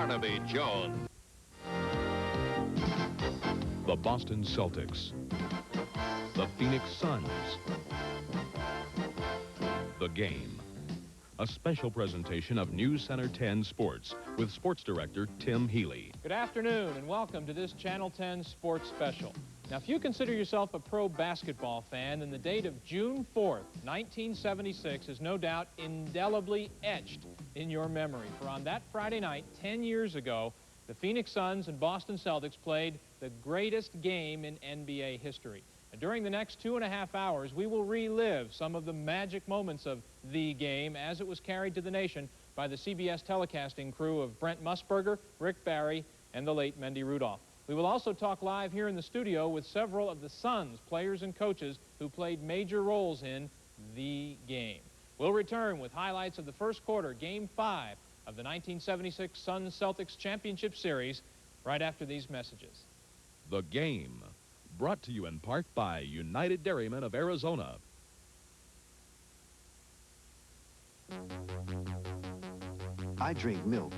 Barnaby Jones. The Boston Celtics. The Phoenix Suns. The Game. A special presentation of News Center 10 Sports with Sports Director Tim Healy. Good afternoon and welcome to this Channel 10 Sports Special. Now, if you consider yourself a pro basketball fan, then the date of June 4th, 1976 is no doubt indelibly etched in your memory. For on that Friday night, 10 years ago, the Phoenix Suns and Boston Celtics played the greatest game in NBA history. And during the next 2.5 hours, we will relive some of the magic moments of the game as it was carried to the nation by the CBS telecasting crew of Brent Musburger, Rick Barry, and the late Mendy Rudolph. We will also talk live here in the studio with several of the Suns players and coaches who played major roles in the game. We'll return with highlights of the first quarter, Game 5 of the 1976 Suns-Celtics Championship Series right after these messages. The Game. Brought to you in part by United Dairymen of Arizona. I drink milk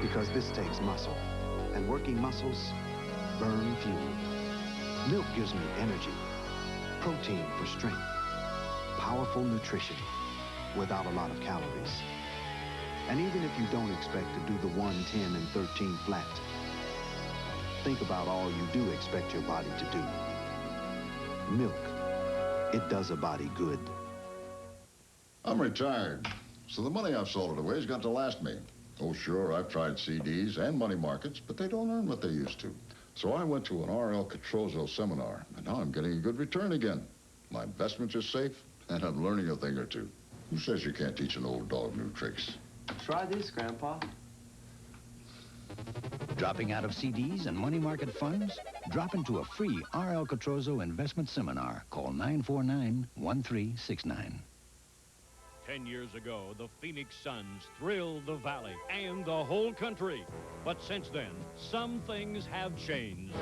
because this takes muscle, and working muscles burn fuel. Milk gives me energy, protein for strength, powerful nutrition without a lot of calories. And even if you don't expect to do the 1, 10, and 13 flat, think about all you do expect your body to do. Milk, it does a body good. I'm retired, so the money I've sold it away has got to last me. Oh, sure, I've tried CDs and money markets, but they don't earn what they used to. So I went to an R.L. Catrozo seminar, and now I'm getting a good return again. My investments are safe, and I'm learning a thing or two. Who says you can't teach an old dog new tricks? Try this, Grandpa. Dropping out of CDs and money market funds? Drop into a free R.L. Catrozo investment seminar. Call 949-1369. 10 years ago, the Phoenix Suns thrilled the Valley and the whole country. But since then, some things have changed.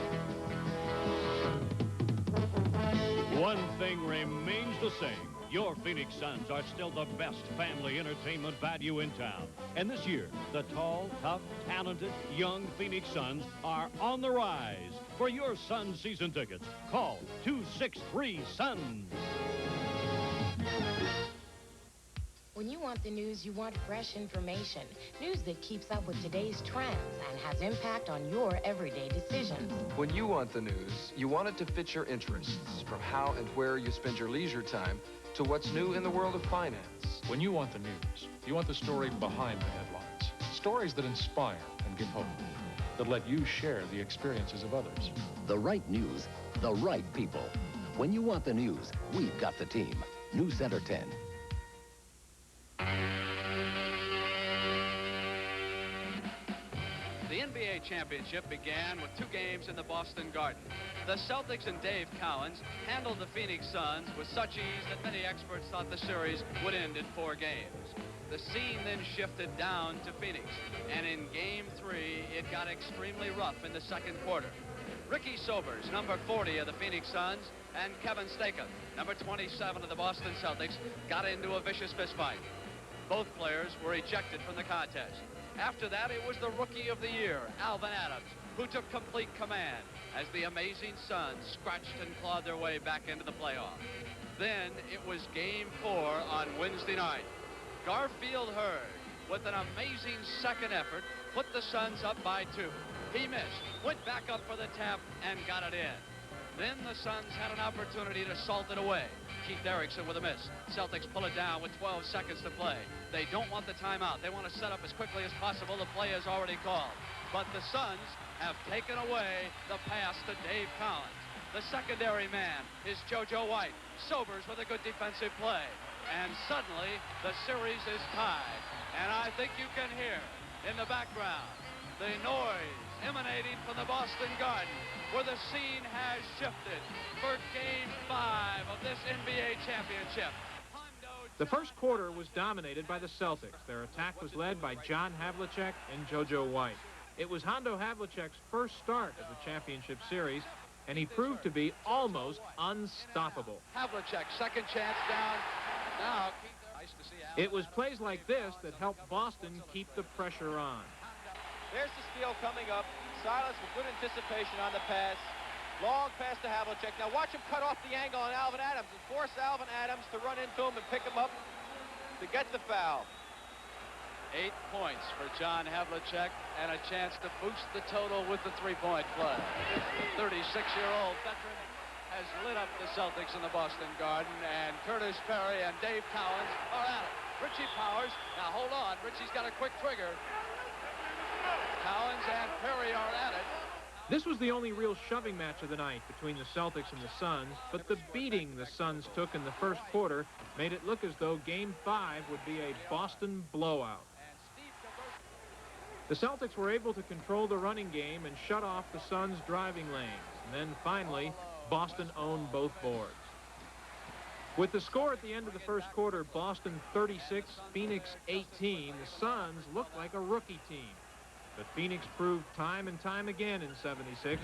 One thing remains the same. Your Phoenix Suns are still the best family entertainment value in town. And this year, the tall, tough, talented, young Phoenix Suns are on the rise. For your Suns season tickets, call 263-SUNS. When you want the news, you want fresh information. News that keeps up with today's trends and has impact on your everyday decisions. When you want the news, you want it to fit your interests, from how and where you spend your leisure time to what's new in the world of finance. When you want the news, you want the story behind the headlines. Stories that inspire and give hope, that let you share the experiences of others. The right news, the right people. When you want the news, we've got the team. News Center 10. The NBA championship began with 2 games in the Boston Garden. The Celtics and Dave Cowens handled the Phoenix Suns with such ease that many experts thought the series would end in 4 games. The scene then shifted down to Phoenix, and in Game 3, it got extremely rough in the second quarter. Ricky Sobers, number 40 of the Phoenix Suns, and Kevin Staken, number 27 of the Boston Celtics, got into a vicious fistfight. Both players were ejected from the contest. After that, it was the Rookie of the Year, Alvin Adams, who took complete command as the amazing Suns scratched and clawed their way back into the playoffs. Then it was Game 4 on Wednesday night. Garfield Hurd, with an amazing second effort, put the Suns up by 2. He missed, went back up for the tap, and got it in. Then the Suns had an opportunity to salt it away. Keith Erickson with a miss. Celtics pull it down with 12 seconds to play. They don't want the timeout. They want to set up as quickly as possible. The play is already called. But the Suns have taken away the pass to Dave Cowens. The secondary man is JoJo White. Sobers with a good defensive play. And suddenly, the series is tied. And I think you can hear in the background the noise emanating from the Boston Garden, where the scene has shifted for Game 5 of this NBA championship. The first quarter was dominated by the Celtics. Their attack was led by John Havlicek and JoJo White. It was Hondo Havlicek's first start of the championship series, and he proved to be almost unstoppable. Havlicek, second chance down. Now, I It was plays like this that helped Boston keep the pressure on. There's the steal coming up. Silas with good anticipation on the pass. Long pass to Havlicek. Now watch him cut off the angle on Alvin Adams and force Alvin Adams to run into him and pick him up to get the foul. 8 points for John Havlicek and a chance to boost the total with the three-point play. 36-year-old veteran has lit up the Celtics in the Boston Garden, and Curtis Perry and Dave Cowens are at it. Richie Powers, now hold on, Richie's got a quick trigger. Cowens and Perry are at it. This was the only real shoving match of the night between the Celtics and the Suns, but the beating the Suns took in the first quarter made it look as though Game 5 would be a Boston blowout. The Celtics were able to control the running game and shut off the Suns' driving lanes, and then finally, Boston owned both boards. With the score at the end of the first quarter, Boston 36, Phoenix 18, the Suns looked like a rookie team. But Phoenix proved time and time again in 76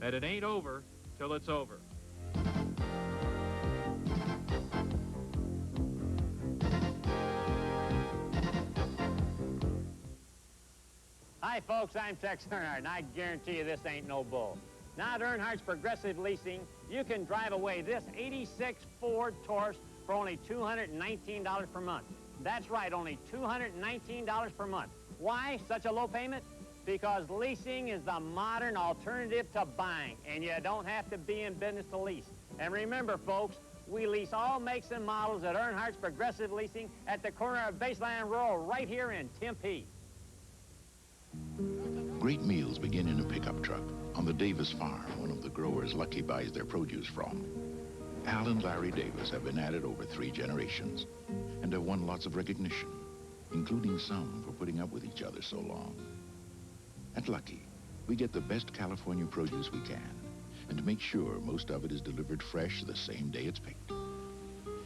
that it ain't over till it's over. Hi, folks, I'm Tex Earnhardt, and I guarantee you this ain't no bull. Now at Earnhardt's Progressive Leasing, you can drive away this 86 Ford Taurus for only $219 per month. That's right, only $219 per month. Why such a low payment? Because leasing is the modern alternative to buying, and you don't have to be in business to lease. And remember, folks, we lease all makes and models at Earnhardt's Progressive Leasing at the corner of Baseline Rural right here in Tempe. Great meals begin in a pickup truck on the Davis farm, one of the growers Lucky buys their produce from. Al and Larry Davis have been at it over 3 generations and have won lots of recognition, including some for putting up with each other so long. At Lucky, we get the best California produce we can and make sure most of it is delivered fresh the same day it's picked.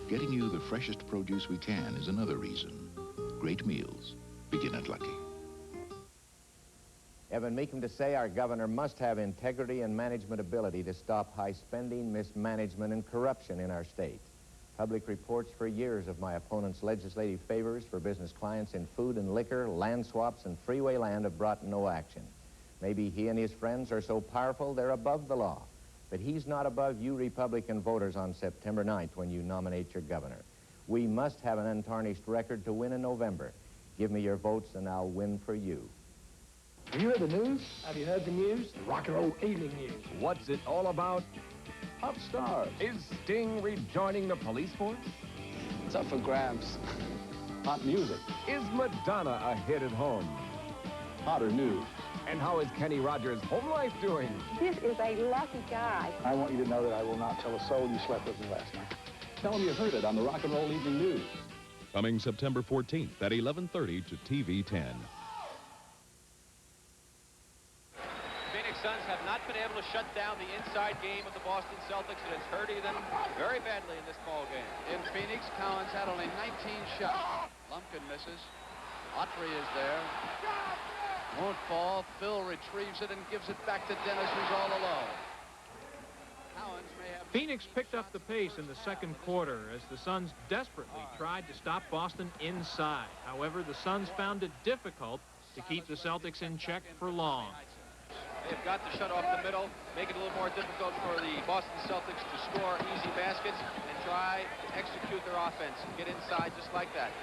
Getting you the freshest produce we can is another reason. Great meals begin at Lucky. Evan Meekum to say our governor must have integrity and management ability to stop high spending, mismanagement, and corruption in our state. Public reports for years of my opponent's legislative favors for business clients in food and liquor, land swaps, and freeway land have brought no action. Maybe he and his friends are so powerful they're above the law. But he's not above you Republican voters on September 9th when you nominate your governor. We must have an untarnished record to win in November. Give me your votes and I'll win for you. Have you heard the news? Have you heard the news? The rock and roll evening news. What's it all about? Pop stars. Is Sting rejoining the police force? It's up for grabs. Hot music. Is Madonna a hit at home? Hotter news. And how is Kenny Rogers' home life doing? This is a lucky guy. I want you to know that I will not tell a soul you slept with me last night. Tell them you heard it on the Rock and Roll Evening News. Coming September 14th at 11:30 to TV 10. Suns have not been able to shut down the inside game of the Boston Celtics, and it's hurting them very badly in this ball game. In Phoenix, Cowens had only 19 shots. Lumpkin misses. Autry is there. Won't fall. Phil retrieves it and gives it back to Dennis, who's all alone. Cowens may have... Phoenix picked up the pace in the second quarter as the Suns desperately tried to stop Boston inside. However, the Suns found it difficult to keep the Celtics in check for long. They've got to shut off the middle, make it a little more difficult for the Boston Celtics to score easy baskets and try to execute their offense. Get inside just like that.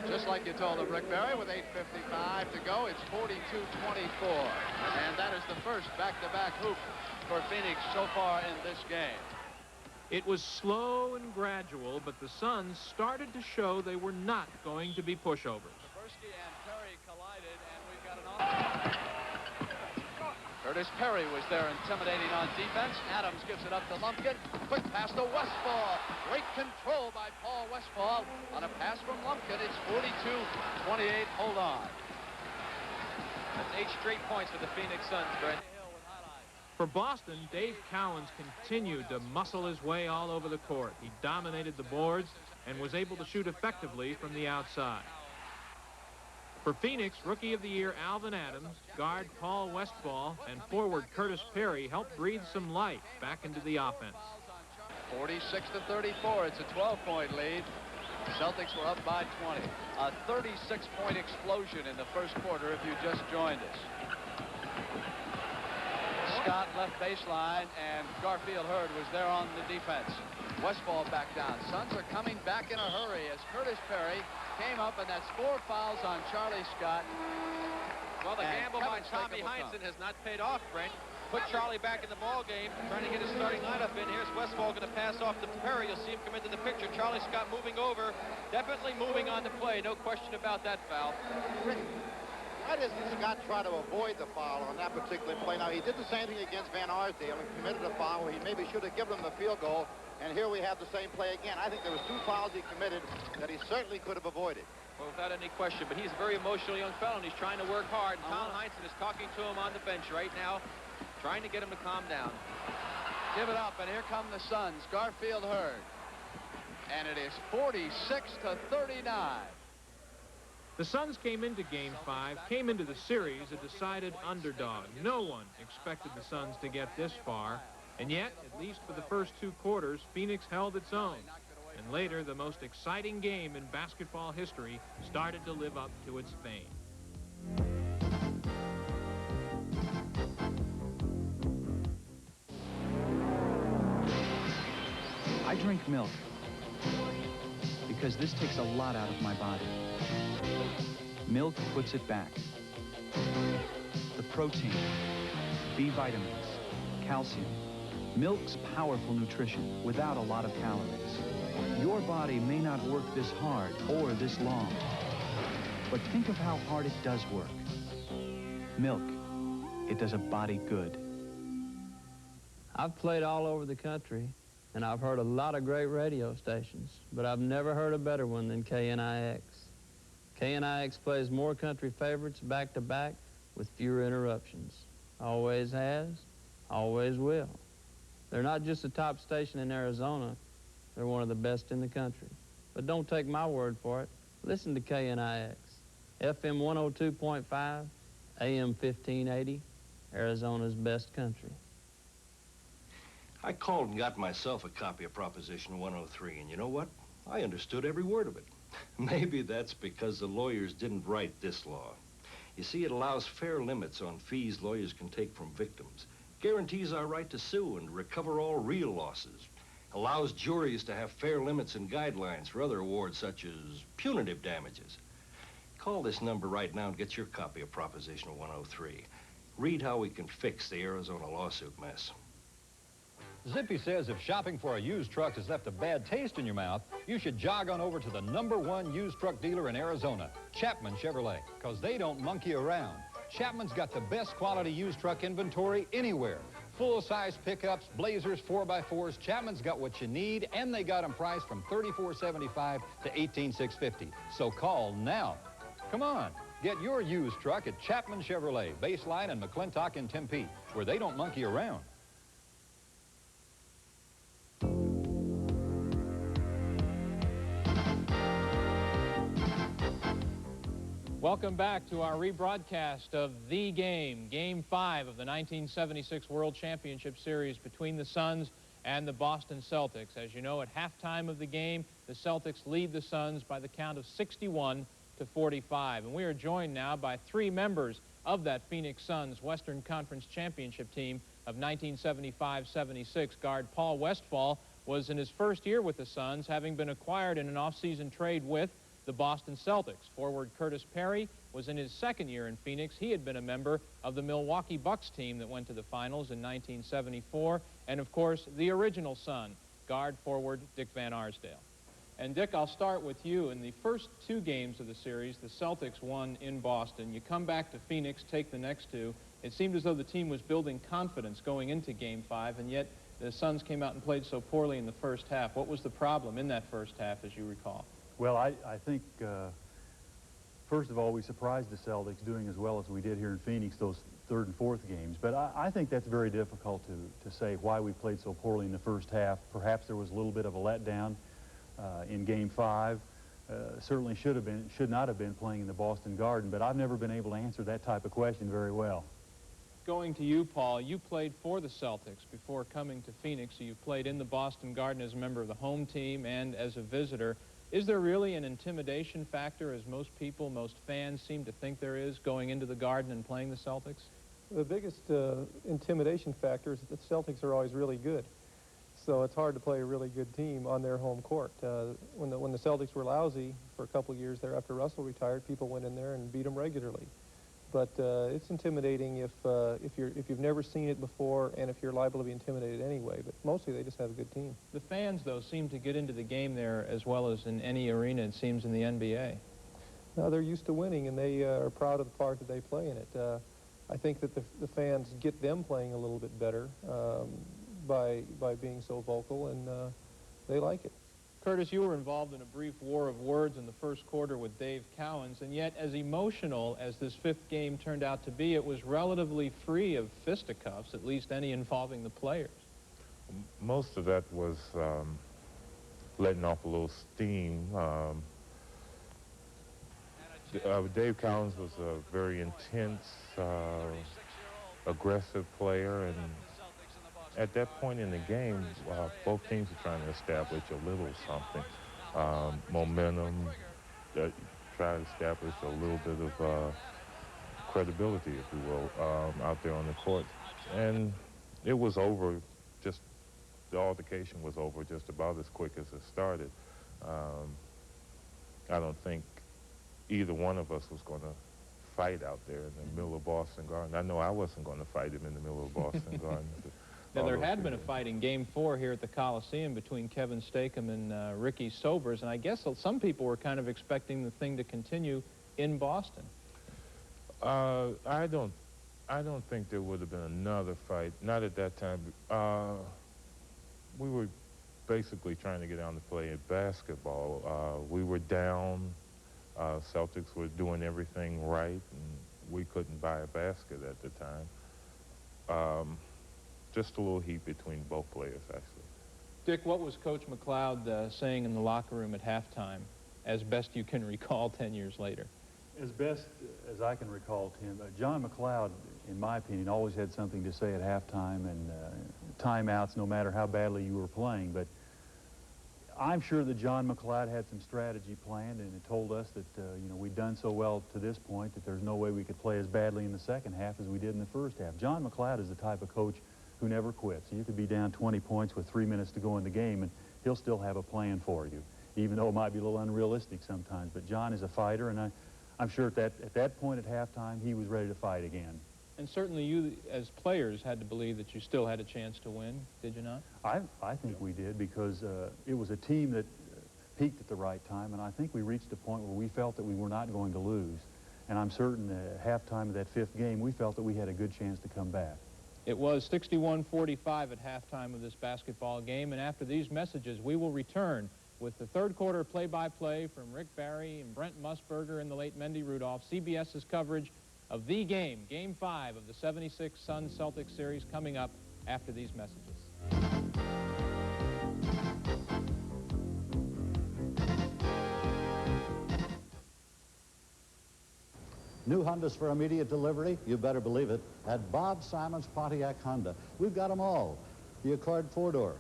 Just like you told them, Rick Barry, with 8:55 to go, it's 42-24. And that is the first back-to-back hoop for Phoenix so far in this game. It was slow and gradual, but the Suns started to show they were not going to be pushovers. Tversky and Perry collided, and we've got an offense. Curtis Perry was there intimidating on defense. Adams gives it up to Lumpkin. Quick pass to Westphal. Great control by Paul Westphal. On a pass from Lumpkin, it's 42-28. Hold on. That's 8 straight points for the Phoenix Suns, Brent. For Boston, Dave Cowens continued to muscle his way all over the court. He dominated the boards and was able to shoot effectively from the outside. For Phoenix, Rookie of the Year Alvin Adams, guard Paul Westphal, and forward Curtis Perry helped breathe some life back into the offense. 46-34. It's a 12-point lead. Celtics were up by 20. A 36-point explosion in the first quarter if you just joined us. Scott left baseline, and Garfield Hurd was there on the defense. Westfall back down. Suns are coming back in a hurry as Curtis Perry came up, and that's 4 fouls on Charlie Scott. Well, the gamble by Tommy Heinsohn has not paid off, Brent. Put Charlie back in the ball game, trying to get his starting lineup in. Here's Westfall going to pass off to Perry. You'll see him come into the picture. Charlie Scott moving over, definitely moving on the play. No question about that foul. Why doesn't Scott try to avoid the foul on that particular play? Now, he did the same thing against Van Arsdale and committed a foul where he maybe should have given him the field goal. And here we have the same play again. I think there was 2 fouls he committed that he certainly could have avoided. Well, without any question, but he's a very emotional young fellow, and he's trying to work hard. And Tom Heinsohn is talking to him on the bench right now, trying to get him to calm down. Give it up, and here come the Suns. Garfield Hurd. And it is 46-39. The Suns came into Game 5, came into the series a decided underdog. No one expected the Suns to get this far, and yet, at least for the first 2 quarters, Phoenix held its own. And later, the most exciting game in basketball history started to live up to its fame. I drink milk because this takes a lot out of my body. Milk puts it back. The protein, B vitamins, calcium. Milk's powerful nutrition without a lot of calories. Your body may not work this hard or this long, but think of how hard it does work. Milk, it does a body good. I've played all over the country, and I've heard a lot of great radio stations, but I've never heard a better one than KNIX. KNIX plays more country favorites back-to-back with fewer interruptions. Always has, always will. They're not just a top station in Arizona, they're one of the best in the country. But don't take my word for it. Listen to KNIX. FM 102.5, AM 1580, Arizona's best country. I called and got myself a copy of Proposition 103, and you know what? I understood every word of it. Maybe that's because the lawyers didn't write this law. You see, it allows fair limits on fees lawyers can take from victims, guarantees our right to sue and recover all real losses, allows juries to have fair limits and guidelines for other awards such as punitive damages. Call this number right now and get your copy of Proposition 103. Read how we can fix the Arizona lawsuit mess. Zippy says if shopping for a used truck has left a bad taste in your mouth, you should jog on over to the #1 used truck dealer in Arizona, Chapman Chevrolet, because they don't monkey around. Chapman's got the best quality used truck inventory anywhere. Full-size pickups, Blazers, 4x4s. Chapman's got what you need, and they got them priced from $34.75 to $18,650. So call now. Come on, get your used truck at Chapman Chevrolet, Baseline and McClintock in Tempe, where they don't monkey around. Welcome back to our rebroadcast of the game, Game 5 of the 1976 World Championship Series between the Suns and the Boston Celtics. As you know, at halftime of the game, the Celtics lead the Suns by the count of 61-45. And we are joined now by 3 members of that Phoenix Suns Western Conference Championship team of 1975-76. Guard Paul Westfall was in his first year with the Suns, having been acquired in an off-season trade with the Boston Celtics. Forward Curtis Perry was in his second year in Phoenix. He had been a member of the Milwaukee Bucks team that went to the finals in 1974. And, of course, the original Sun, guard forward Dick Van Arsdale. And, Dick, I'll start with you. In the first 2 games of the series, the Celtics won in Boston. You come back to Phoenix, take the next 2. It seemed as though the team was building confidence going into Game 5, and yet the Suns came out and played so poorly in the first half. What was the problem in that first half, as you recall? Well, I think, first of all, we surprised the Celtics doing as well as we did here in Phoenix those 3rd and 4th games. But I think that's very difficult to say why we played so poorly in the first half. Perhaps there was a little bit of a letdown in Game 5. Certainly should not have been playing in the Boston Garden, but I've never been able to answer that type of question very well. Going to you, Paul, you played for the Celtics before coming to Phoenix, so you played in the Boston Garden as a member of the home team and as a visitor. Is there really an intimidation factor, as most people, most fans seem to think there is, going into the Garden and playing the Celtics? The biggest intimidation factor is that the Celtics are always really good. So it's hard to play a really good team on their home court. When the Celtics were lousy for a couple of years there after Russell retired, people went in there and beat them regularly. But it's intimidating if you've never seen it before and if you're liable to be intimidated anyway. But mostly they just have a good team. The fans, though, seem to get into the game there as well as in any arena, it seems, in the NBA. No, they're used to winning, and they are proud of the part that they play in it. I think that the fans get them playing a little bit better by being so vocal, and they like it. Curtis, you were involved in a brief war of words in the first quarter with Dave Cowens, and yet as emotional as this fifth game turned out to be, it was relatively free of fisticuffs, at least any involving the players. Most of that was letting off a little steam. Dave Cowens was a very intense, aggressive player, and at that point in the game, both teams are trying to establish a little something, momentum, try to establish a little bit of credibility, if you will, out there on the court. And it was over, just the altercation was over just about as quick as it started. I don't think either one of us was going to fight out there in the middle of Boston Garden. I know I wasn't going to fight him in the middle of Boston Garden. Now, there had been a fight in Game 4 here at the Coliseum between Kevin Stakem and Ricky Sobers, and I guess some people were kind of expecting the thing to continue in Boston. I don't think there would have been another fight, not at that time. We were basically trying to get down to play basketball. We were down. Celtics were doing everything right, and we couldn't buy a basket at the time. Just a little heat between both players, actually. Dick, what was Coach McLeod saying in the locker room at halftime, as best you can recall 10 years later? As best as I can recall, Tim, John McLeod, in my opinion, always had something to say at halftime and timeouts, no matter how badly you were playing. But I'm sure that John McLeod had some strategy planned and told us that, you know, we'd done so well to this point that there's no way we could play as badly in the second half as we did in the first half. John McLeod is the type of coach who never quits. You could be down 20 points with 3 minutes to go in the game, and he'll still have a plan for you, even though it might be a little unrealistic sometimes. But John is a fighter, and I'm sure at that point at halftime, he was ready to fight again. And certainly you, as players, had to believe that you still had a chance to win, did you not? I think we did, because it was a team that peaked at the right time, and I think we reached a point where we felt that we were not going to lose. And I'm certain at halftime of that fifth game, we felt that we had a good chance to come back. It was 61-45 at halftime of this basketball game, and after these messages, we will return with the third quarter play-by-play from Rick Barry and Brent Musburger and the late Mendy Rudolph. CBS's coverage of the game, Game 5 of the 76 Sun Celtics series, coming up after these messages. New Hondas for immediate delivery, you better believe it, at Bob Simon's Pontiac Honda. We've got them all. The Accord 4-door,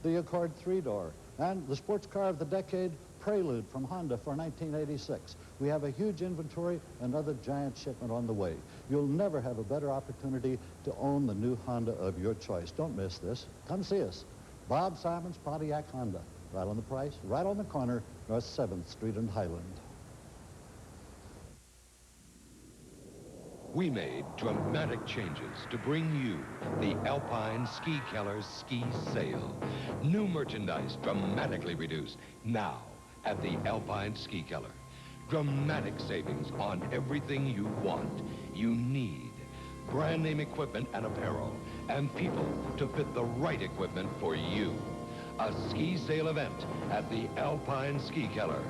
the Accord 3-door, and the sports car of the decade, Prelude from Honda for 1986. We have a huge inventory, another giant shipment on the way. You'll never have a better opportunity to own the new Honda of your choice. Don't miss this. Come see us. Bob Simon's Pontiac Honda. Right on the price, right on the corner, North 7th Street and Highland. We made dramatic changes to bring you the Alpine Ski Keller's Ski Sale. New merchandise dramatically reduced now at the Alpine Ski Keller. Dramatic savings on everything you want, you need. Brand name equipment and apparel, and people to fit the right equipment for you. A ski sale event at the Alpine Ski Keller.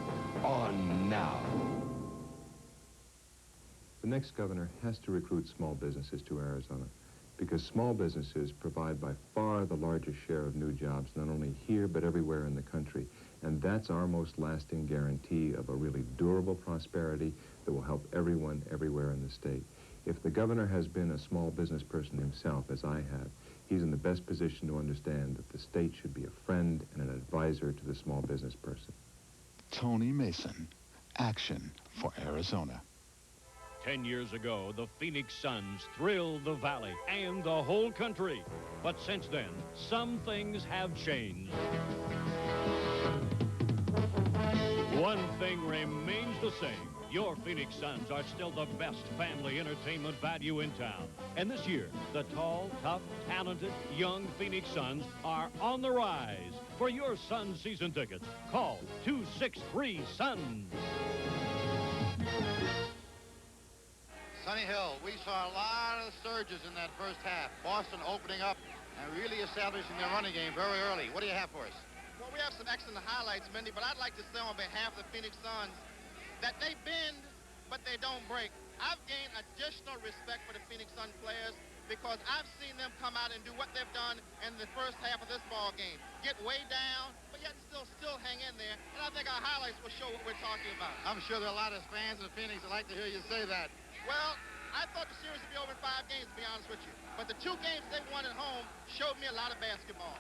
On now. The next governor has to recruit small businesses to Arizona, because small businesses provide by far the largest share of new jobs, not only here but everywhere in the country. And that's our most lasting guarantee of a really durable prosperity that will help everyone everywhere in the state. If the governor has been a small business person himself, as I have, he's in the best position to understand that the state should be a friend and an advisor to the small business person. Tony Mason. Action for Arizona. 10 years ago, the Phoenix Suns thrilled the Valley and the whole country. But since then, some things have changed. One thing remains the same. Your Phoenix Suns are still the best family entertainment value in town. And this year, the tall, tough, talented, young Phoenix Suns are on the rise. For your Suns season tickets, call 263-SUNS. Sunny Hill, we saw a lot of surges in that first half. Boston opening up and really establishing their running game very early. What do you have for us? Well, we have some excellent highlights, Mindy, but I'd like to say on behalf of the Phoenix Suns that they bend, but they don't break. I've gained additional respect for the Phoenix Sun players because I've seen them come out and do what they've done in the first half of this ball game. Get way down, but yet still hang in there. And I think our highlights will show what we're talking about. I'm sure there are a lot of fans of Phoenix that like to hear you say that. Well, I thought the series would be over in 5 games, to be honest with you. But the 2 games they won at home showed me a lot of basketball.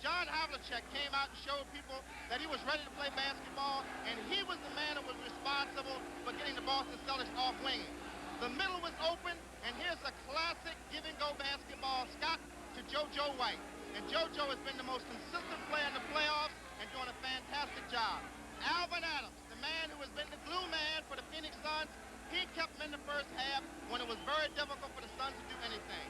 John Havlicek came out and showed people that he was ready to play basketball, and he was the man who was responsible for getting the Boston Celtics off winging. The middle was open, and here's a classic give-and-go basketball. Scott to JoJo White. And JoJo has been the most consistent player in the playoffs and doing a fantastic job. Alvin Adams, the man who has been the glue man for the Phoenix Suns, he kept them in the first half when it was very difficult for the Suns to do anything.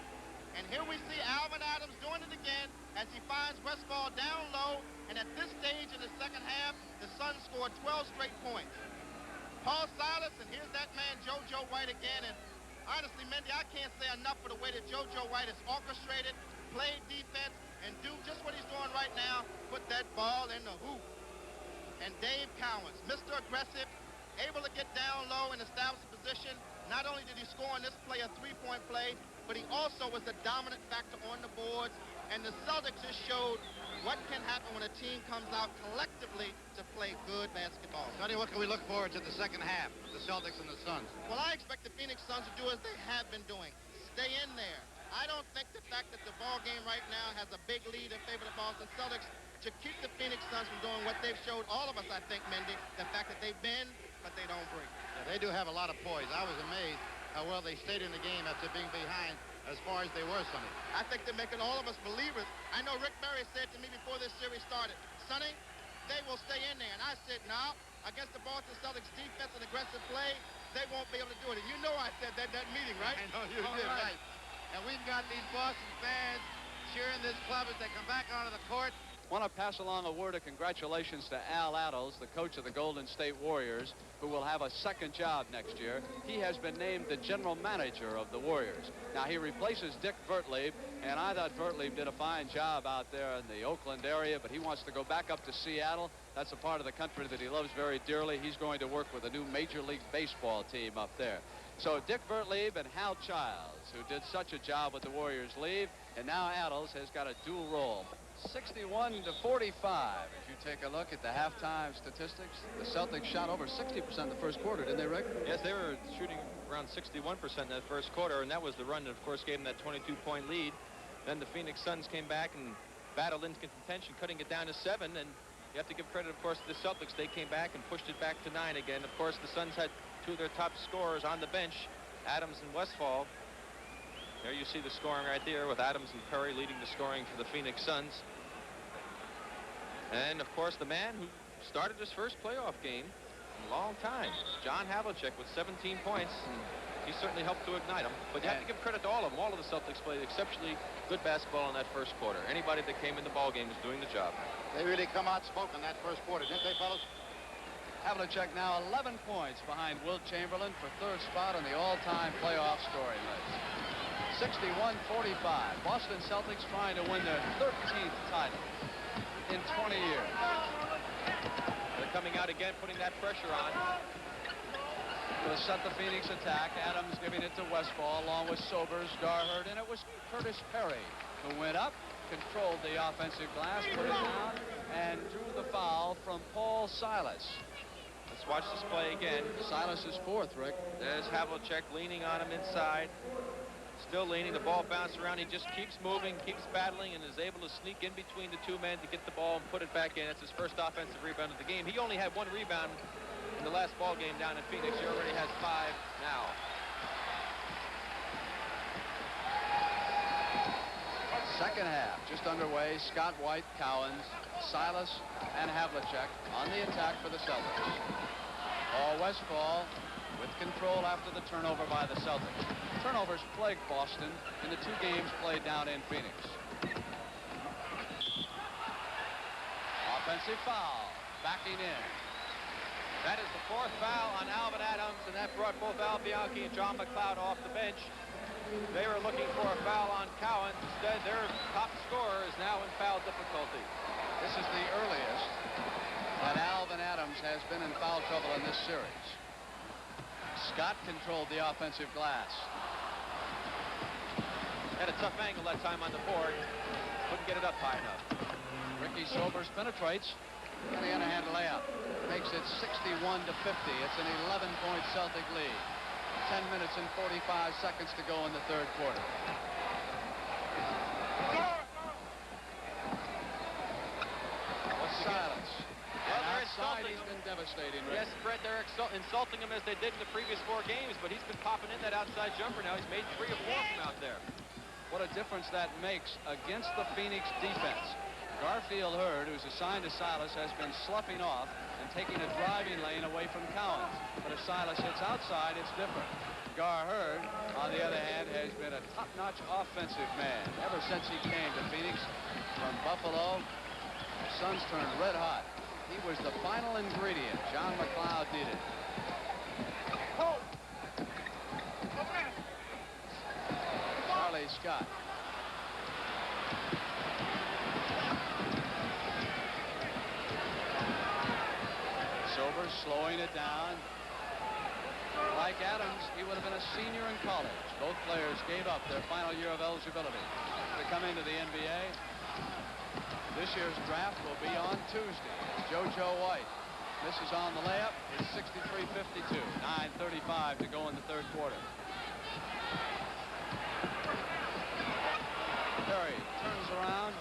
And here we see Alvin Adams doing it again as he finds Westfall down low. And at this stage in the second half, the Suns scored 12 straight points. Paul Silas, and here's that man, JoJo White again. And honestly, Mindy, I can't say enough for the way that JoJo White has orchestrated, played defense, and do just what he's doing right now, put that ball in the hoop. And Dave Cowens, Mr. Aggressive, able to get down low and establish a position. Not only did he score on this play a 3-point play, but he also was the dominant factor on the boards. And the Celtics just showed what can happen when a team comes out collectively to play good basketball. Sonny, what can we look forward to the second half of the Celtics and the Suns? Well, I expect the Phoenix Suns to do as they have been doing. Stay in there. I don't think the fact that the ball game right now has a big lead in favor of the Boston Celtics to keep the Phoenix Suns from doing what they've showed all of us, I think, Mindy, the fact that they bend, but they don't break. Yeah, they do have a lot of poise. I was amazed how well they stayed in the game after being behind as far as they were, Sonny. I think they're making all of us believers. I know Rick Barry said to me before this series started, Sonny, they will stay in there. And I said, no, against the Boston Celtics defense and aggressive play, they won't be able to do it. And you know I said that meeting, right? I know you did, right. And we've got these Boston fans cheering this club as they come back onto the court. Want to pass along a word of congratulations to Al Attles, the coach of the Golden State Warriors, who will have a second job next year. He has been named the general manager of the Warriors. Now, he replaces Dick Vertlieb, and I thought Vertlieb did a fine job out there in the Oakland area, but he wants to go back up to Seattle. That's a part of the country that he loves very dearly. He's going to work with a new Major League Baseball team up there. So Dick Vertlieb and Hal Childs, who did such a job with the Warriors, leave, and now Attles has got a dual role. 61-45. If you take a look at the halftime statistics, the Celtics shot over 60% in the first quarter, didn't they, Rick? Yes, they were shooting around 61% in that first quarter, and that was the run that, of course, gave them that 22-point lead. Then the Phoenix Suns came back and battled into contention, cutting it down to 7, and you have to give credit, of course, to the Celtics. They came back and pushed it back to 9 again. Of course, the Suns had 2 of their top scorers on the bench, Adams and Westfall. There you see the scoring right there with Adams and Perry leading the scoring for the Phoenix Suns. And, of course, the man who started his first playoff game in a long time, John Havlicek, with 17 points. And he certainly helped to ignite them. But you have to give credit to all of them. All of the Celtics played exceptionally good basketball in that first quarter. Anybody that came in the ball game is doing the job. They really come out smoking that first quarter, didn't they, fellas? Havlicek now 11 points behind Wilt Chamberlain for third spot on the all-time playoff scoring list. 61-45. Boston Celtics trying to win their 13th title in 20 years. They're coming out again, putting that pressure on to set the Phoenix attack. Adams giving it to Westfall along with Sobers, Garherd, and it was Curtis Perry who went up, controlled the offensive glass, put it down, and drew the foul from Paul Silas. Let's watch this play again. Silas is fourth, Rick. There's Havlicek leaning on him inside. Still leaning. The ball bounced around. He just keeps moving, keeps battling, and is able to sneak in between the two men to get the ball and put it back in. That's his first offensive rebound of the game. He only had 1 rebound in the last ball game down in Phoenix. He already has 5 now. Second half, just underway. Scott, White, Cowens, Silas, and Havlicek on the attack for the Celtics. Paul Westphal with control after the turnover by the Celtics. Turnovers plagued Boston in the 2 games played down in Phoenix. Offensive foul, backing in. That is the 4th foul on Alvin Adams, and that brought both Al Bianchi and John McLeod off the bench. They were looking for a foul on Cowens. Instead, their top scorer is now in foul difficulty. This is the earliest that Alvin Adams has been in foul trouble in this series. Scott controlled the offensive glass. Had a tough angle that time on the board. Couldn't get it up high enough. Ricky Sobers penetrates. And the underhand layup makes it 61 to 50. It's an 11-point Celtic lead. 10 minutes and 45 seconds to go in the 3rd quarter. Silence. Well, they're outside, insulting he's him. been devastating, Rick. Yes, Fred, they're insulting him as they did in the previous 4 games, but he's been popping in that outside jumper now. He's made 3 or 4 from out there. What a difference that makes against the Phoenix defense. Garfield Hurd, who's assigned to Silas, has been sloughing off and taking a driving lane away from Cowens. But if Silas hits outside, it's different. Gar Hurd, on the other hand, has been a top-notch offensive man ever since he came to Phoenix from Buffalo. The Suns turned red hot. He was the final ingredient John McLeod needed. Charlie Scott. Sobers slowing it down. Like Adams, he would have been a senior in college. Both players gave up their final year of eligibility to come into the NBA. This year's draft will be on Tuesday. JoJo White misses on the layup. It's 63-52. 9:35 to go in the 3rd quarter. Perry turns around.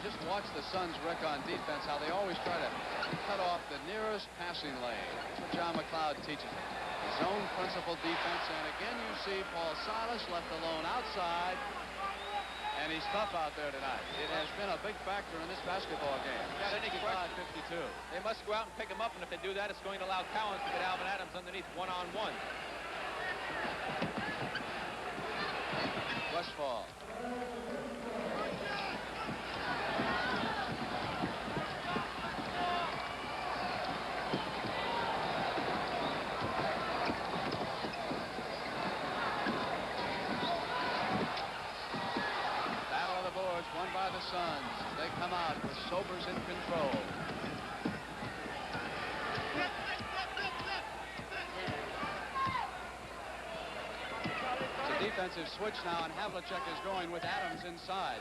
Just watch the Suns, Rick, on defense, how they always try to cut off the nearest passing lane. That's what John McLeod teaches them. Zone principle defense, and again you see Paul Silas left alone outside, and he's tough out there tonight. It has been a big factor in this basketball game. Yeah, 65-52. They must go out and pick him up, and if they do that, it's going to allow Cowens to get Alvin Adams underneath one-on-one. Westphal. Won by the Suns. They come out with Sobers in control. It's a defensive switch now, and Havlicek is going with Adams inside.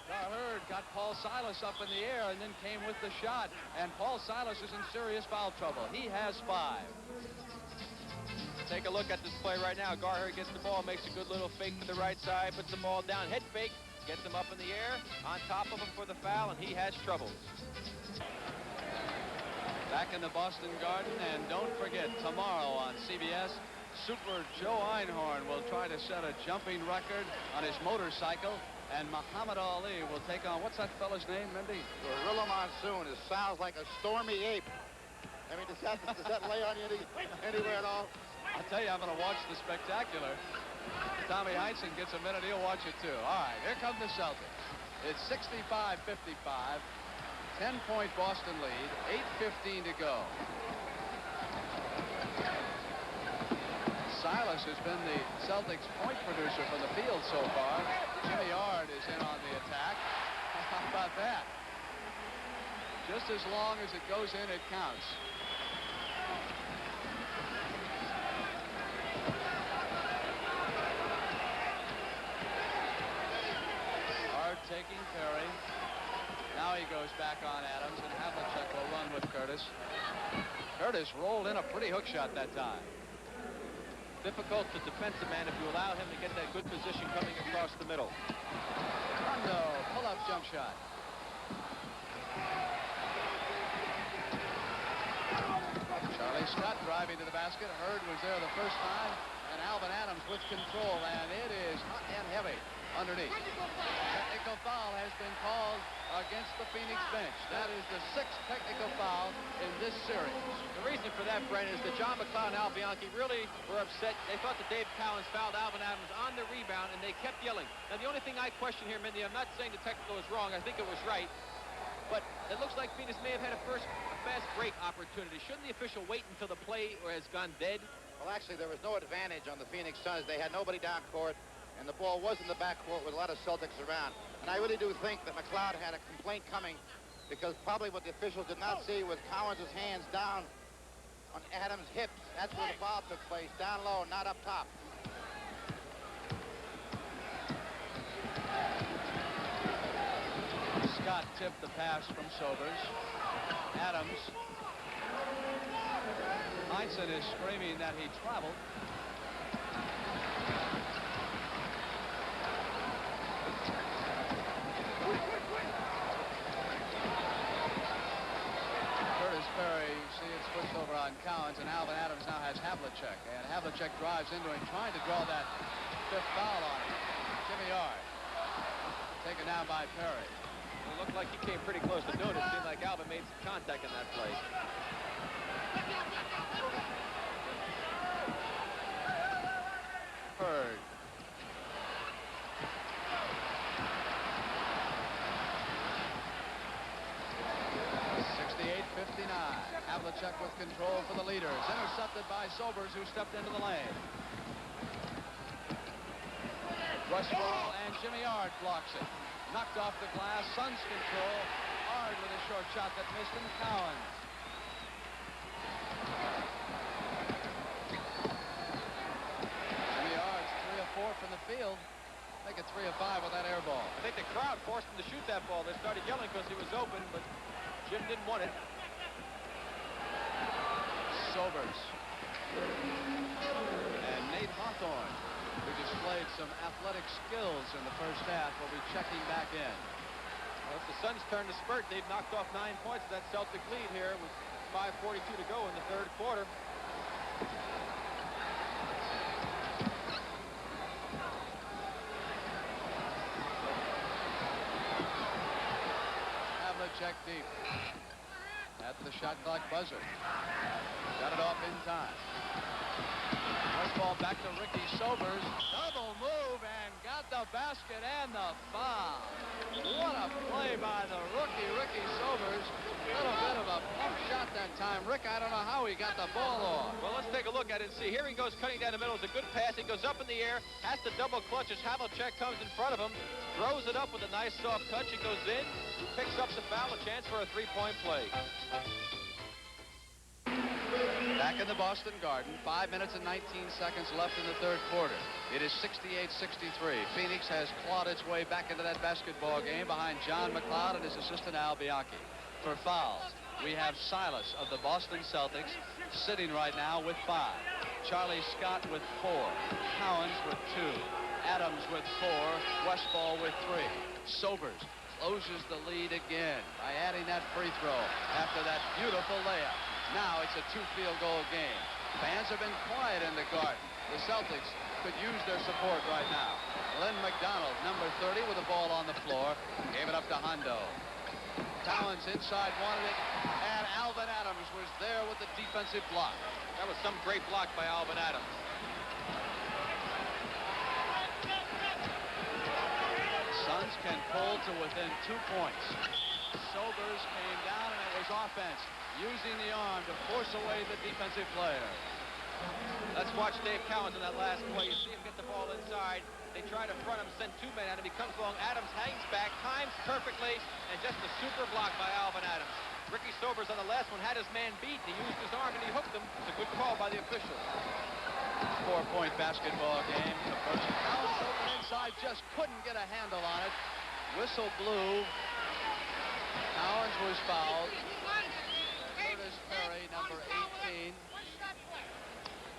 Hurd got Paul Silas up in the air and then came with the shot, and Paul Silas is in serious foul trouble. He has 5. Take a look at this play right now. Garherd gets the ball, makes a good little fake to the right side, puts the ball down, head fake, gets him up in the air, on top of him for the foul, and he has trouble. Back in the Boston Garden, and don't forget, tomorrow on CBS, Super Joe Einhorn will try to set a jumping record on his motorcycle, and Muhammad Ali will take on, what's that fella's name, Mindy? Gorilla Monsoon. It sounds like a stormy ape. I mean, does that lay on you anywhere at all? I'll tell you, I'm going to watch the spectacular. Tommy Heinsohn gets a minute, he'll watch it too. All right, here come the Celtics. It's 65-55, 10-point Boston lead, 8:15 to go. Silas has been the Celtics point producer from the field so far. Jimmy Ard is in on the attack. How about that? Just as long as it goes in, it counts. Taking Perry. Now he goes back on Adams, and Havlicek will run with Curtis. Curtis rolled in a pretty hook shot that time. Difficult to defensive man if you allow him to get that good position coming across the middle. Rondo, pull-up jump shot. Charlie Scott driving to the basket. Hurd was there the first time, and Alvin Adams with control, and it is hot and heavy underneath. Technical foul has been called against the Phoenix bench. That is the 6th technical foul in this series. The reason for that, Brent, is that John McLeod and Al Bianchi really were upset. They thought that Dave Cowens fouled Alvin Adams on the rebound, and they kept yelling. Now, the only thing I question here, Mindy, I'm not saying the technical is wrong. I think it was right. But it looks like Phoenix may have had a fast break opportunity. Shouldn't the official wait until the play has gone dead? Well, actually, there was no advantage on the Phoenix Suns. They had nobody down court, and the ball was in the backcourt with a lot of Celtics around. And I really do think that McLeod had a complaint coming, because probably what the officials did not see was Cowens' hands down on Adams' hips. That's where the foul took place, down low, not up top. Scott tipped the pass from Sobers. Adams. Heinsohn is screaming that he traveled. Curtis Perry, you see it switched over on Cowens, and Alvin Adams now has Havlicek. And Havlicek drives into him, trying to draw that 5th foul on him. Jimmy Yard. Taken down by Perry. It looked like he came pretty close to doing it. It seemed like Alvin made some contact in that play. Hurd. Havlicek with control for the leaders. Intercepted by Sobers, who stepped into the lane. Rush ball, and Jimmy Yard blocks it. Knocked off the glass. Suns control. Yard with a short shot that missed, and Cowens. Jimmy Yard's 3 of 4 from the field. Make it 3 of 5 with that air ball. I think the crowd forced him to shoot that ball. They started yelling because he was open, but Jim didn't want it. Sobers. And Nate Hawthorne, who displayed some athletic skills in the first half, will be checking back in. Well, if the Suns turn to spurt, they've knocked off 9 points of that Celtic lead here with 5:42 to go in the third quarter. Havlicek deep. At the shot clock buzzer. Got it off in time. West ball back to Ricky Sobers. Double move and got the basket and the foul. What a play by the rookie, Ricky Sobers. A little bit of a pump shot that time. Rick, I don't know how he got the ball off. Well, let's take a look at it and see. Here he goes cutting down the middle. It's a good pass. He goes up in the air, has to double clutch as Havlicek comes in front of him, throws it up with a nice soft touch. It goes in. He picks up the foul, a chance for a three-point play. Back in the Boston Garden, 5 minutes and 19 seconds left in the third quarter. It is 68-63. Phoenix has clawed its way back into that basketball game behind John McLeod and his assistant Al Bianchi. For fouls, we have Silas of the Boston Celtics sitting right now with 5. Charlie Scott with 4. Cowens with 2. Adams with 4. Westball with 3. Sobers closes the lead again by adding that free throw after that beautiful layup. Now it's a 2-field goal game. Fans have been quiet in the Garden. The Celtics could use their support right now. Len McDonald, number 30, with the ball on the floor, gave it up to Hondo. Cowens inside wanted it, and Alvin Adams was there with the defensive block. That was some great block by Alvin Adams. Suns can pull to within 2 points. Sobers came down, and it was offense, using the arm to force away the defensive player. Let's watch Dave Cowens on that last play. You see him get the ball inside. They try to front him, send 2 men at him. He comes along. Adams hangs back, times perfectly, and just a super block by Alvin Adams. Ricky Sobers on the last one had his man beat. He used his arm, and he hooked him. It's a good call by the official. 4-point basketball game. Cowens open inside, just couldn't get a handle on it. Whistle blew. Cowens was fouled. Curtis Perry, number 18.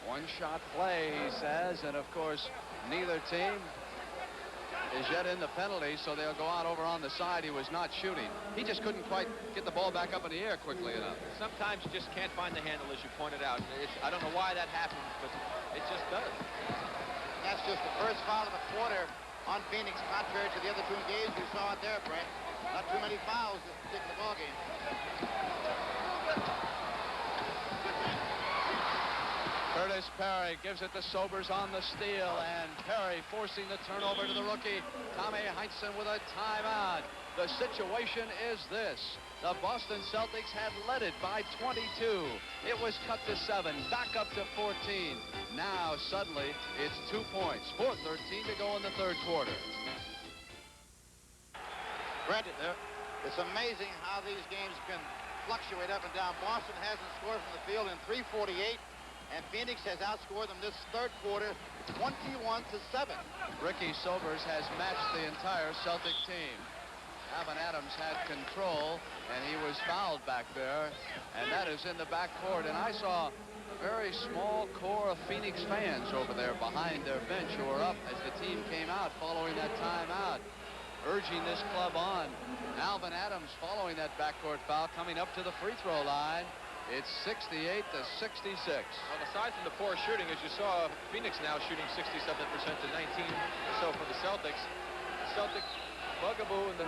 One-shot play, he says, and of course, neither team is yet in the penalty, so they'll go out over on the side. He was not shooting. He just couldn't quite get the ball back up in the air quickly enough. Sometimes you just can't find the handle, as you pointed out. I don't know why that happens, but it just does. That's just the first foul of the quarter on Phoenix, contrary to the other two games we saw out there, Brent. Not too many fouls this particular ball game. Curtis Perry gives it to Sobers on the steal, and Perry forcing the turnover to the rookie. Tommy Heinsohn with a timeout. The situation is this. The Boston Celtics had led it by 22. It was cut to 7, back up to 14. Now, suddenly, it's 2 points. 4:13 to go in the third quarter. Brent, it's amazing how these games can fluctuate up and down. Boston hasn't scored from the field in 3:48. And Phoenix has outscored them this third quarter 21-7. Ricky Sobers has matched the entire Celtic team. Alvin Adams had control, and he was fouled back there, and that is in the backcourt. And I saw a very small core of Phoenix fans over there behind their bench who were up as the team came out following that timeout, urging this club on. Alvin Adams following that backcourt foul, coming up to the free throw line. It's 68-66. Well, aside from the poor shooting, as you saw, Phoenix now shooting 67% to 19 or so for the Celtics. The Celtic bugaboo in the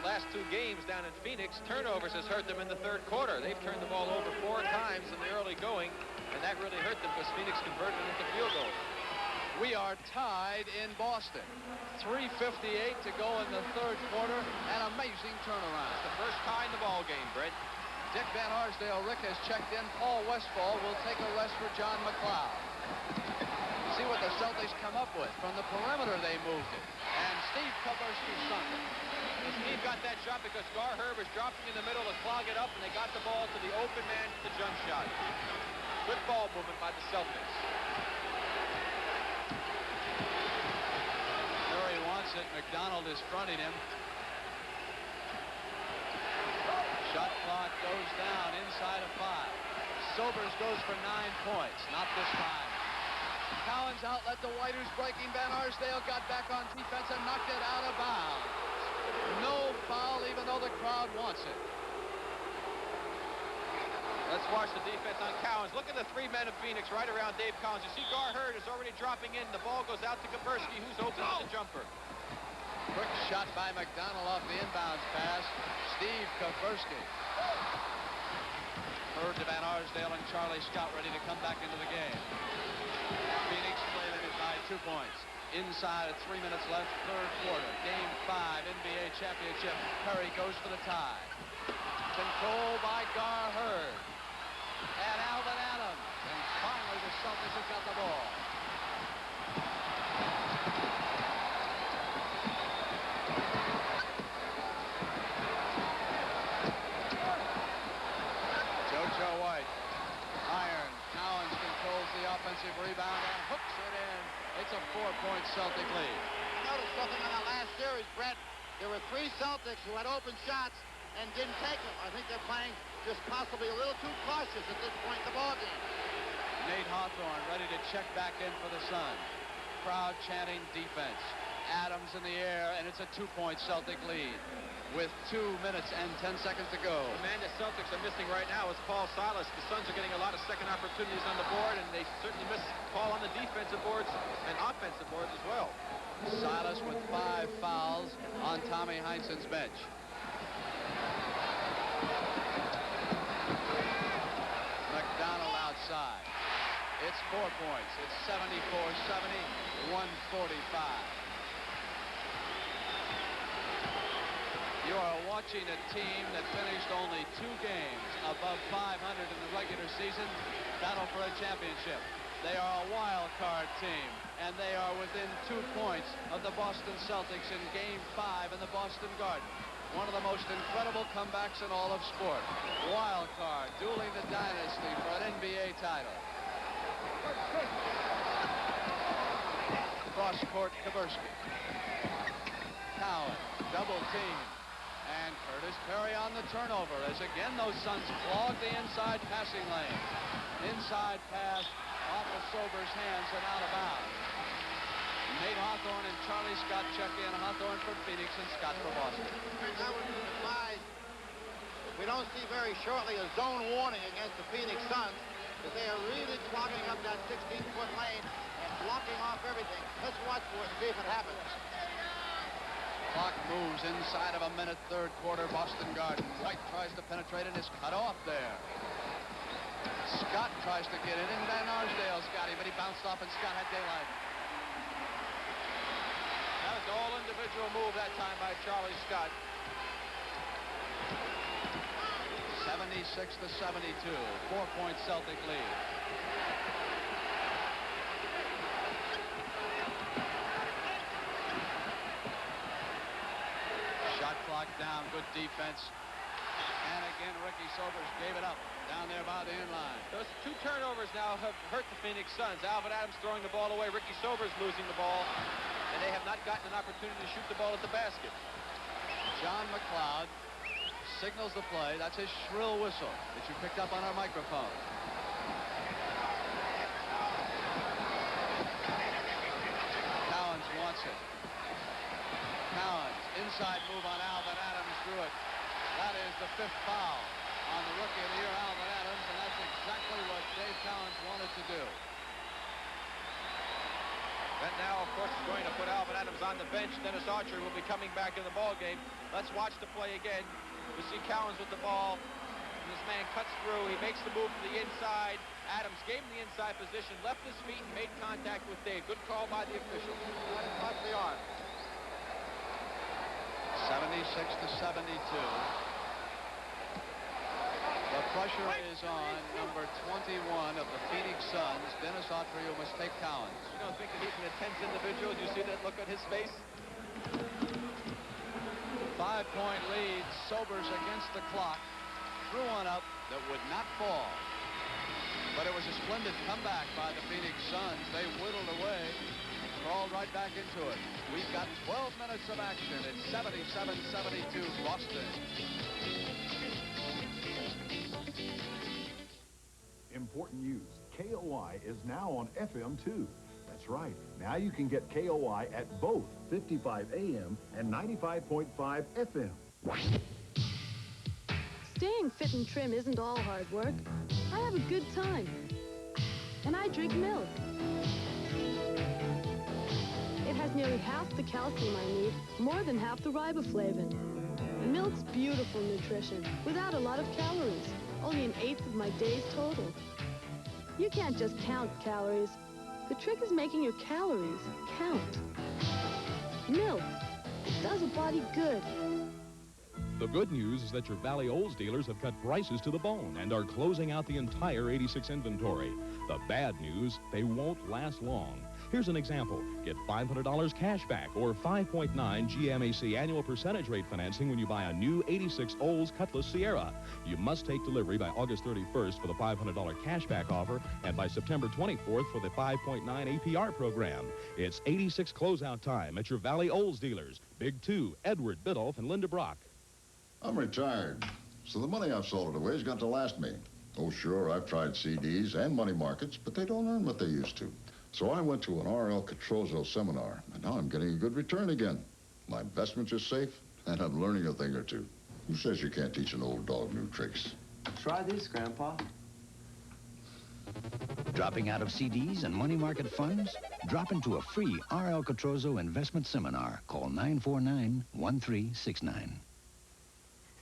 last 2 games down in Phoenix, turnovers has hurt them in the third quarter. They've turned the ball over 4 times in the early going, and that really hurt them because Phoenix converted it into field goals. We are tied in Boston. 3:58 to go in the third quarter. An amazing turnaround. It's the first tie in the ball game, Brett. Dick Van Arsdale, Rick has checked in. Paul Westphal will take a rest for John McLeod. See what the Celtics come up with. From the perimeter, they moved it. And Steve Kowarski sunk it. And Steve got that shot because Gar Herb was dropping in the middle to clog it up, and they got the ball to the open man for the jump shot. Good ball movement by the Celtics. Murray wants it. McDonald is fronting him. Shot clock goes down inside of 5. Sobers goes for 9 points. Not this time. Cowens outlet to White, who's breaking. Van Arsdale got back on defense and knocked it out of bounds. No foul, even though the crowd wants it. Let's watch the defense on Cowens. Look at the 3 men of Phoenix right around Dave Cowens. You see Gar Hurd is already dropping in. The ball goes out to Kowarski, who's open for the jumper. Quick shot by McDonald off the inbounds pass. Steve Kowarski. Hurd to Van Arsdale and Charlie Scott ready to come back into the game. Phoenix trailing it by 2 points. Inside of 3 minutes left, third quarter. Game 5, NBA championship. Perry goes for the tie. Control by Gar Hurd. And Alvin Adams. And finally the Celtics have got the ball. JoJo White. Iron. Cowens controls the offensive rebound and hooks it in. It's a 4-point Celtic lead. I noticed something in that last series, Brett. There were 3 Celtics who had open shots and didn't take them. I think they're playing just possibly a little too cautious at this point in the ballgame. Nate Hawthorne ready to check back in for the Sun. Crowd chanting defense. Adams in the air, and it's a 2-point Celtic lead with 2 minutes and 10 seconds to go. The man the Celtics are missing right now is Paul Silas. The Suns are getting a lot of second opportunities on the board, and they certainly miss Paul on the defensive boards and offensive boards as well. Silas with 5 fouls on Tommy Heinsohn's bench. McDonald outside. It's 4 points. It's 74-70, 145. You are watching a team that finished only 2 games above 500 in the regular season, battle for a championship. They are a wild card team, and they are within 2 points of the Boston Celtics in Game 5 in the Boston Garden. One of the most incredible comebacks in all of sport. Wild card, dueling the dynasty for an NBA title. Cross court, Kowarski. Cowan, double team. And Curtis Perry on the turnover as again those Suns clog the inside passing lane. Inside pass off of Sober's hands and out of bounds. Nate Hawthorne and Charlie Scott check in. Hawthorne for Phoenix and Scott for Boston. I would be surprised if we don't see very shortly a zone warning against the Phoenix Suns, because they are really clogging up that 16-foot lane and blocking off everything. Let's watch for it and see if it happens. Clock moves inside of a minute, third quarter, Boston Garden. White tries to penetrate and is cut off there. Scott tries to get in, and Van Arsdale's got him, but he bounced off, and Scott had daylight. That was all individual move that time by Charlie Scott. 76-72, 4-point Celtic lead. Shot clock down, good defense. And again, Ricky Sobers gave it up down there by the inline. Those two turnovers now have hurt the Phoenix Suns. Alvin Adams throwing the ball away, Ricky Sobers losing the ball, and they have not gotten an opportunity to shoot the ball at the basket. John McLeod signals the play. That's his shrill whistle that you picked up on our microphone. Cowens wants it. Cowens, inside move on Alvin Adams, drew it. That is the 5th foul on the rookie of the year, Alvin Adams, and that's exactly what Dave Cowens wanted to do. That now, of course, is going to put Alvin Adams on the bench. Dennis Archer will be coming back in the ball game. Let's watch the play again. We see Cowens with the ball. And this man cuts through. He makes the move to the inside. Adams gave him the inside position, left his feet, and made contact with Dave. Good call by the official. Watch the arm. 76-72. The pressure is on number 21 of the Phoenix Suns, Dennis Autry, who must take Cowens. You don't think that he's an intense individual? Do you see that look on his face? 5-point lead. Sobers against the clock. Threw one up that would not fall. But it was a splendid comeback by the Phoenix Suns. They whittled away, crawled right back into it. We've got 12 minutes of action. It's 77-72 Boston. Important news. KOI is now on FM too. That's right. Now you can get KOI at both 55 AM and 95.5 FM. Staying fit and trim isn't all hard work. I have a good time. And I drink milk. It has nearly half the calcium I need, more than half the riboflavin. Milk's beautiful nutrition, without a lot of calories. Only 1/8 of my day's total. You can't just count calories. The trick is making your calories count. Milk. It does a body good. The good news is that your Valley Olds dealers have cut prices to the bone and are closing out the entire 86 inventory. The bad news, they won't last long. Here's an example. Get $500 cash back or 5.9 GMAC annual percentage rate financing when you buy a new 86 Olds Cutlass Sierra. You must take delivery by August 31st for the $500 cash back offer and by September 24th for the 5.9 APR program. It's 86 closeout time at your Valley Olds dealers. Big 2, Edward Biddulph and Linda Brock. I'm retired, so the money I've salted away has got to last me. Oh, sure, I've tried CDs and money markets, but they don't earn what they used to. So I went to an R.L. Catrozo seminar, and now I'm getting a good return again. My investments are safe, and I'm learning a thing or two. Who says you can't teach an old dog new tricks? Try this, Grandpa. Dropping out of CDs and money market funds? Drop into a free R.L. Catrozo investment seminar. Call 949-1369.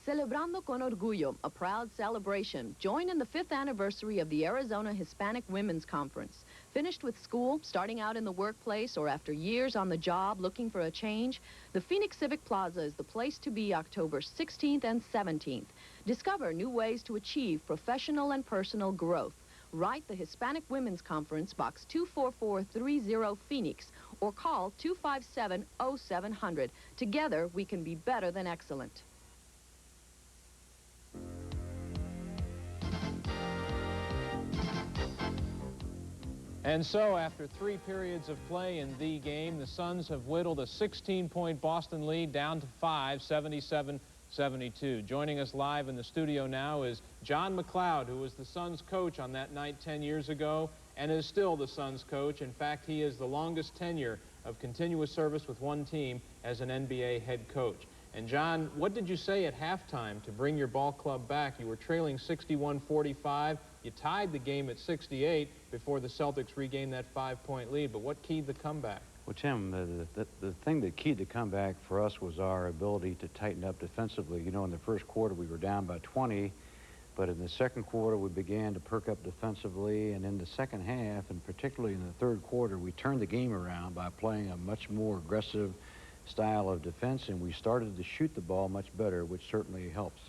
Celebrando con Orgullo, a proud celebration. Join in the 5th anniversary of the Arizona Hispanic Women's Conference. Finished with school, starting out in the workplace, or after years on the job looking for a change, the Phoenix Civic Plaza is the place to be October 16th and 17th. Discover new ways to achieve professional and personal growth. Write the Hispanic Women's Conference, Box 24430 Phoenix, or call 257-0700. Together, we can be better than excellent. And so, after 3 periods of play in the game, the Suns have whittled a 16-point Boston lead down to 5, 77-72. 72. Joining us live in the studio now is John McLeod, who was the Suns coach on that night 10 years ago and is still the Suns coach. In fact, he is the longest tenure of continuous service with one team as an NBA head coach. And John, what did you say at halftime to bring your ball club back? You were trailing 61-45. You tied the game at 68 before the Celtics regained that 5-point lead. But what keyed the comeback? Well, Tim, the thing that keyed the comeback for us was our ability to tighten up defensively. You know, in the first quarter, we were down by 20, but in the second quarter, we began to perk up defensively, and in the second half, and particularly in the third quarter, we turned the game around by playing a much more aggressive style of defense, and we started to shoot the ball much better, which certainly helps.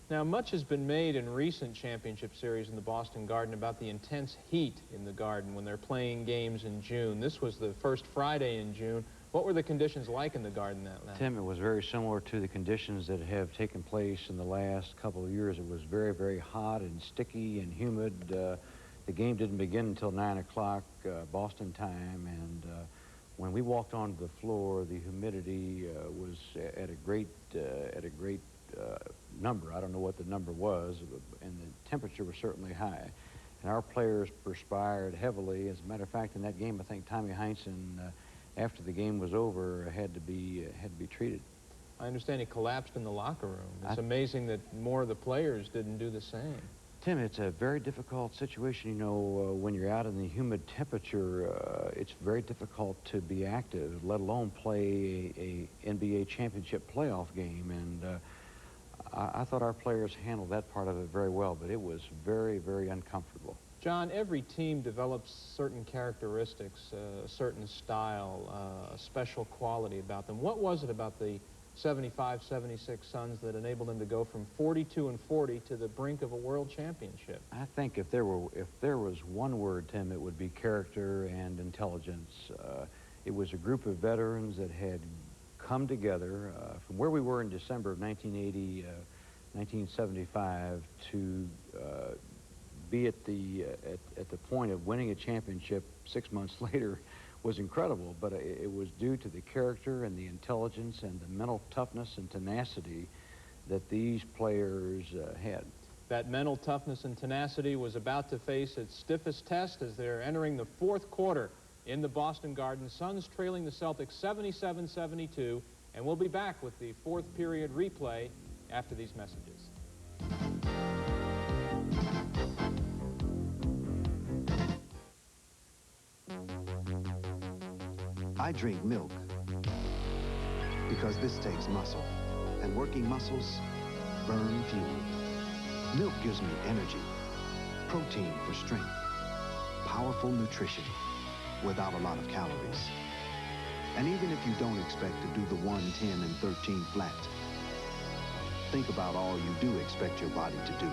Now, much has been made in recent championship series in the Boston Garden about the intense heat in the Garden when they're playing games in June. This was the first Friday in June. What were the conditions like in the Garden that night? Tim, it was very similar to the conditions that have taken place in the last couple of years. It was very, very hot and sticky and humid. The game didn't begin until 9 o'clock Boston time, and when we walked onto the floor, the humidity was at a great number. I don't know what the number was, and the temperature was certainly high. And our players perspired heavily. As a matter of fact, in that game, I think Tommy Heinsohn, after the game was over, had to be treated. I understand he collapsed in the locker room. It's amazing that more of the players didn't do the same. Tim, it's a very difficult situation. You know, when you're out in the humid temperature, it's very difficult to be active, let alone play a NBA championship playoff game. And I thought our players handled that part of it very well, but it was very, very uncomfortable. John, every team develops certain characteristics, a certain style, a special quality about them. What was it about the 75-76 Suns that enabled them to go from 42-40 to the brink of a world championship? I think if there was one word, Tim, it would be character and intelligence. It was a group of veterans that had come together from where we were in December of 1980, 1975 to be at the point of winning a championship 6 months later was incredible, but it was due to the character and the intelligence and the mental toughness and tenacity that these players had. That mental toughness and tenacity was about to face its stiffest test as they're entering the fourth quarter in the Boston Garden. Suns trailing the Celtics 77-72, and we'll be back with the fourth period replay after these messages. I drink milk because this takes muscle, and working muscles burn fuel. Milk gives me energy, protein for strength, powerful nutrition without a lot of calories. And even if you don't expect to do the 1, 10, and 13 flat, think about all you do expect your body to do.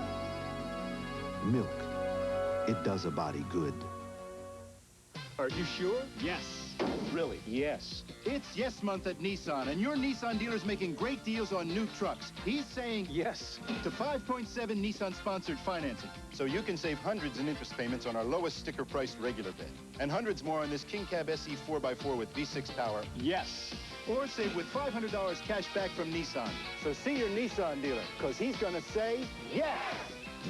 Milk, it does a body good. Are you sure? Yes. Really? Yes. It's Yes Month at Nissan, and your Nissan dealer's making great deals on new trucks. He's saying yes to 5.7 Nissan-sponsored financing, so you can save hundreds in interest payments on our lowest sticker-priced regular bed, and hundreds more on this King Cab SE 4x4 with V6 power. Yes. Or save with $500 cash back from Nissan. So see your Nissan dealer, because he's going to say yes.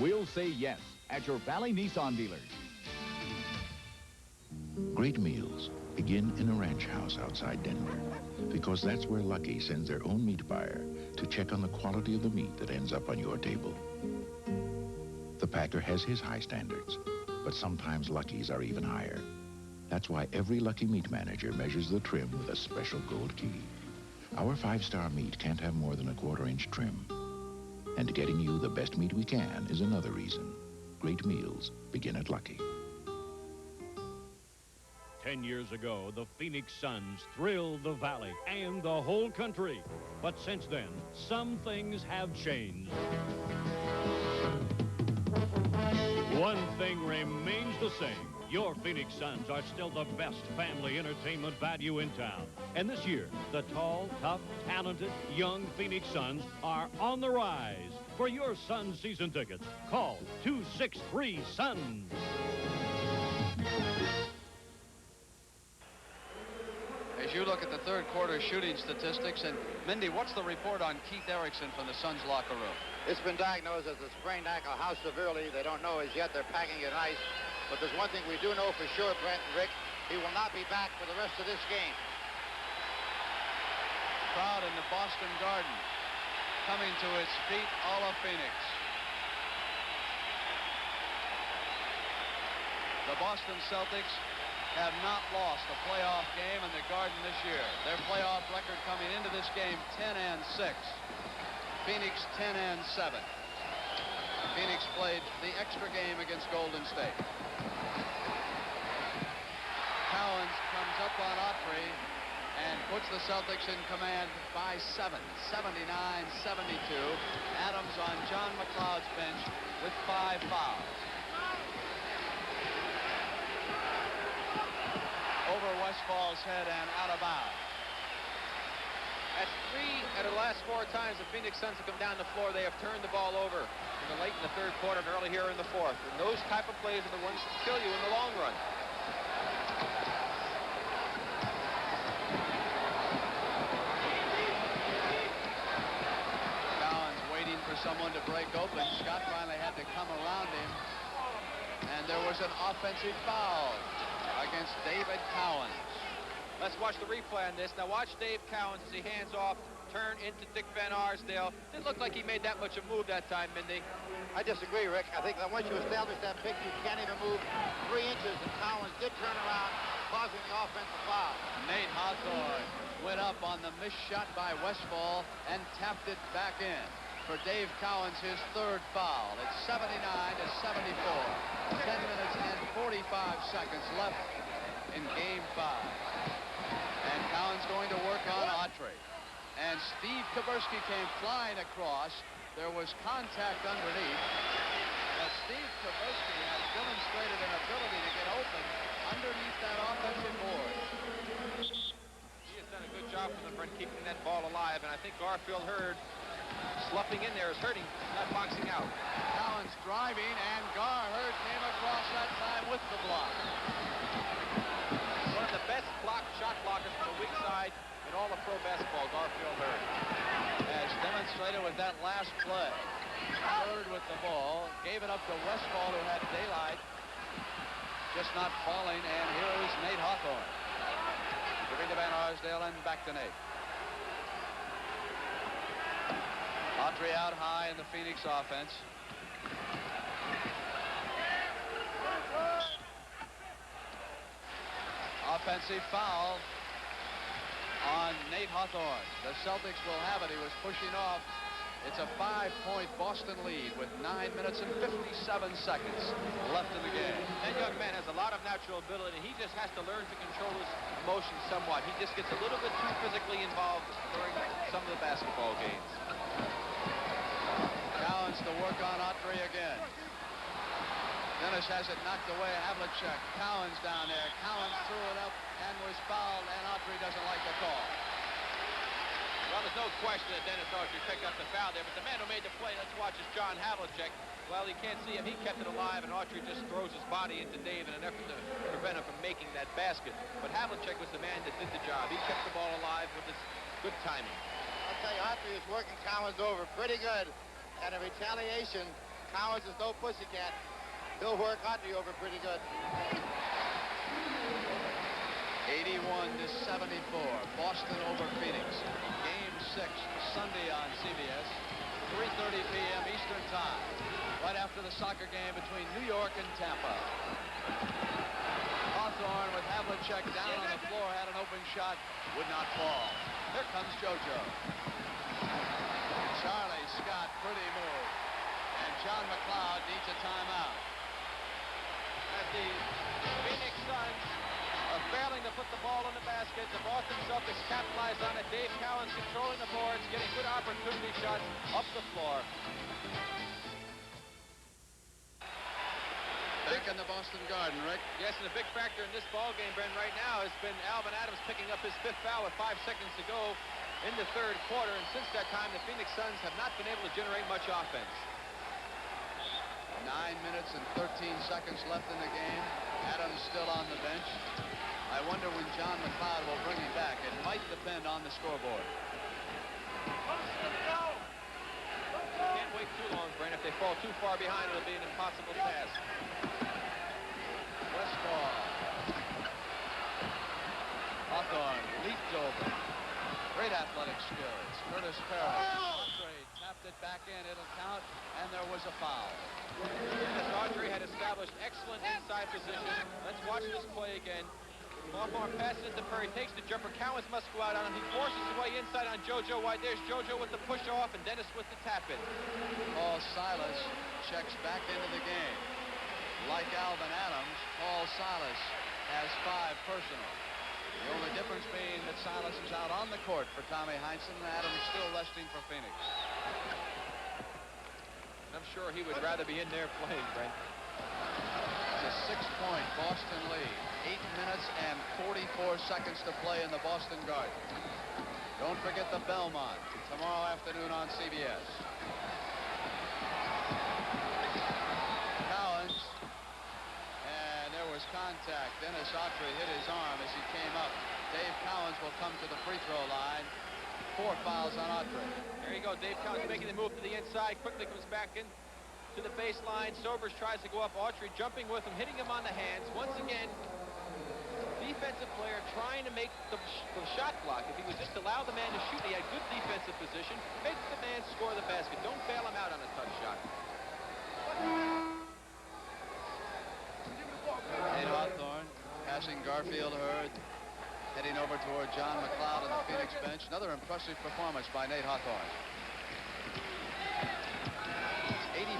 We'll say yes at your Valley Nissan dealers. Great meals begin in a ranch house outside Denver, because that's where Lucky sends their own meat buyer to check on the quality of the meat that ends up on your table. The packer has his high standards, but sometimes Lucky's are even higher. That's why every Lucky meat manager measures the trim with a special gold key. Our 5-star meat can't have more than a 1/4-inch trim. And getting you the best meat we can is another reason. Great meals begin at Lucky. 10 years ago, the Phoenix Suns thrilled the Valley and the whole country. But since then, some things have changed. One thing remains the same. Your Phoenix Suns are still the best family entertainment value in town. And this year, the tall, tough, talented, young Phoenix Suns are on the rise. For your Suns season tickets, call 263-SUNS. A as you look at the third quarter shooting statistics. And Mindy, what's the report on Keith Erickson from the Suns locker room? It's been diagnosed as a sprained ankle. How severely, they don't know as yet. They're packing it ice. But there's one thing we do know for sure, Brent and Rick. He will not be back for the rest of this game. Crowd in the Boston Garden coming to its feet, all of Phoenix. The Boston Celtics have not lost a playoff game in the Garden this year. Their playoff record coming into this game, 10-6. Phoenix 10-7. Phoenix played the extra game against Golden State. Cowens comes up on Autry and puts the Celtics in command by 7, 79-72. Adams on John McLeod's bench with 5 fouls. Over Westfall's head and out of bounds. That's 3 out of the last 4 times the Phoenix Suns have come down the floor. They have turned the ball over in the late in the third quarter and early here in the fourth. And those type of plays are the ones that kill you in the long run. Cowens waiting for someone to break open. Scott finally had to come around him. And there was an offensive foul against David Cowens. Let's watch the replay on this. Now watch Dave Cowens as he hands off, turn into Dick Van Arsdale. Didn't look like he made that much a move that time, Mindy. I disagree, Rick. I think that once you establish that pick, you can't even move 3 inches, and Cowens did turn around, causing the offensive foul. Nate Hawthorne went up on the missed shot by Westfall and tapped it back in. For Dave Cowens, his 3rd foul. It's 79-74. 10 minutes and 45 seconds left in game 5. And Cowens going to work on Autry. And Steve Kaburski came flying across. There was contact underneath. But Steve Kaburski has demonstrated an ability to get open underneath that offensive board. He has done a good job for them, Brent, keeping that ball alive. And I think Garfield Hurd sloughing in there is hurting, not boxing out. Cowens driving, and Gar Hurd came across that time with the block. One of the best shot blockers from the weak side in all of pro basketball, Garfield Hurd. As demonstrated with that last play. Hurd with the ball, gave it up to Westfall, who had daylight, just not falling, and here is Nate Hawthorne. Giving to Van Arsdale and back to Nate. Autry out high in the Phoenix offense. Offensive foul on Nate Hawthorne. The Celtics will have it. He was pushing off. It's a 5-point Boston lead with 9 minutes and 57 seconds left in the game. That young man has a lot of natural ability. He just has to learn to control his emotions somewhat. He just gets a little bit too physically involved during some of the basketball games. Cowens to work on Autry again. Dennis has it knocked away. Havlicek. Cowens down there. Cowens threw it up and was fouled, and Autry doesn't like the call. Well, there's no question that Dennis Autry picked up the foul there, but the man who made the play, let's watch, is John Havlicek. Well, you can't see him. He kept it alive, and Autry just throws his body into Dave in an effort to prevent him from making that basket. But Havlicek was the man that did the job. He kept the ball alive with his good timing. I'll tell you, Autry is working Cowens over pretty good. And in retaliation, Cowens is no pussycat. He'll work Autry over pretty good. 81-74. Boston over Phoenix. Game 6 Sunday on CBS. 3:30 p.m. Eastern Time. Right after the soccer game between New York and Tampa. Hawthorne with Havlicek down on the floor, had an open shot, would not fall. Here comes JoJo. Charlie Scott, pretty move. And John McLeod needs a timeout. As the Phoenix Suns are failing to put the ball in the basket, the Boston Celtics capitalize on it. Dave Cowens controlling the boards, getting good opportunity shots up the floor. Back in the Boston Garden, Rick. Yes, and a big factor in this ball game, Brent, right now has been Alvin Adams picking up his 5th foul with 5 seconds to go in the third quarter. And since that time, the Phoenix Suns have not been able to generate much offense. 9 minutes and 13 seconds left in the game. Adams still on the bench. I wonder when John McLeod will bring him back. It might depend on the scoreboard. Can't wait too long, Brent. If they fall too far behind, it'll be an impossible task. Westfall. Hawthorne leaped over. Great athletic skills. Curtis Parrish. Autry tapped it back in. It'll count, and there was a foul. Dennis Autry had established excellent inside position. Let's watch this play again. Hawthorne passes it to Perry, takes the jumper. Cowens must go out on him. He forces his way inside on JoJo White. There's JoJo with the push off and Dennis with the tap in. Paul Silas checks back into the game. Like Alvin Adams, Paul Silas has 5 personal. The only difference being that Silas is out on the court for Tommy Heinsohn and Adams still resting for Phoenix. I'm sure he would rather be in there playing, Brent. It's a 6-point Boston lead. 8 minutes and 44 seconds to play in the Boston Garden. Don't forget the Belmont tomorrow afternoon on CBS. Cowens, and there was contact. Dennis Autry hit his arm as he came up. Dave Cowens will come to the free throw line. 4 fouls on Autry. There you go. Dave Cowens making the move to the inside. Quickly comes back in to the baseline. Sobers tries to go up. Autry jumping with him, hitting him on the hands. Once again, defensive player trying to make the shot block. If he would just allow the man to shoot, he had good defensive position. Make the man score the basket. Don't bail him out on a tough shot. Nate Hawthorne passing Garfield Hurd, heading over toward John McLeod on the Phoenix bench. Another impressive performance by Nate Hawthorne.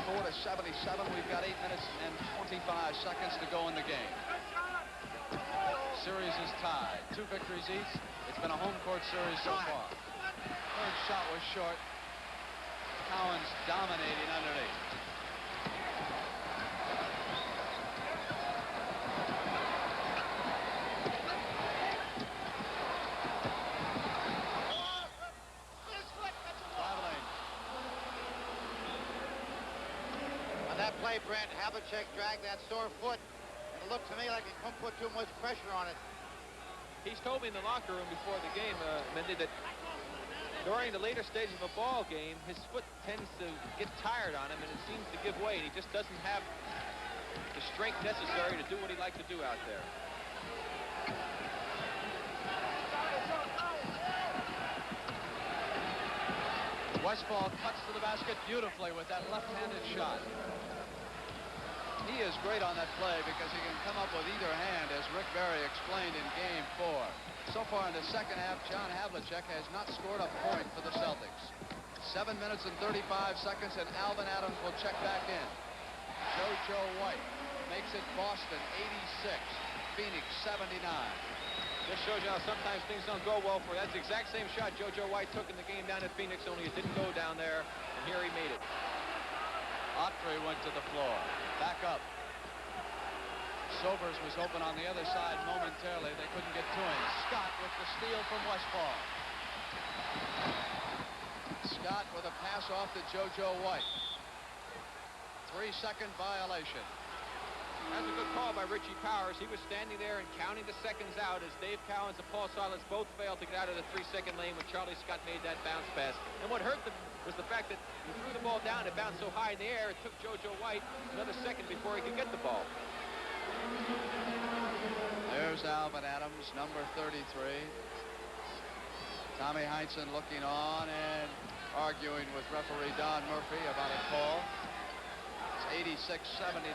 84-77. We've got 8 minutes and 25 seconds to go in the game. Series is tied. 2 victories each. It's been a home court series so far. Third shot was short. Cowens dominating underneath. Traveling. On that play, Brent, Havlicek dragged that sore foot. It looked to me like he couldn't put too much pressure on it. He's told me in the locker room before the game, Mindy, that during the later stage of a ball game, his foot tends to get tired on him, and it seems to give way, and he just doesn't have the strength necessary to do what he'd like to do out there. Westfall cuts to the basket beautifully with that left-handed shot. He is great on that play because he can come up with either hand, as Rick Barry explained in Game 4. So far in the second half, John Havlicek has not scored a point for the Celtics. 7 minutes and 35 seconds, and Alvin Adams will check back in. JoJo White makes it Boston 86, Phoenix 79. This shows you how sometimes things don't go well for you. That's the exact same shot JoJo White took in the game down at Phoenix, only it didn't go down there, and here he made it. Autry went to the floor. Back up. Sobers was open on the other side momentarily. They couldn't get to him. Scott with the steal from Westfall. Scott with a pass off to JoJo White. 3-second violation. That's a good call by Richie Powers. He was standing there and counting the seconds out as Dave Cowens and Paul Silas both failed to get out of the 3-second lane when Charlie Scott made that bounce pass. And what hurt them was the fact that he threw the ball down. It bounced so high in the air, it took JoJo White another second before he could get the ball. There's Alvin Adams, number 33. Tommy Heinsohn looking on and arguing with referee Don Murphy about a call. It's 86-79.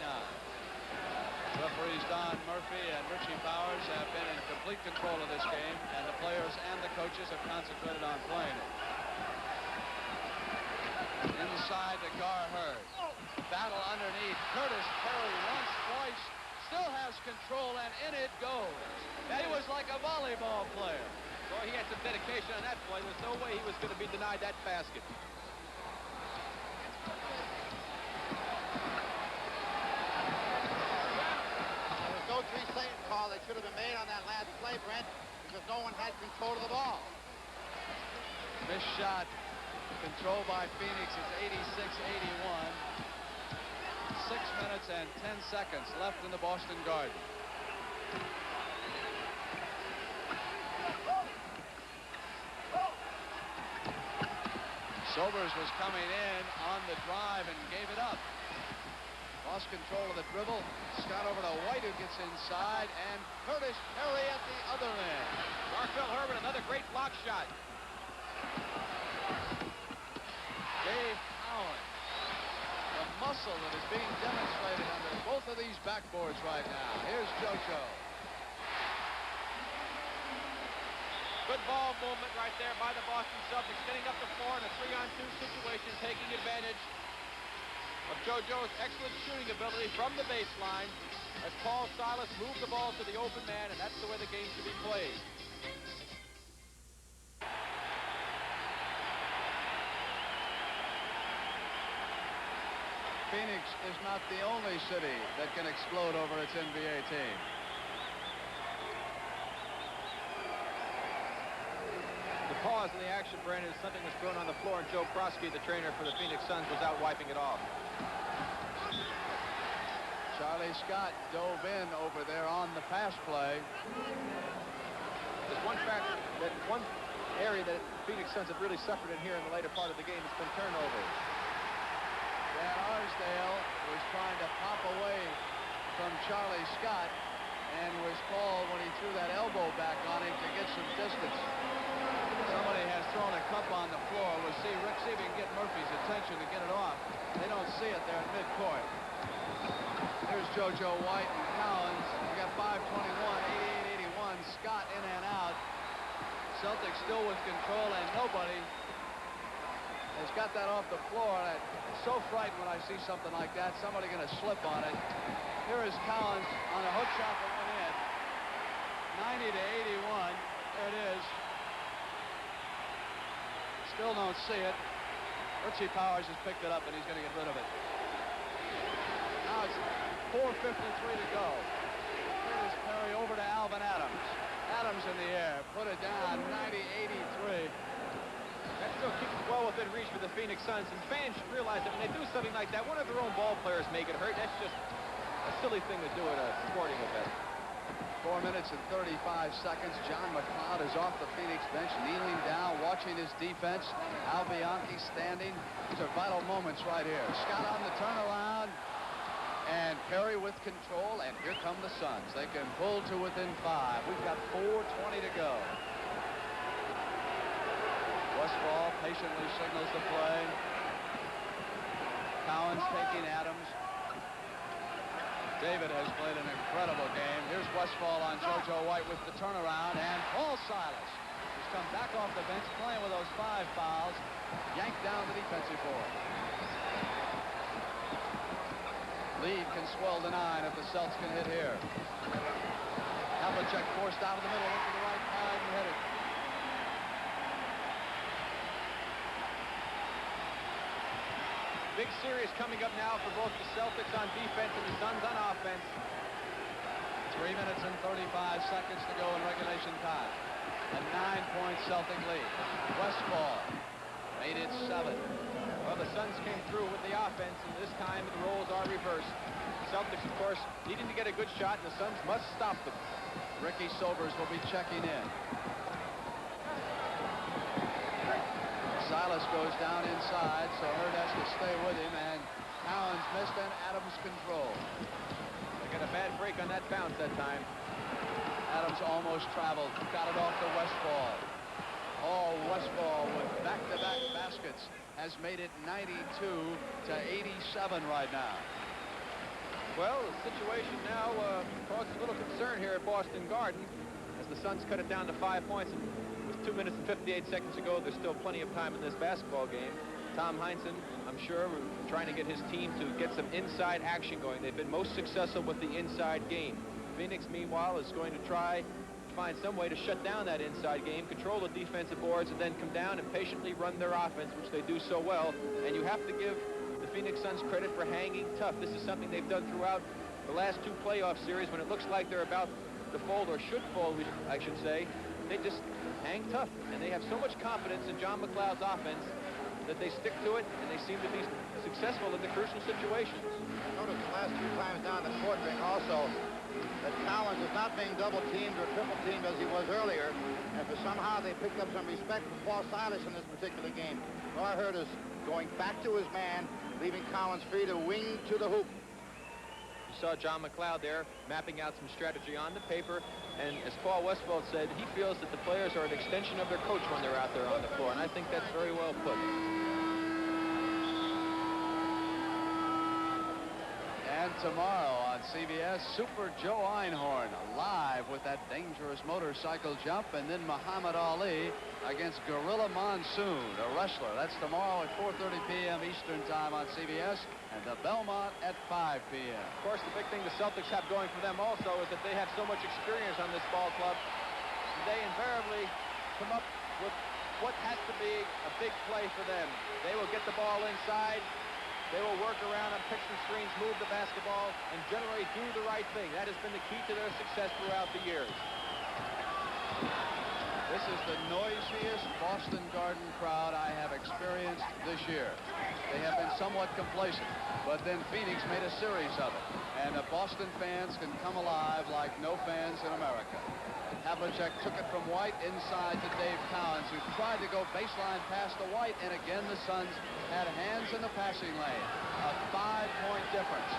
Referees Don Murphy and Richie Powers have been in complete control of this game, and the players and the coaches have concentrated on playing it. Inside to Gar Hurd. Battle underneath. Curtis Perry once, twice, still has control, and in it goes. He was like a volleyball player. Boy, he had some dedication on that play. There's no way he was going to be denied that basket. No 3-second call that should have been made on that last play, Brent, because no one had control of the ball. Missed shot. Control by Phoenix. It's 86-81. 6 minutes and 10 seconds left in the Boston Garden. Sobers was coming in on the drive and gave it up. Lost control of the dribble. Scott over to White, who gets inside, and Curtis Perry at the other end. Garfield Herbert, another great block shot. Dave Allen. The muscle that is being demonstrated under both of these backboards right now. Here's JoJo. Good ball movement right there by the Boston Celtics, getting up the floor in a 3-on-2 situation, taking advantage of JoJo's excellent shooting ability from the baseline as Paul Silas moved the ball to the open man, and that's the way the game should be played. Phoenix is not the only city that can explode over its NBA team. The pause in the action, Brandon, is something was thrown on the floor, and Joe Krosky, the trainer for the Phoenix Suns, was out wiping it off. Charlie Scott dove in over there on the pass play. There's one fact that one area that Phoenix Suns have really suffered in here in the later part of the game has been turnovers. Dan Arsdale was trying to pop away from Charlie Scott and was called when he threw that elbow back on him to get some distance. Somebody has thrown a cup on the floor. We'll see if he can get Murphy's attention to get it off. They don't see it there at midcourt. Here's JoJo White and Collins. We got 5:21, 88-81. Scott in and out. Celtics still with control, and nobody has got that off the floor. I'm so frightened when I see something like that. Somebody going to slip on it. Here is Collins on a hook shot that went in. 90-81. There it is. Still don't see it. Richie Powers has picked it up, and he's going to get rid of it. Now it's 4:53 to go. Curtis Perry over to Alvin Adams. Adams in the air. Put it down. 90-83. That still keeps it well within reach for the Phoenix Suns, and fans should realize that when they do something like that, one of their own ball players make it hurt. That's just a silly thing to do at a sporting event. 4 minutes and 35 seconds. John McLeod is off the Phoenix bench, kneeling down, watching his defense. Al Bianchi standing. These are vital moments right here. Scott on the turnaround, and Perry with control, and here come the Suns. They can pull to within 5. We've got 4:20 to go. Westfall patiently signals the play. Collins taking Adams. David has played an incredible game. Here's Westfall on JoJo White with the turnaround, and Paul Silas has come back off the bench playing with those 5 fouls. Yanked down the defensive board. Lead can swell to 9 if the Celts can hit here. Havlicek forced out of the middle, went to the right side and hit it. Big series coming up now for both the Celtics on defense and the Suns on offense. 3 minutes and 35 seconds to go in regulation time. A 9-point Celtic lead. Westfall made it 7. Well, the Suns came through with the offense, and this time the roles are reversed. The Celtics, of course, needing to get a good shot, and the Suns must stop them. Ricky Sobers will be checking in. Silas goes down inside, so Hurd has to stay with him, and Collins missed, and Adams control. They got a bad break on that bounce that time. Adams almost traveled, got it off to Westfall. Oh, Westfall with back-to-back baskets has made it 92-87 right now. Well, the situation now causes a little concern here at Boston Garden as the Suns cut it down to 5 points. And with 2 minutes and 58 seconds to go, there's still plenty of time in this basketball game. Tom Heinsohn, I'm sure, trying to get his team to get some inside action going. They've been most successful with the inside game. Phoenix, meanwhile, is going to try to find some way to shut down that inside game, control the defensive boards, and then come down and patiently run their offense, which they do so well. And you have to give the Phoenix Suns credit for hanging tough. This is something they've done throughout the last 2 playoff series when it looks like they're about to fold, or should fold, I should say. They just hang tough, and they have so much confidence in John McLeod's offense that they stick to it, and they seem to be successful in the crucial situations. Notice the last 2 times down the court ring also that Collins is not being double-teamed or triple-teamed as he was earlier, and for somehow they picked up some respect for Paul Silas in this particular game. Garherd is going back to his man, leaving Collins free to wing to the hoop. You saw John McLeod there mapping out some strategy on the paper, and as Paul Westphal said, he feels that the players are an extension of their coach when they're out there on the floor, and I think that's very well put. And tomorrow on CBS, Super Joe Einhorn live with that dangerous motorcycle jump, and then Muhammad Ali against Gorilla Monsoon, a wrestler. That's tomorrow at 4:30 p.m. Eastern Time on CBS, and the Belmont at 5 p.m. Of course, the big thing the Celtics have going for them also is that they have so much experience on this ball club. They invariably come up with what has to be a big play for them. They will get the ball inside. They will work around on picture screens, move the basketball, and generally do the right thing. That has been the key to their success throughout the years. This is the noisiest Boston Garden crowd I have experienced this year. They have been somewhat complacent, but then Phoenix made a series of it. And the Boston fans can come alive like no fans in America. Havlicek took it from White inside to Dave Cowens, who tried to go baseline past the White, and again the Suns had hands in the passing lane. A 5-point difference.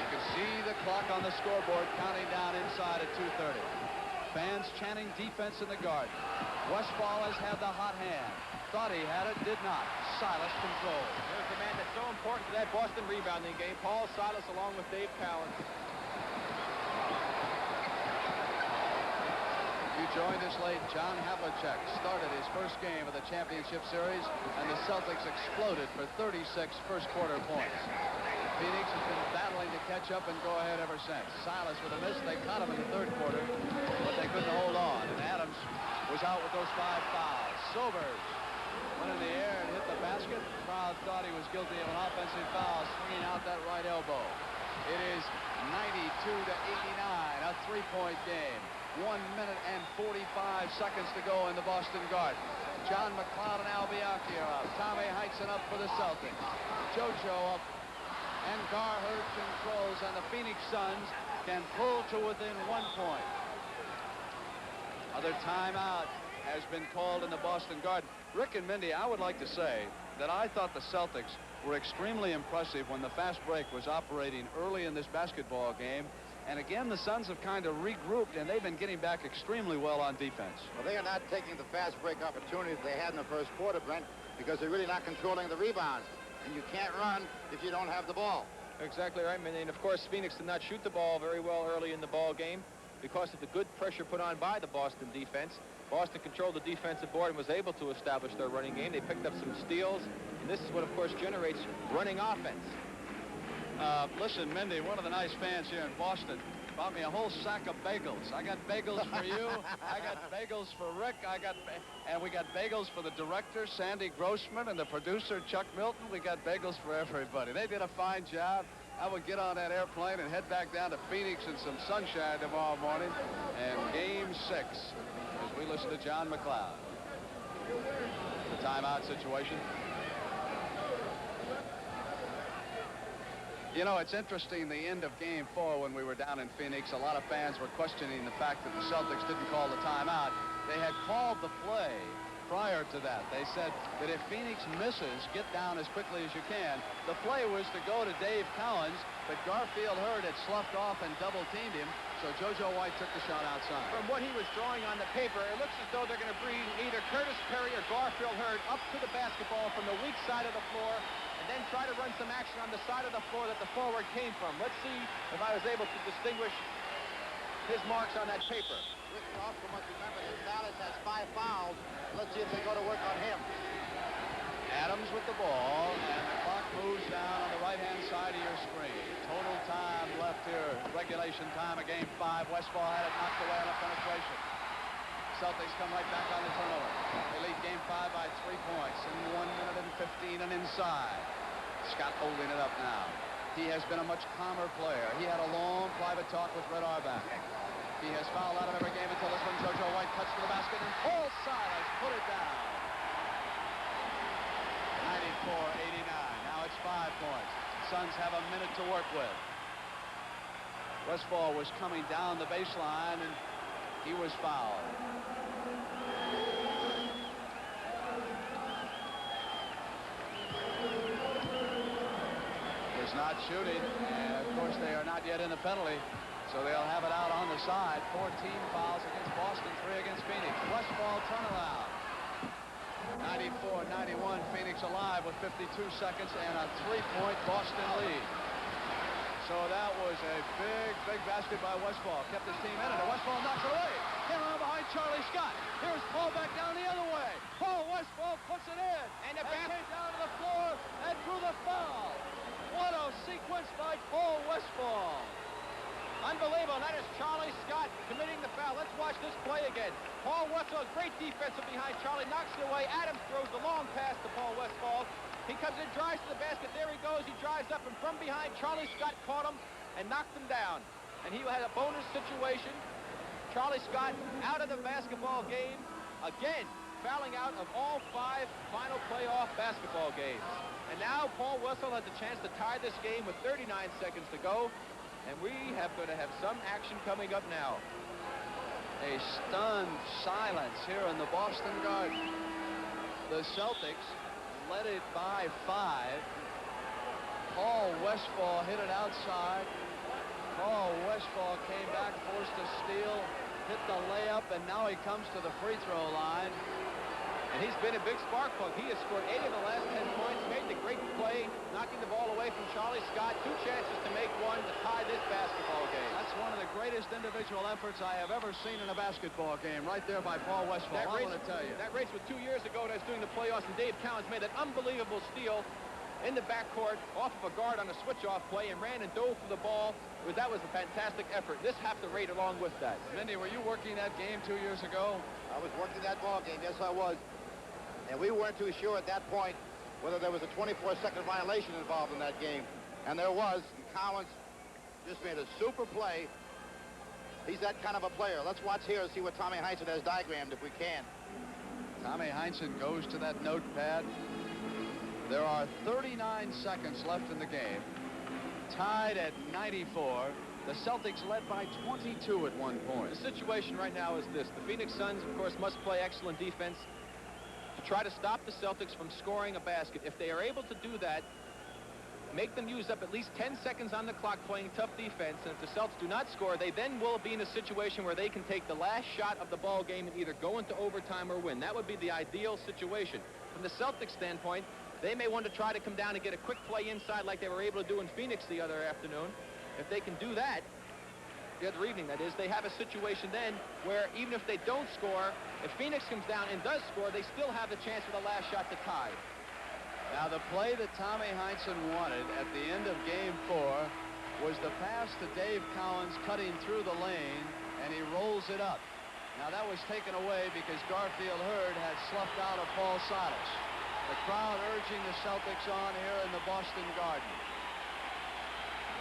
You can see the clock on the scoreboard counting down inside at 2:30. Fans chanting defense in the Garden. Westphal has had the hot hand. Thought he had it, did not. Silas controls. There's the man that's so important to that Boston rebounding game, Paul Silas, along with Dave Cowens. You joined us late. John Havlicek started his first game of the championship series, and the Celtics exploded for 36 first-quarter points. Phoenix has been battling to catch up and go ahead ever since. Silas with a miss. They caught him in the third quarter, but they couldn't hold on. And Adams was out with those 5 fouls. Sobers went in the air and hit the basket. The crowd thought he was guilty of an offensive foul, swinging out that right elbow. It is 92-89, a 3-point game. 1 minute and 45 seconds to go in the Boston Garden. John McLeod and Al Bianchi are up. Tommy Heinsohn up for the Celtics. JoJo up. And Garherd controls, and the Phoenix Suns can pull to within 1 point. Other timeout has been called in the Boston Garden. Rick and Mindy, I would like to say that I thought the Celtics were extremely impressive when the fast break was operating early in this basketball game. And again, the Suns have kind of regrouped, and they've been getting back extremely well on defense. Well, they are not taking the fast break opportunities they had in the first quarter, Brent, because they're really not controlling the rebounds. And you can't run if you don't have the ball. Exactly right, and of course, Phoenix did not shoot the ball very well early in the ball game because of the good pressure put on by the Boston defense. Boston controlled the defensive board and was able to establish their running game. They picked up some steals, and this is what, of course, generates running offense. Listen, Mindy, one of the nice fans here in Boston bought me a whole sack of bagels. I got bagels for you. I got bagels for Rick. And we got bagels for the director, Sandy Grossman, and the producer, Chuck Milton. We got bagels for everybody. They did a fine job. I would get on that airplane and head back down to Phoenix in some sunshine tomorrow morning. And game 6, as we listen to John McLeod. The timeout situation. You know, it's interesting, the end of Game 4 when we were down in Phoenix, a lot of fans were questioning the fact that the Celtics didn't call the timeout. They had called the play prior to that. They said that if Phoenix misses, get down as quickly as you can. The play was to go to Dave Cowens, but Garfield Hurd had sloughed off and double-teamed him, so JoJo White took the shot outside. From what he was drawing on the paper, it looks as though they're going to bring either Curtis Perry or Garfield Hurd up to the basketball from the weak side of the floor, and then try to run some action on the side of the floor that the forward came from. Let's see if I was able to distinguish his marks on that paper. Rick, you also must remember that Dallas has 5 fouls. Let's see if they go to work on him. Adams with the ball, and the clock moves down on the right-hand side of your screen. Total time left here, regulation time of Game 5. Westphal had it knocked away on a penetration. Celtics come right back on the turnover. They lead Game 5 by 3 points in 1 minute and 15 and inside. Scott holding it up now. He has been a much calmer player. He had a long private talk with Red Auerbach. He has fouled out of every game until this one. JoJo White cuts to the basket, and Paul Silas put it down. 94-89. Now it's 5 points. Suns have a minute to work with. Westphal was coming down the baseline, and he was fouled. not shooting, and of course they are not yet in the penalty, so they'll have it out on the side. 14 fouls against Boston, 3 against Phoenix. Westfall turnaround. 94-91, Phoenix alive with 52 seconds and a 3-point Boston lead. So that was a big basket by Westfall. Kept his team in it, and Westfall knocks it away. Came around behind Charlie Scott. Here's Paul back down the other way. Paul Westfall puts it in. And came down to the floor and drew the foul. What a sequence by Paul Westfall. Unbelievable. That is Charlie Scott committing the foul. Let's watch this play again. Paul Westfall, great defensive behind Charlie, knocks it away. Adams throws the long pass to Paul Westfall. He comes in, drives to the basket. There he goes. He drives up, and from behind, Charlie Scott caught him and knocked him down. And he had a bonus situation. Charlie Scott out of the basketball game. Again, fouling out of all 5 final playoff basketball games. And now Paul Westfall has a chance to tie this game with 39 seconds to go. And we have going to have some action coming up now. A stunned silence here in the Boston Garden. The Celtics led it by 5. Paul Westfall hit it outside. Paul Westfall came back, forced a steal, hit the layup, and now he comes to the free throw line. And he's been a big spark plug. He has scored 8 of the last 10 points, made the great play, knocking the ball away from Charlie Scott. 2 chances to make one to tie this basketball game. That's one of the greatest individual efforts I have ever seen in a basketball game, right there by Paul Westfall. I want to tell you. That race was 2 years ago when I was doing the playoffs, and Dave Cowens made an unbelievable steal in the backcourt off of a guard on a switch-off play and ran and dove for the ball. That was a fantastic effort. This have to rate along with that. Mindy, were you working that game 2 years ago? I was working that ball game. Yes, I was. And we weren't too sure at that point whether there was a 24-second violation involved in that game. And there was. And Collins just made a super play. He's that kind of a player. Let's watch here and see what Tommy Heinsohn has diagrammed if we can. Tommy Heinsohn goes to that notepad. There are 39 seconds left in the game. Tied at 94. The Celtics led by 22 at one point. The situation right now is this. The Phoenix Suns, of course, must play excellent defense to try to stop the Celtics from scoring a basket. If they are able to do that, make them use up at least 10 seconds on the clock playing tough defense, and if the Celtics do not score, they then will be in a situation where they can take the last shot of the ball game and either go into overtime or win. That would be the ideal situation. From the Celtics standpoint, they may want to try to come down and get a quick play inside like they were able to do in Phoenix the other afternoon. If they can do that, the other evening, that is, they have a situation then where even if they don't score, if Phoenix comes down and does score, they still have the chance for the last shot to tie. Now, the play that Tommy Heinsohn wanted at the end of Game 4 was the pass to Dave Cowens cutting through the lane, and he rolls it up. Now, that was taken away because Garfield Hurd had sloughed out of Paul Silas. The crowd urging the Celtics on here in the Boston Garden.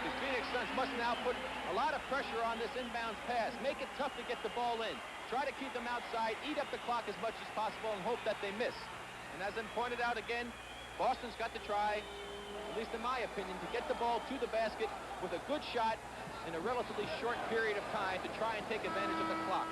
The Phoenix Suns must now put a lot of pressure on this inbounds pass. Make it tough to get the ball in. Try to keep them outside, eat up the clock as much as possible, and hope that they miss. And as I pointed out again, Boston's got to try, at least in my opinion, to get the ball to the basket with a good shot in a relatively short period of time to try and take advantage of the clock.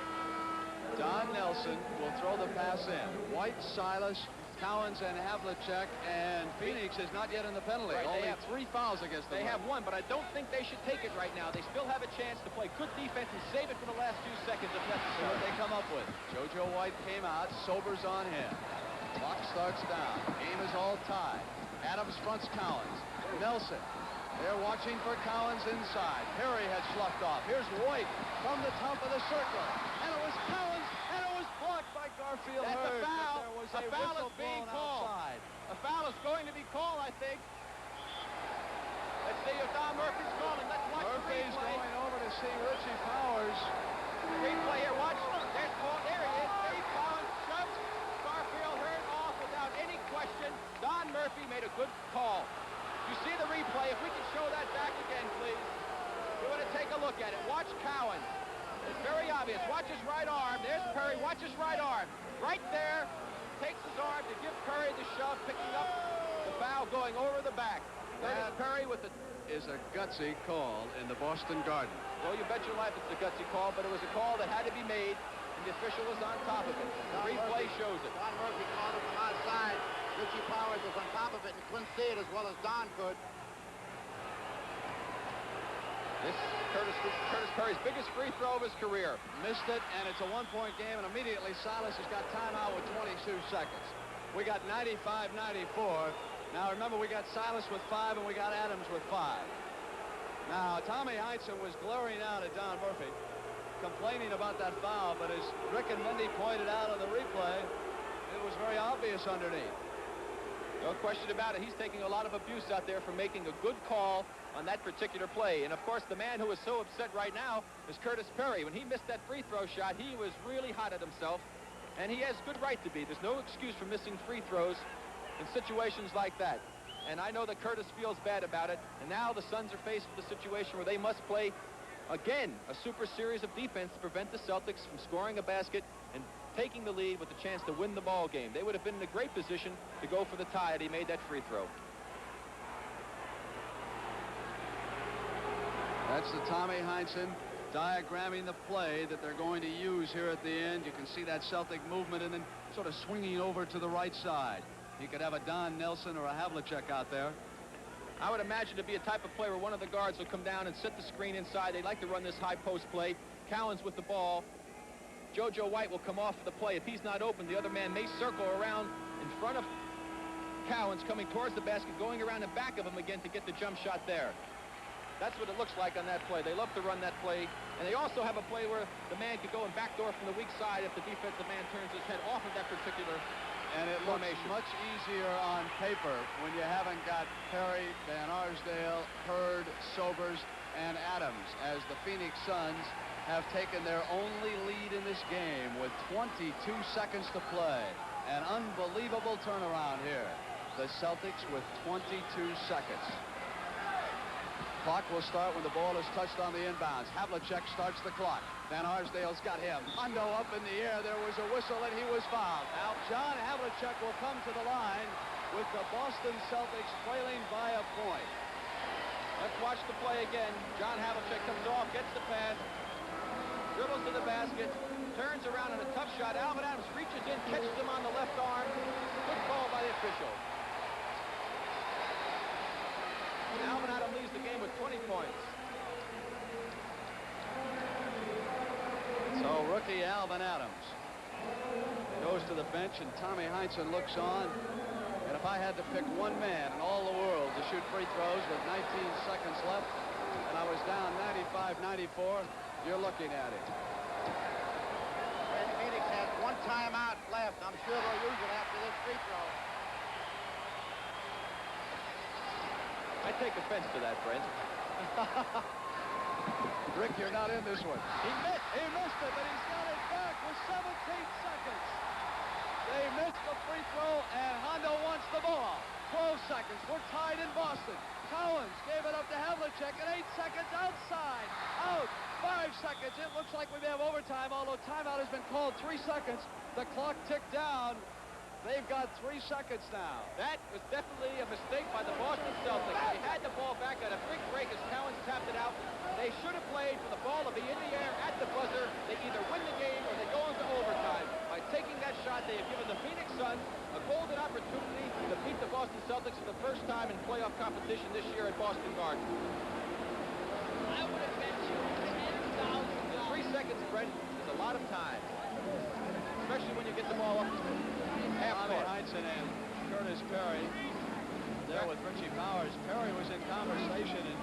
Don Nelson will throw the pass in. White, Silas, Cowens, and Havlicek, and Phoenix is not yet in the penalty. Right, Only 3 fouls against them. They have 1, but I don't think they should take it right now. They still have a chance to play good defense and save it for the last few seconds if necessary. See what they come up with. JoJo White came out. Sobers on him. Clock starts down. Game is all tied. Adams fronts Cowens. Nelson. They're watching for Cowens inside. Perry has sloughed off. Here's White from the top of the circle. And it was Cowens, and it was blocked by Garfield That's Hurd. a foul. There was a foul is being called. Outside. A foul is going to be called, I think. Let's see if Don Murphy's calling. Let's watch Murphy's the replay. going over to see Richie Powers. Replay here. Watch. There's Paul. There he is. Dave Cowens shoves Garfield Hurd off without any question. Don Murphy made a good call. You see the replay. If we can show that back again, please. You want to take a look at it. Watch Cowens. It's very obvious. Watch his right arm. There's Perry. Watch his right arm. Right there. Takes his arm to give Perry the shove, picking up the foul going over the back. That is Perry with the... is a gutsy call in the Boston Garden. Well, you bet your life it's a gutsy call, but it was a call that had to be made, and the official was on top of it. The replay shows it. Don Murphy called it from outside. Richie Powers was on top of it and couldn't see it as well as Don could. This is Curtis Perry's biggest free throw of his career. Missed it, and it's a one-point game, and immediately Silas has got timeout with 22 seconds. We got 95-94. Now, remember, we got Silas with 5, and we got Adams with 5. Now, Tommy Heinsohn was glaring out at Don Murphy, complaining about that foul, but as Rick and Mindy pointed out on the replay, it was very obvious underneath. No question about it. He's taking a lot of abuse out there for making a good call on that particular play. And, of course, the man who is so upset right now is Curtis Perry. When he missed that free throw shot, he was really hot at himself, and he has good right to be. There's no excuse for missing free throws in situations like that. And I know that Curtis feels bad about it, and now the Suns are faced with a situation where they must play, again, a super series of defense to prevent the Celtics from scoring a basket and taking the lead with a chance to win the ball game. They would have been in a great position to go for the tie had he made that free throw. That's the Tommy Heinsohn diagramming the play that they're going to use here at the end. You can see that Celtic movement and then sort of swinging over to the right side. You could have a Don Nelson or a Havlicek out there. I would imagine to be a type of play where one of the guards will come down and set the screen inside. They like to run this high post play. Cowens with the ball. JoJo White will come off of the play. If he's not open, the other man may circle around in front of Cowens, coming towards the basket, going around the back of him again to get the jump shot there. That's what it looks like on that play. They love to run that play. And they also have a play where the man could go and backdoor from the weak side if the defensive man turns his head off of that particular And it looks much easier on paper when you haven't got Perry, Van Arsdale, Hurd, Sobers, and Adams, as the Phoenix Suns have taken their only lead in this game with 22 seconds to play. An unbelievable turnaround here. The Celtics with 22 seconds. Clock will start when the ball is touched on the inbounds. Havlicek starts the clock. Van Arsdale's got him. Hundo up in the air. There was a whistle, and he was fouled. Now, John Havlicek will come to the line with the Boston Celtics trailing by a point. Let's watch the play again. John Havlicek comes off, gets the pass, dribbles to the basket, turns around on a tough shot. Alvin Adams reaches in, catches him on the left arm. Good call by the official. Alvin Adams leads the game with 20 points. So rookie Alvin Adams goes to the bench, and Tommy Heinsohn looks on. And if I had to pick one man in all the world to shoot free throws with 19 seconds left, and I was down 95-94, you're looking at it. Phoenix has one timeout left. I'm sure they'll use it after this free throw. I take offense to that, Brent. Rick, you're not in this one. He missed it, but he's got it back with 17 seconds. They missed the free throw, and Hondo wants the ball. 12 seconds. We're tied in Boston. Cowens gave it up to Havlicek, and 8 seconds outside. Out. 5 seconds. It looks like we may have overtime, although timeout has been called. 3 seconds. The clock ticked down. They've got 3 seconds now. That was definitely a mistake by the Boston Celtics. They had the ball back at a big break as Cowens tapped it out. They should have played for the ball to be in the air at the buzzer. They either win the game or they go into overtime. By taking that shot, they have given the Phoenix Suns a golden opportunity to beat the Boston Celtics for the first time in playoff competition this year at Boston Garden. I would have bet you 10,000. 3 seconds, Brent, is a lot of time, especially when you get the ball up. Tommy Heinsohn and Curtis Perry there with Richie Powers. Perry was in conversation, and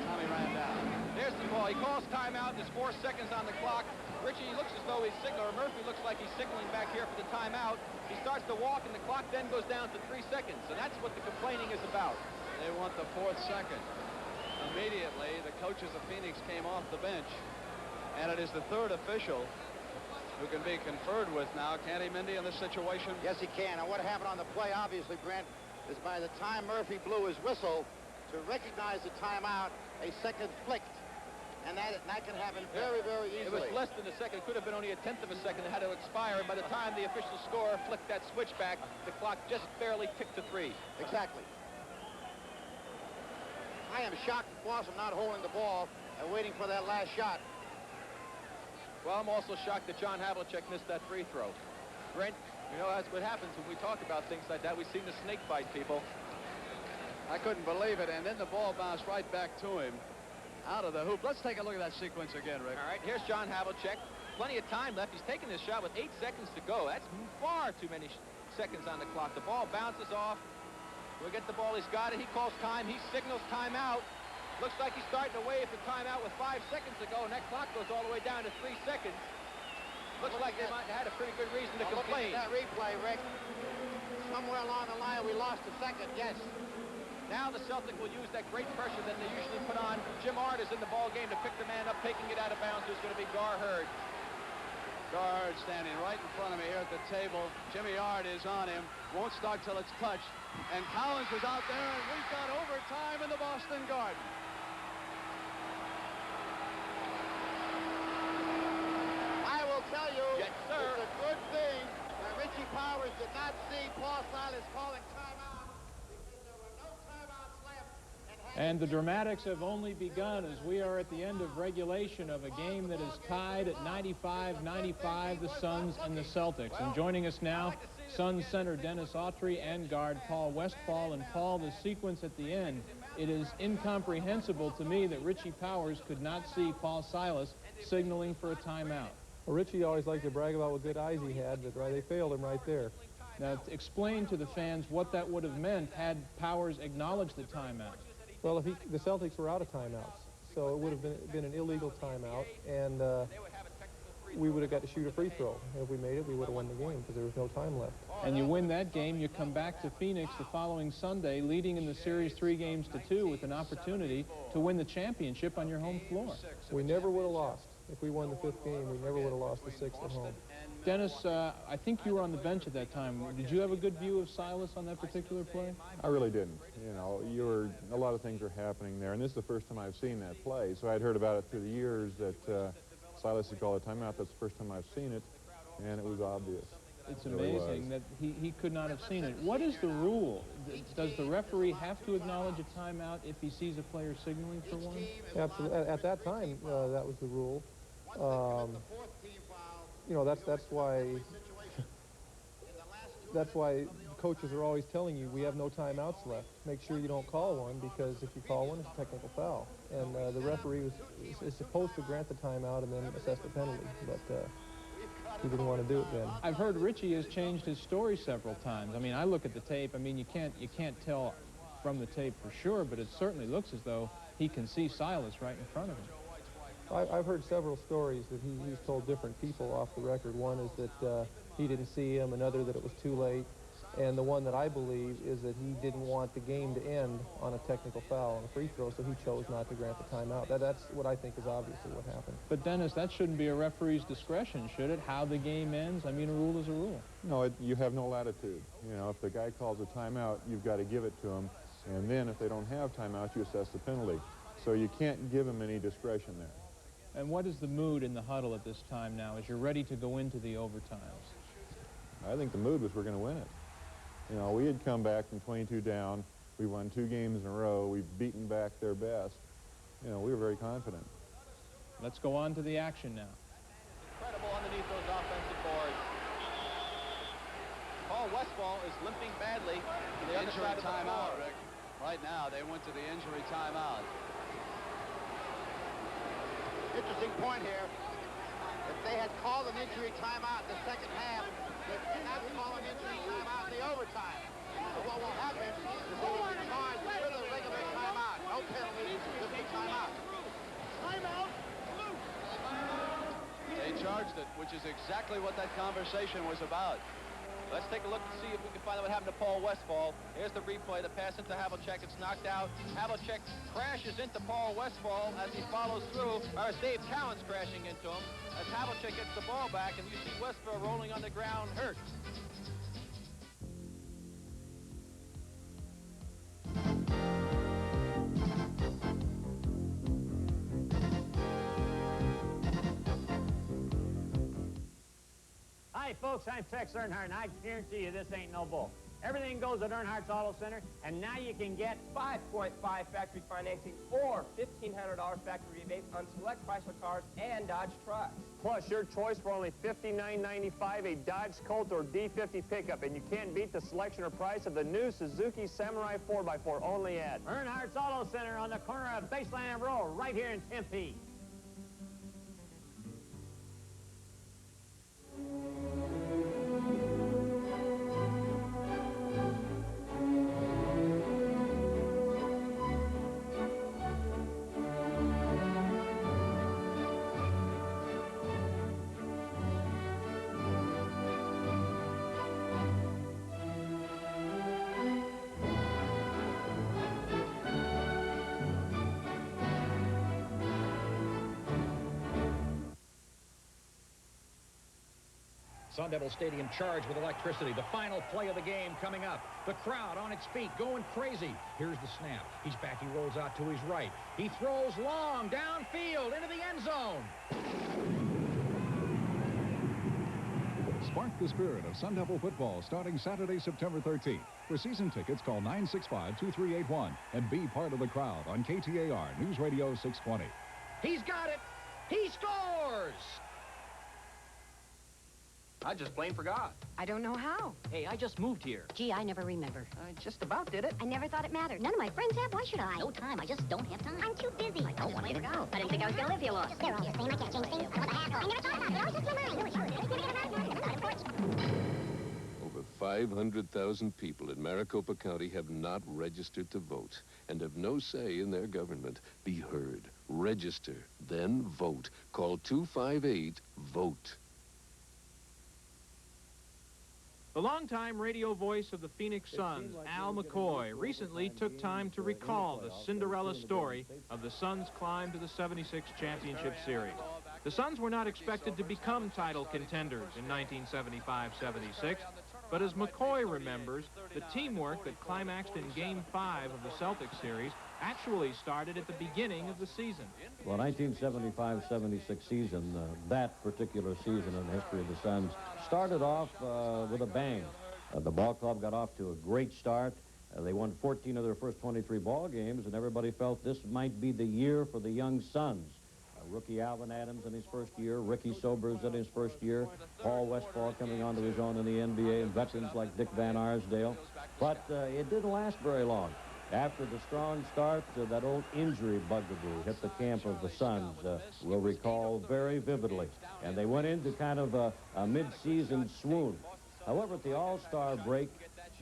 Tommy ran down. There's the ball. He calls timeout. There's 4 seconds on the clock. Richie looks as though he's signaling, or Murphy looks like he's signaling back here for the timeout. He starts to walk, and the clock then goes down to 3 seconds, and that's what the complaining is about. They want the 4th second. Immediately, the coaches of Phoenix came off the bench, and it is the 3rd official who can be conferred with now. Can't he, Mindy, in this situation? Yes, he can. And what happened on the play, obviously, Brent, is by the time Murphy blew his whistle to recognize the timeout, a second flicked. And that can happen very, very easily. It was less than a second. It could have been only a 1/10 of a second. It had to expire. And by the time the official scorer flicked that switch back, the clock just barely ticked to 3. Exactly. I am shocked at Boston not holding the ball and waiting for that last shot. Well, I'm also shocked that John Havlicek missed that free throw. Brent, you know, that's what happens when we talk about things like that. We seem to snake bite people. I couldn't believe it, and then the ball bounced right back to him. out of the hoop. Let's take a look at that sequence again, Rick. All right, here's John Havlicek. Plenty of time left. He's taking this shot with 8 seconds to go. That's far too many seconds on the clock. The ball bounces off. We'll get the ball. He's got it. He calls time. He signals timeout. Looks like he's starting to wave for timeout with 5 seconds to go, and that clock goes all the way down to 3 seconds. Looks like they might have had a pretty good reason to complain. Look at that replay, Rick. Somewhere along the line, we lost a second, yes. Now the Celtic will use that great pressure that they usually put on. Jim Ard is in the ball game to pick the man up, taking it out of bounds. Who's going to be Gar Hurd. Guard standing right in front of me here at the table. Jimmy Ard is on him. Won't start till it's touched. And Collins is out there, and we've got overtime in the Boston Garden. I will tell you, yes, sir. It's a good thing that Richie Powers did not see Paul Silas calling timeout because there were no timeouts left. And the dramatics have only begun as we are at the end of regulation of a game that is tied at 95-95, the Suns and the Celtics. And joining us now, Suns center Dennis Autry and guard Paul Westphal. And Paul, the sequence at the end, it is incomprehensible to me that Richie Powers could not see Paul Silas signaling for a timeout. Well, Richie always liked to brag about what good eyes he had, but they failed him right there. Now, explain to the fans what that would have meant had Powers acknowledged the timeout. Well, the Celtics were out of timeouts, so it would have been an illegal timeout, and we would have got to shoot a free throw. If we made it, we would have won the game because there was no time left. And you win that game, you come back to Phoenix the following Sunday, leading in the series 3-2 with an opportunity to win the championship on your home floor. We never would have lost. If we won the 5th game, we never would have lost the 6th at home. Dennis, I think you were on the bench at that time. Did you have a good view of Silas on that particular play? I really didn't. You know, a lot of things are happening there, and this is the first time I've seen that play. So I'd heard about it through the years that Silas had called a timeout. That's the first time I've seen it, and it was obvious. It's amazing that he could not have seen it. What is the rule? Does the referee have to acknowledge a timeout if he sees a player signaling for one? Absolutely. At that time, that was the rule. You know, that's why coaches are always telling you we have no timeouts left. Make sure you don't call one, because if you call one, it's a technical foul. And the referee is supposed to grant the timeout and then assess the penalty, but he didn't want to do it then. I've heard Richie has changed his story several times. I mean, I look at the tape. I mean, you can't tell from the tape for sure, but it certainly looks as though he can see Silas right in front of him. I've heard several stories that he's told different people off the record. One is that he didn't see him, another that it was too late, and the one that I believe is that he didn't want the game to end on a technical foul on a free throw, so he chose not to grant the timeout. That's what I think is obviously what happened. But Dennis, that shouldn't be a referee's discretion, should it? How the game ends? I mean, a rule is a rule. No, you have no latitude. You know, if the guy calls a timeout, you've got to give it to him, and then if they don't have timeouts, you assess the penalty. So you can't give him any discretion there. And what is the mood in the huddle at this time now as you're ready to go into the overtimes? I think the mood was we're going to win it. You know, we had come back from 22 down. We won 2 games in a row. We've beaten back their best. You know, we were very confident. Let's go on to the action now. Incredible underneath those offensive boards. Paul Westphal is limping badly to the other side of the timeout, floor. Rick. Right now, they went to the injury timeout. Interesting point here. If they had called an injury timeout in the second half, they did not call an injury timeout in the overtime. So what will happen is they will be charged with a regular timeout. No penalty, just a timeout. Timeout! They charged it, which is exactly what that conversation was about. Let's take a look and see if we can find out what happened to Paul Westphal. Here's the replay. The pass into Havlicek. It's knocked out. Havlicek crashes into Paul Westphal as he follows through, or as Dave Cowan's crashing into him. As Havlicek gets the ball back, and you see Westphal rolling on the ground hurt. Hi, folks, I'm Tex Earnhardt, and I guarantee you this ain't no bull. Everything goes at Earnhardt's Auto Center, and now you can get 5.5 factory financing or $1,500 factory rebates on select Chrysler cars and Dodge trucks. plus your choice for only $59.95, a Dodge Colt or D50 pickup, and you can't beat the selection or price of the new Suzuki Samurai 4x4 only at Earnhardt's Auto Auto Center on the corner of Baseline and Roll, right here in Tempe. Sun Devil Stadium charged with electricity. The final play of the game coming up. The crowd on its feet, going crazy. Here's the snap. He's back. He rolls out to his right. He throws long, downfield, into the end zone. Spark the spirit of Sun Devil football starting Saturday, September 13th. For season tickets, call 965-2381 and be part of the crowd on KTAR News Radio 620. He's got it. He scores. I just plain forgot. I don't know how. Hey, I just moved here. Gee, I never remember. I just about did it. I never thought it mattered. None of my friends have. Why should I? No time. I just don't have time. I'm too busy. I don't want to get around. I didn't think I was going to live here long. They're all the same. I can't change things. What the hassle? I never thought about it. It was just my mind. Over 500,000 people in Maricopa County have not registered to vote and have no say in their government. Be heard. Register, then vote. Call 258-VOTE. The longtime radio voice of the Phoenix Suns, Al McCoy, recently took time to recall the Cinderella story of the Suns' climb to the '76 Championship Series. The Suns were not expected to become title contenders in 1975-76, but as McCoy remembers, the teamwork that climaxed in Game 5 of the Celtics series actually started at the beginning of the season. Well, 1975-76 season, that particular season in the history of the Suns, started off with a bang. The ball club got off to a great start. They won 14 of their first 23 ball games, and everybody felt this might be the year for the young Suns. Rookie Alvin Adams in his first year, Ricky Sobers in his first year, Paul Westphal coming onto his own in the NBA, and veterans like Dick Van Arsdale. But it didn't last very long. After the strong start, that old injury bugaboo hit the camp of the Suns, we'll recall very vividly. And they went into kind of a mid-season swoon. However, at the All-Star break,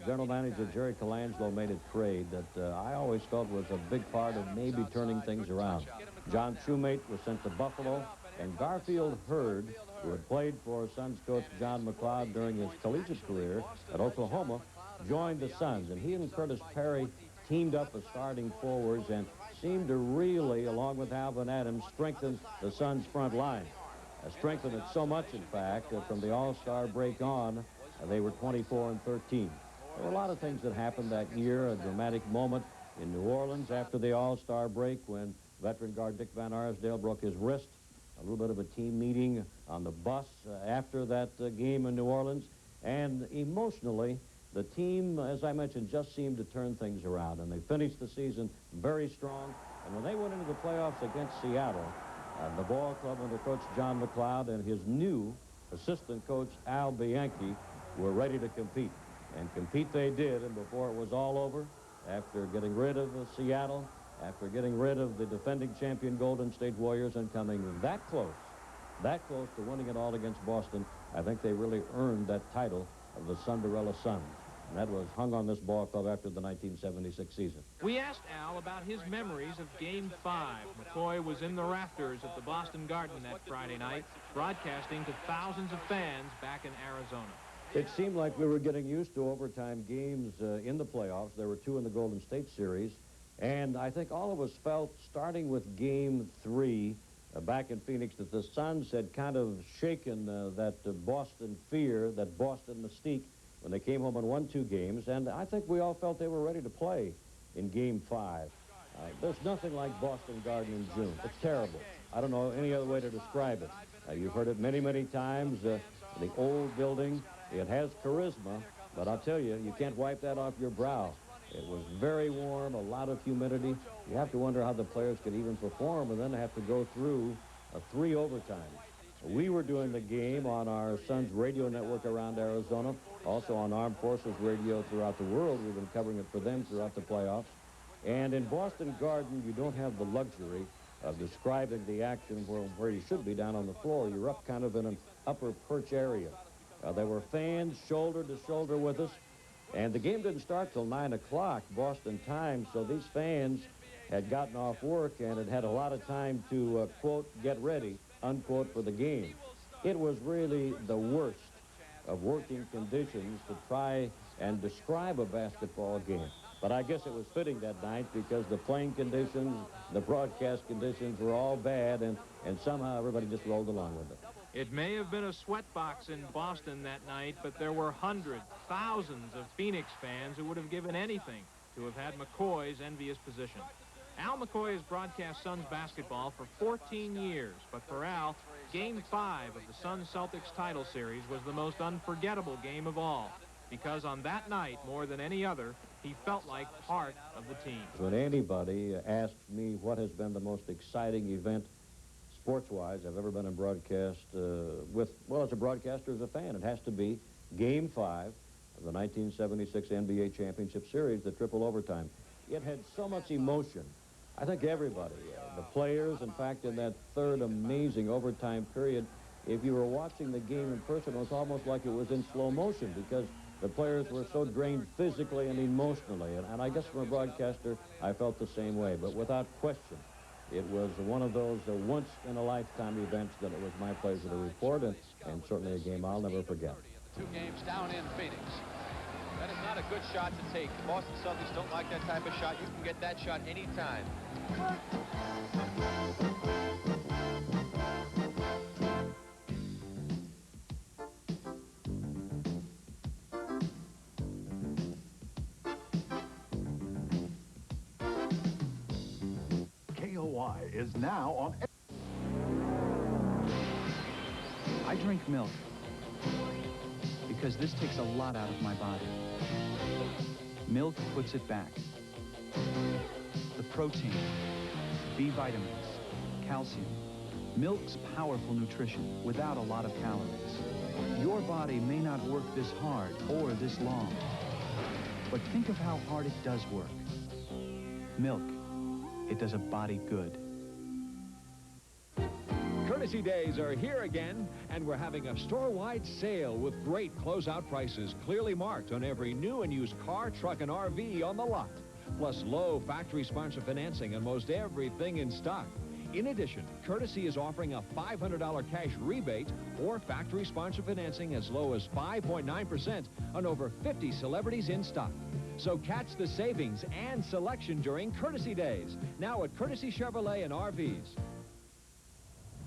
General Manager Jerry Colangelo made a trade that I always felt was a big part of maybe turning things around. John Shoemate was sent to Buffalo, and Garfield Hurd, who had played for Suns coach John McLeod during his collegiate career at Oklahoma, joined the Suns. And he and Curtis Perry teamed up as starting forwards and seemed to really, along with Alvin Adams, strengthen the Suns' front line. Strengthened it so much, in fact, that from the All-Star break on, they were 24-13. There were a lot of things that happened that year, a dramatic moment in New Orleans after the All-Star break when veteran guard Dick Van Arsdale broke his wrist. A little bit of a team meeting on the bus after that game in New Orleans. And emotionally, the team, as I mentioned, just seemed to turn things around. And they finished the season very strong. And when they went into the playoffs against Seattle, the ball club under Coach John McLeod and his new assistant coach Al Bianchi were ready to compete. And compete they did. And before it was all over, after getting rid of Seattle, after getting rid of the defending champion Golden State Warriors and coming that close to winning it all against Boston, I think they really earned that title of the Cinderella Suns. And that was hung on this ball club after the 1976 season. We asked Al about his memories of Game 5. McCoy was in the rafters at the Boston Garden that Friday night, broadcasting to thousands of fans back in Arizona. It seemed like we were getting used to overtime games in the playoffs. There were 2 in the Golden State series. And I think all of us felt, starting with Game 3 back in Phoenix, that the Suns had kind of shaken that Boston fear, that Boston mystique, when they came home and won 2 games. And I think we all felt they were ready to play in Game 5. There's nothing like Boston Garden in June. It's terrible. I don't know any other way to describe it. You've heard it many, many times. The old building, it has charisma, but I'll tell you, you can't wipe that off your brow. It was very warm, a lot of humidity. You have to wonder how the players could even perform, and then have to go through 3 overtimes. We were doing the game on our Suns radio network around Arizona, also on Armed Forces Radio throughout the world. We've been covering it for them throughout the playoffs. And in Boston Garden, you don't have the luxury of describing the action where you should be down on the floor. You're up kind of in an upper perch area. There were fans shoulder to shoulder with us, and the game didn't start till 9 o'clock Boston time, so these fans had gotten off work and had a lot of time to, quote, get ready, unquote, for the game. It was really the worst of working conditions to try and describe a basketball game. But I guess it was fitting that night because the playing conditions, the broadcast conditions were all bad, and somehow everybody just rolled along with it. It may have been a sweatbox in Boston that night, but there were hundreds, thousands of Phoenix fans who would have given anything to have had McCoy's envious position. Al McCoy has broadcast Suns basketball for 14 years, but for Al, Game 5 of the Suns Celtics title series was the most unforgettable game of all, because on that night, more than any other, he felt like part of the team. When anybody asks me what has been the most exciting event sports-wise I've ever been in broadcast well, as a broadcaster, as a fan, it has to be Game 5 of the 1976 NBA Championship Series, the triple overtime. It had so much emotion. I think everybody, the players, in fact, in that third amazing overtime period, if you were watching the game in person, it was almost like it was in slow motion because the players were so drained physically and emotionally. And I guess from a broadcaster, I felt the same way. But without question, it was one of those once-in-a-lifetime events that it was my pleasure to report, and certainly a game I'll never forget. The 2 games down in Phoenix. That is not a good shot to take. The Boston Celtics don't like that type of shot. You can get that shot anytime. KOI is now on. I drink milk because this takes a lot out of my body. Milk puts it back. The protein, B vitamins, calcium. Milk's powerful nutrition without a lot of calories. Your body may not work this hard or this long, but think of how hard it does work. Milk, it does a body good. Courtesy Days are here again, and we're having a store-wide sale with great closeout prices clearly marked on every new and used car, truck, and RV on the lot, plus low factory-sponsored financing on most everything in stock. In addition, Courtesy is offering a $500 cash rebate or factory-sponsored financing as low as 5.9% on over 50 celebrities in stock. So catch the savings and selection during Courtesy Days, now at Courtesy Chevrolet and RVs.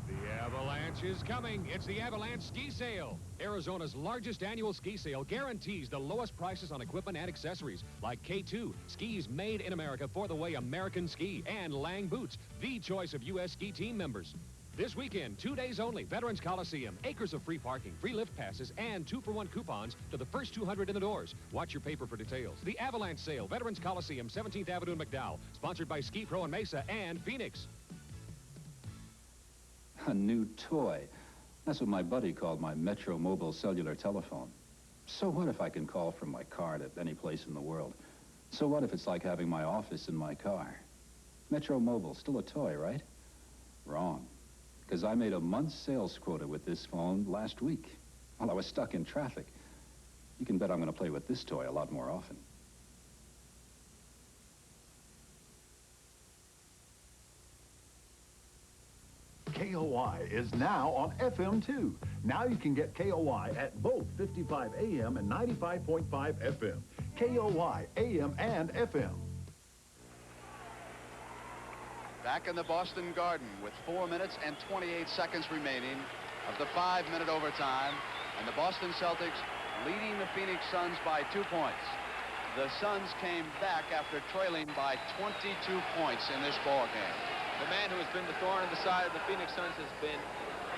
The Avalanche is coming. It's the Avalanche Ski Sale. Arizona's largest annual ski sale guarantees the lowest prices on equipment and accessories, like K2, skis made in America for the way Americans ski, and Lang boots, the choice of U.S. ski team members. This weekend, 2 days only, Veterans Coliseum, acres of free parking, free lift passes, and 2-for-1 coupons to the first 200 in the doors. Watch your paper for details. The Avalanche Sale, Veterans Coliseum, 17th Avenue in McDowell, sponsored by Ski Pro and Mesa and Phoenix. A new toy. That's what my buddy called my Metro Mobile cellular telephone. So what if I can call from my car to any place in the world? So what if it's like having my office in my car? Metro Mobile, still a toy, right? Wrong. Because I made a month's sales quota with this phone last week while I was stuck in traffic. You can bet I'm going to play with this toy a lot more often. KOI is now on FM too. Now you can get KOI at both 55 AM and 95.5 FM. KOI, AM and FM. Back in the Boston Garden with 4 minutes and 28 seconds remaining of the 5-minute overtime, and the Boston Celtics leading the Phoenix Suns by 2 points. The Suns came back after trailing by 22 points in this ball game. The man who has been the thorn in the side of the Phoenix Suns has been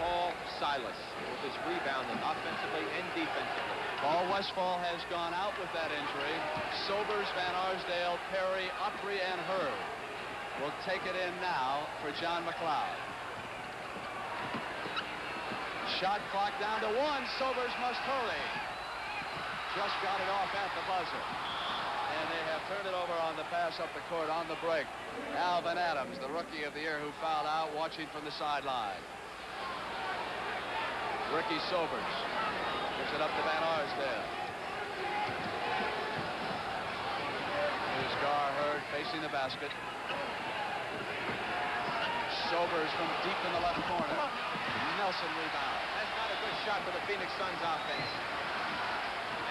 Paul Silas, with his rebounding offensively and defensively. Paul Westphal has gone out with that injury. Sobers, Van Arsdale, Perry, Opry, and Hurd will take it in now for John McLeod. Shot clock down to 1. Sobers must hurry. Just got it off at the buzzer. And they have turned it over on the pass up the court on the break. Alvin Adams, the rookie of the year who fouled out, watching from the sideline. Ricky Sobers gives it up to Van Arsdale. Here's Gar Hurd facing the basket. Sobers from deep in the left corner. Nelson rebound. That's not a good shot for the Phoenix Suns offense.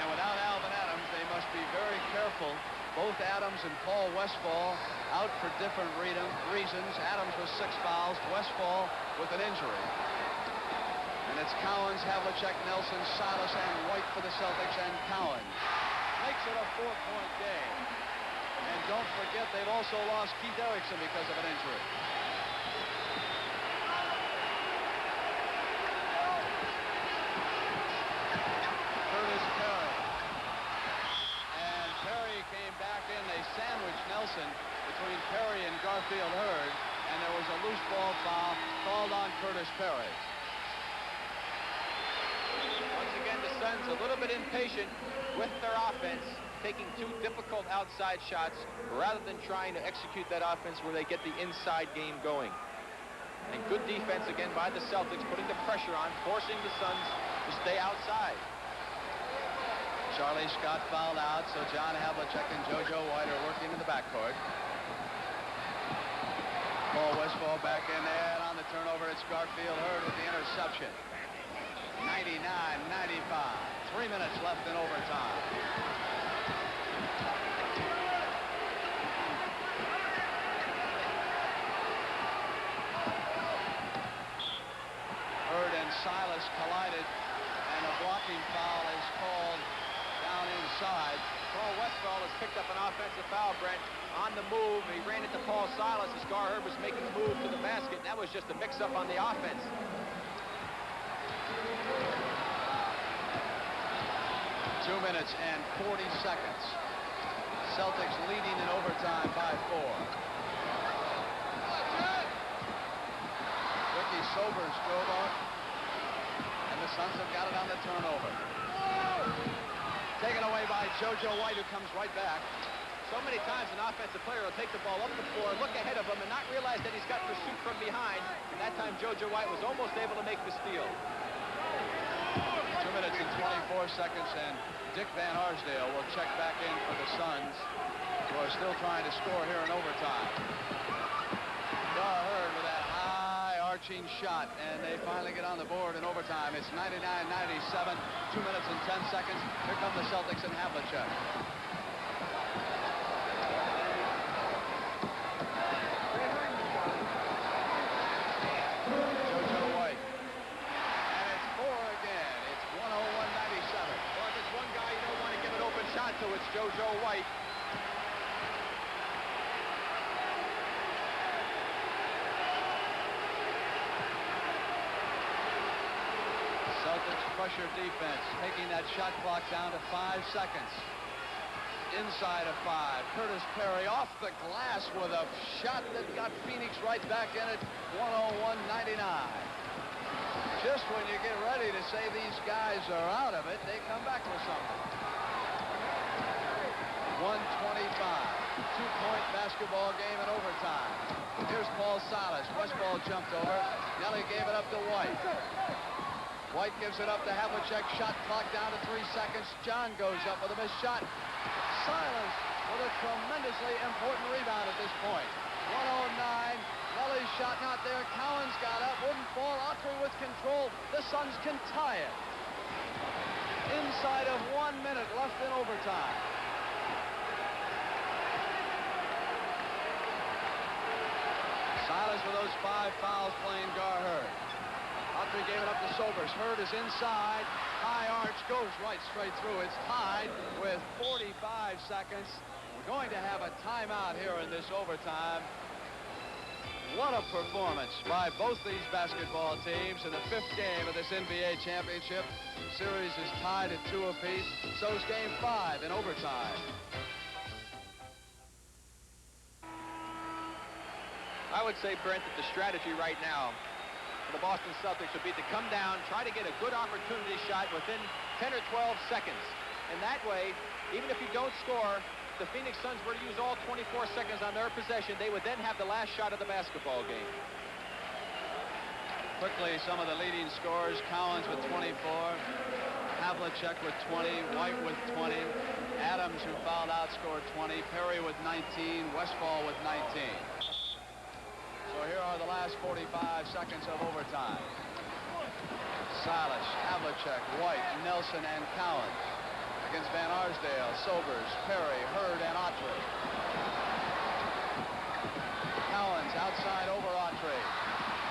And without Alvin Adams, they must be very careful. Both Adams and Paul Westphal out for different reasons. Adams with 6 fouls, Westphal with an injury. And it's Cowens, Havlicek, Nelson, Silas, and White for the Celtics, and Cowens makes it a 4-point game. And don't forget, they've also lost Keith Erickson because of an injury. Curtis Perry. And Perry came back in. They sandwiched Nelson between Perry and Garfield Hurd, and there was a loose ball foul called on Curtis Perry. Once again, the Suns a little bit impatient with their offense, taking 2 difficult outside shots rather than trying to execute that offense where they get the inside game going. And good defense again by the Celtics, putting the pressure on, forcing the Suns to stay outside. Charlie Scott fouled out, so John Havlicek and JoJo White are working in the backcourt. Paul Westphal back in there, and on the turnover, it's Garfield Hurd with the interception. 99-95. 3 minutes left in overtime. Hurd and Silas collided, and a blocking foul is called down inside. Paul Westphal has picked up an offensive foul, Brent. On the move, he ran into Paul Silas as Gar Hurd was making the move to the basket. And that was just a mix-up on the offense. 2 minutes and 40 seconds. Celtics leading in overtime by 4. Ricky Sobers drove on, and the Suns have got it on the turnover. Taken away by JoJo White, who comes right back. So many times an offensive player will take the ball up the floor, look ahead of him, and not realize that he's got pursuit from behind. And that time, JoJo White was almost able to make the steal. 2 minutes and 24 seconds, and Dick Van Arsdale will check back in for the Suns, who are still trying to score here in overtime. Gar Hurd with that high arching shot, and they finally get on the board in overtime. It's 99-97, 2 minutes and 10 seconds. Here come the Celtics and Havlicek. JoJo White. And it's 4 again. It's 101-97. Well, if there's one guy you don't want to give an open shot to, it's JoJo White. Celtics pressure defense, taking that shot clock down to 5 seconds. Inside of 5. Curtis Perry off the glass with a shot that got Phoenix right back in it. 101-99. Just when you get ready to say these guys are out of it, they come back with something. 125. 2-point basketball game in overtime. Here's Paul Silas. Westphal jumped over. Nelly gave it up to White. White gives it up to Havlicek. Shot clock down to 3 seconds. John goes up with a missed shot. Silas with a tremendously important rebound at this point. 109. Nelly's shot not there. Cowens got up. Wouldn't fall. Autry with control. The Suns can tie it. Inside of 1 minute left in overtime. Silas with those 5 fouls playing Gar Hurd. Autry gave it up to Sobers. Hurd is inside. High arch goes right straight through. It's tied with 45 seconds. We're going to have a timeout here in this overtime. What a performance by both these basketball teams in the 5th game of this NBA championship. Series is tied at 2 apiece. So's game 5 in overtime. I would say, Brent, that the strategy right now for the Boston Celtics would be to come down, try to get a good opportunity shot within 10 or 12 seconds. And that way, even if you don't score, the Phoenix Suns were to use all 24 seconds on their possession, they would then have the last shot of the basketball game. Quickly, some of the leading scorers. Collins with 24. Havlicek with 20. White with 20. Adams, who fouled out, scored 20. Perry with 19. Westfall with 19. So here are the last 45 seconds of overtime. Silas, Havlicek, White, Nelson, and Collins. Against Van Arsdale, Sobers, Perry, Hurd, and Autry. Collins outside over Autry.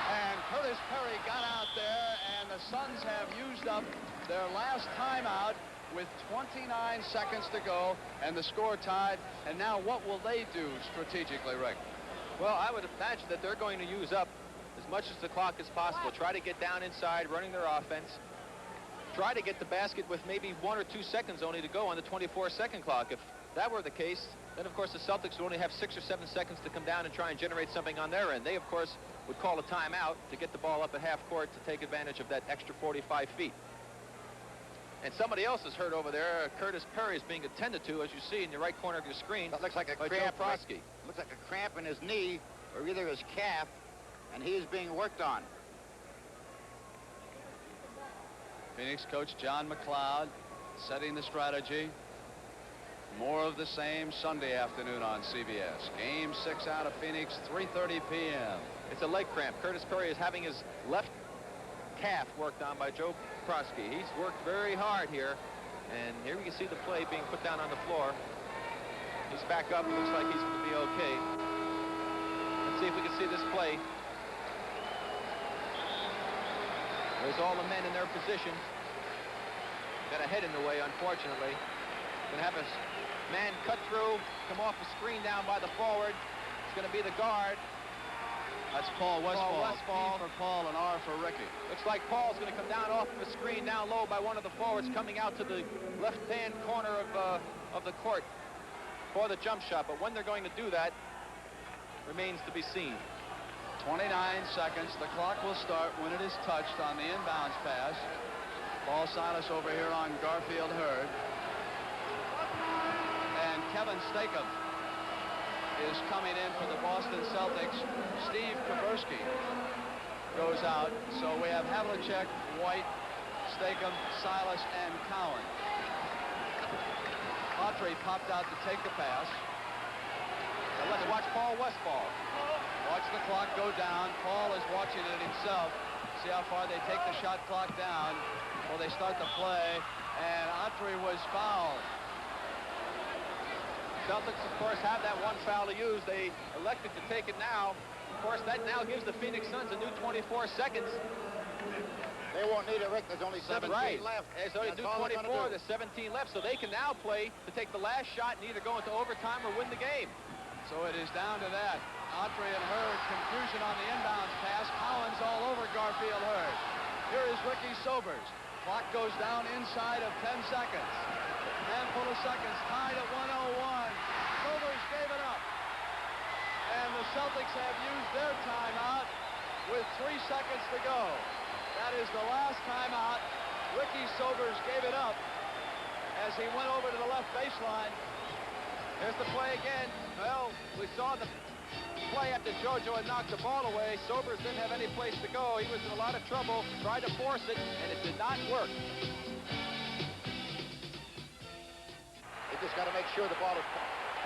And Curtis Perry got out there, and the Suns have used up their last timeout with 29 seconds to go, and the score tied. And now what will they do strategically, Rick? Well, I would imagine that they're going to use up as much as the clock as possible. Try to get down inside, running their offense. Try to get the basket with maybe 1 or 2 seconds only to go on the 24-second clock. If that were the case, then, of course, the Celtics would only have 6 or 7 seconds to come down and try and generate something on their end. They, of course, would call a timeout to get the ball up at half court to take advantage of that extra 45 feet. And somebody else is hurt over there. Curtis Perry is being attended to, as you see in the right corner of your screen. That looks like a by cramp. Joe Prosky. Looks like a cramp in his knee or either his calf, and he is being worked on. Phoenix coach John McLeod setting the strategy. More of the same Sunday afternoon on CBS. Game 6 out of Phoenix, 3:30 p.m. It's a leg cramp. Curtis Perry is having his left calf worked on by Joe Prosky. He's worked very hard here. And here we can see the play being put down on the floor. He's back up. It looks like he's going to be okay. Let's see if we can see this play. There's all the men in their position. Got a head in the way, unfortunately. Going to have a man cut through, come off the screen down by the forward. It's going to be the guard. That's Paul Westfall. Westfall. P for Paul and R for Ricky. Looks like Paul's going to come down off the screen down low by one of the forwards coming out to the left-hand corner of the court for the jump shot. But when they're going to do that remains to be seen. 29 seconds. The clock will start when it is touched on the inbounds pass. Paul Silas over here on Garfield Hurd. And Kevin Stakem is coming in for the Boston Celtics. Steve Kaversky goes out. So we have Havlicek, White, Stakem, Silas, and Cowan. Autry popped out to take the pass. Now let's watch Paul Westfall. Watch the clock go down. Paul is watching it himself. See how far they take the shot clock down. Well, they start the play, and Autry was fouled. Celtics, of course, have that one foul to use. They elected to take it now. Of course, that now gives the Phoenix Suns a new 24 seconds. They won't need it, Rick. There's only 17 left. There's only 24. There's 17 left, so they can now play to take the last shot and either go into overtime or win the game. So it is down to that. Autry and Hurd, confusion on the inbounds pass. Collins all over Garfield Hurd. Here is Ricky Sobers. Clock goes down inside of 10 seconds. Handful of seconds, tied at 101. Sobers gave it up. And the Celtics have used their timeout with 3 seconds to go. That is the last timeout. Ricky Sobers gave it up as he went over to the left baseline. There's the play again. Well, we saw the play after JoJo had knocked the ball away. Sobers didn't have any place to go. He was in a lot of trouble, tried to force it, and it did not work. They just got to make sure the ball is...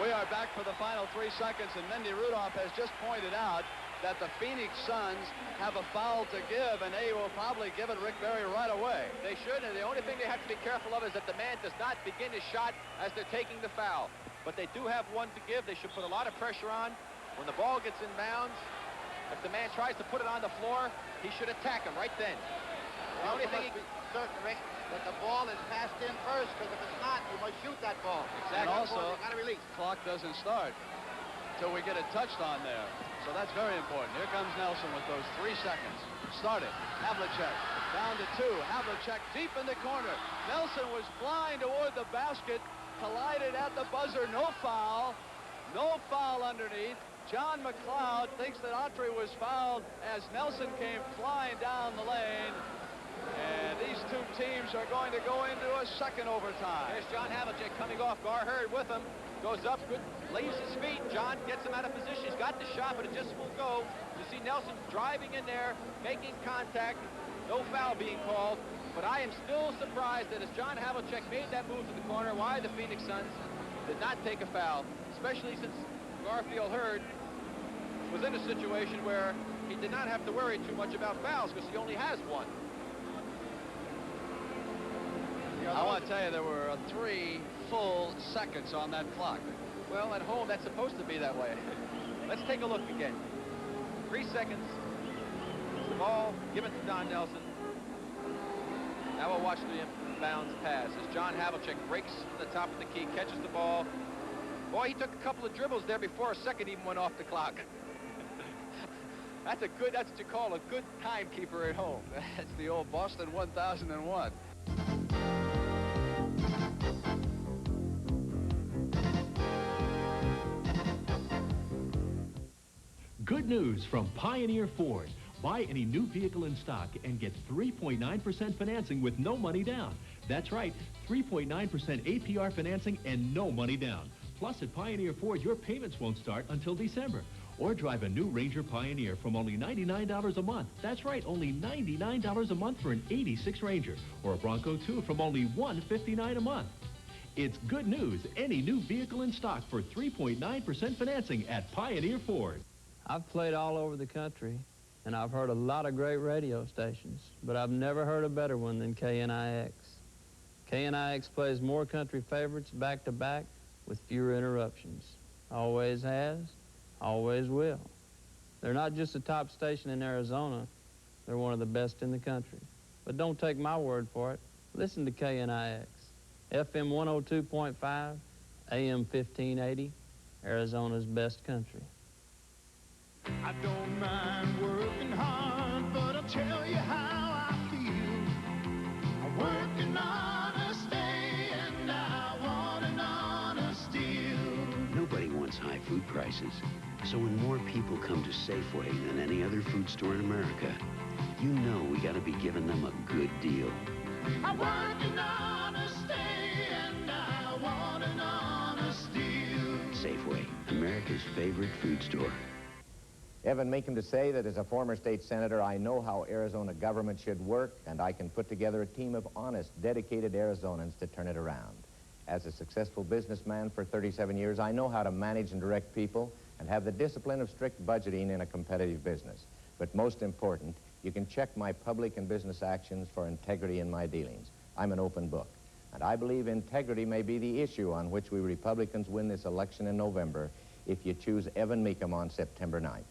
We are back for the final 3 seconds, and Mindy Rudolph has just pointed out that the Phoenix Suns have a foul to give, and they will probably give it Rick Barry right away. They should, and the only thing they have to be careful of is that the man does not begin his shot as they're taking the foul. But they do have one to give. They should put a lot of pressure on. When the ball gets in bounds, if the man tries to put it on the floor, he should attack him right then. The only thing be certain, Rick, that the ball is passed in first, because if it's not, you must shoot that ball. And also, you got to release. Clock doesn't start until we get it touched on there. So that's very important. Here comes Nelson with those 3 seconds. Started. Havlicek down to 2. Havlicek deep in the corner. Nelson was flying toward the basket, collided at the buzzer. No foul. No foul underneath. John McLeod thinks that Autry was fouled as Nelson came flying down the lane. And these two teams are going to go into a second overtime. There's John Havlicek coming off. Gar Hurd with him. Goes up, good, leaves his feet. John gets him out of position. He's got the shot, but it just won't go. You see Nelson driving in there, making contact. No foul being called. But I am still surprised that as John Havlicek made that move to the corner, why the Phoenix Suns did not take a foul, especially since Garfield Hurd was in a situation where he did not have to worry too much about fouls because he only has one. I want to tell you, there were 3 full seconds on that clock. Well, at home, that's supposed to be that way. Let's take a look again. 3 seconds. The ball given to Don Nelson. Now we'll watch the inbounds pass as John Havlicek breaks from the top of the key, catches the ball. Boy, he took a couple of dribbles there before a second even went off the clock. That's what you call a good timekeeper at home. That's the old Boston 1001. Good news from Pioneer Ford. Buy any new vehicle in stock and get 3.9% financing with no money down. That's right, 3.9% APR financing and no money down. Plus, at Pioneer Ford, your payments won't start until December. Or drive a new Ranger Pioneer from only $99 a month. That's right, only $99 a month for an '86 Ranger. Or a Bronco 2 from only $159 a month. It's good news. Any new vehicle in stock for 3.9% financing at Pioneer Ford. I've played all over the country, and I've heard a lot of great radio stations, but I've never heard a better one than KNIX. KNIX plays more country favorites back-to-back with fewer interruptions. Always has, always will. They're not just a top station in Arizona, they're one of the best in the country. But don't take my word for it. Listen to KNIX. FM 102.5, AM 1580, Arizona's best country. I don't mind working hard, but I'll tell you how I feel. I'm working honest day, and I want an honest deal. Nobody wants high food prices. So when more people come to Safeway than any other food store in America, you know we got to be giving them a good deal. I work an honest day, and I want an honest deal. Safeway, America's favorite food store. Evan Meekum to say that as a former state senator, I know how Arizona government should work, and I can put together a team of honest, dedicated Arizonans to turn it around. As a successful businessman for 37 years, I know how to manage and direct people and have the discipline of strict budgeting in a competitive business. But most important, you can check my public and business actions for integrity in my dealings. I'm an open book. And I believe integrity may be the issue on which we Republicans win this election in November if you choose Evan Meekum on September 9th.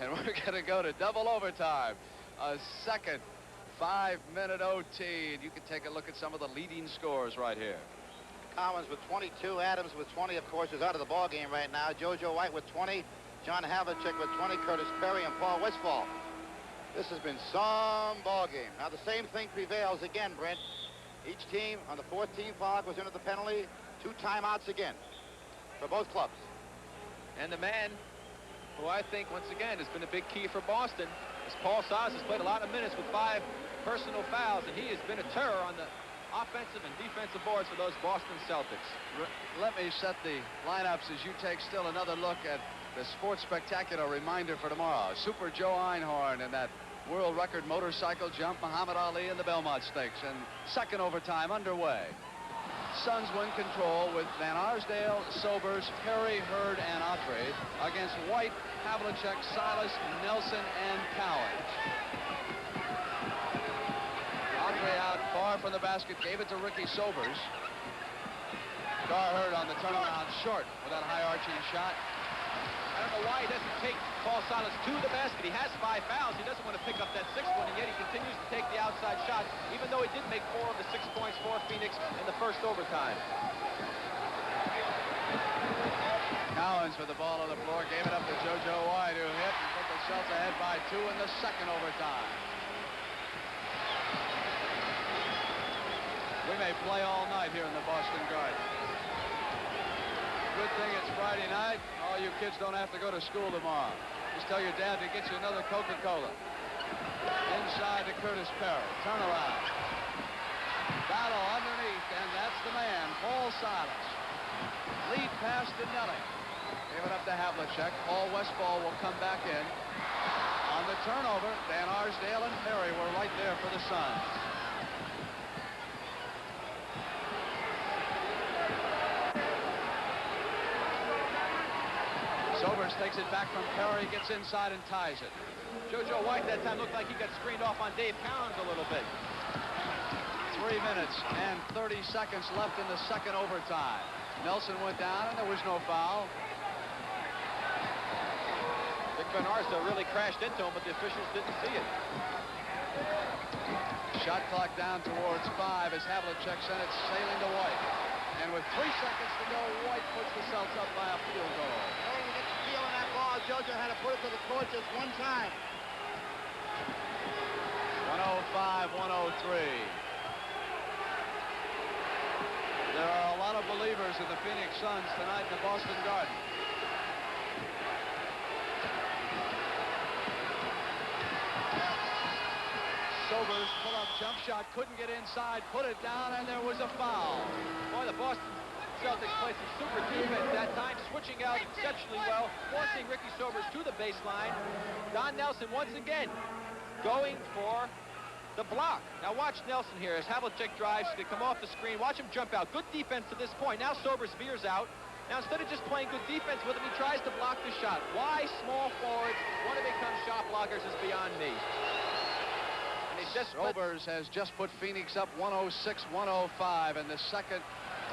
And we're going to go to double overtime. A second 5-minute OT. And you can take a look at some of the leading scores right here. Collins with 22, Adams with 20, of course, is out of the ball game right now. JoJo White with 20, John Havlicek with 20, Curtis Perry and Paul Westphal. This has been some ball game. Now the same thing prevails again, Brent. Each team on the 14th foul goes into the penalty. 2 timeouts again for both clubs. And the man who I think, once again, has been a big key for Boston is Paul Silas. Has played a lot of minutes with 5 personal fouls, and he has been a terror on the offensive and defensive boards for those Boston Celtics. Let me set the lineups as you take still another look at the Sports Spectacular reminder for tomorrow. Super Joe Einhorn and that world record motorcycle jump, Muhammad Ali in the Belmont Stakes, and second overtime underway. Suns win control with Van Arsdale, Sobers, Perry, Hurd, and Autry against White, Havlicek, Silas, Nelson, and Cowan. Autry out far from the basket, gave it to Ricky Sobers. Gar Hurd on the turnaround short with that high arching shot. I don't know why he doesn't take Paul Silas to the basket. He has 5 fouls. He doesn't want to pick up that 6th one, and yet he continues to take the outside shot, even though he did make 4 of the 6 points for Phoenix in the first overtime. Cowens with the ball on the floor, gave it up to JoJo White, who hit and put the Celtics ahead by 2 in the second overtime. We may play all night here in the Boston Garden. Good thing it's Friday night. All you kids don't have to go to school tomorrow. Just tell your dad to get you another Coca-Cola. Inside to Curtis Perry. Turnaround. Battle underneath, and that's the man, Paul Silas. Lead pass to Nelly. Gave it up to Havlicek. Paul Westphal will come back in. On the turnover, Van Arsdale and Perry were right there for the Suns. Sobers takes it back from Perry, gets inside and ties it. JoJo White that time looked like he got screened off on Dave Cowens a little bit. 3 minutes and 30 seconds left in the second overtime. Nelson went down and there was no foul. Vic Van Arsdale really crashed into him, but the officials didn't see it. Shot clock down towards 5 as Havlicek sent it sailing to White. And with 3 seconds to go, White puts the Celtics up by a field goal. Oh, you get the feel on that ball. JoJo had to put it to the court just one time. 105-103. There are a lot of believers in the Phoenix Suns tonight in the Boston Garden. Sobers, pull-up jump shot, couldn't get inside, put it down, and there was a foul. Boy, the Boston Celtics played some super defense that time, switching out exceptionally well, forcing Ricky Sobers to the baseline. Don Nelson once again going for the block. Now watch Nelson here as Havlicek drives to come off the screen. Watch him jump out. Good defense to this point. Now Sobers veers out. Now instead of just playing good defense with him, he tries to block the shot. Why small forwards want to become shot blockers is beyond me. Sobers has just put Phoenix up 106-105 in the second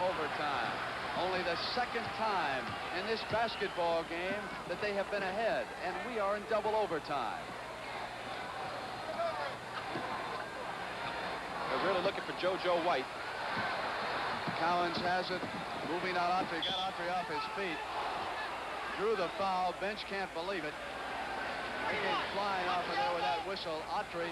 overtime. Only the second time in this basketball game that they have been ahead, and we are in double overtime. They're really looking for JoJo White. Cowens has it, moving on Autry, got Autry off his feet. Drew the foul, bench can't believe it. He came flying off of there with that whistle. Autry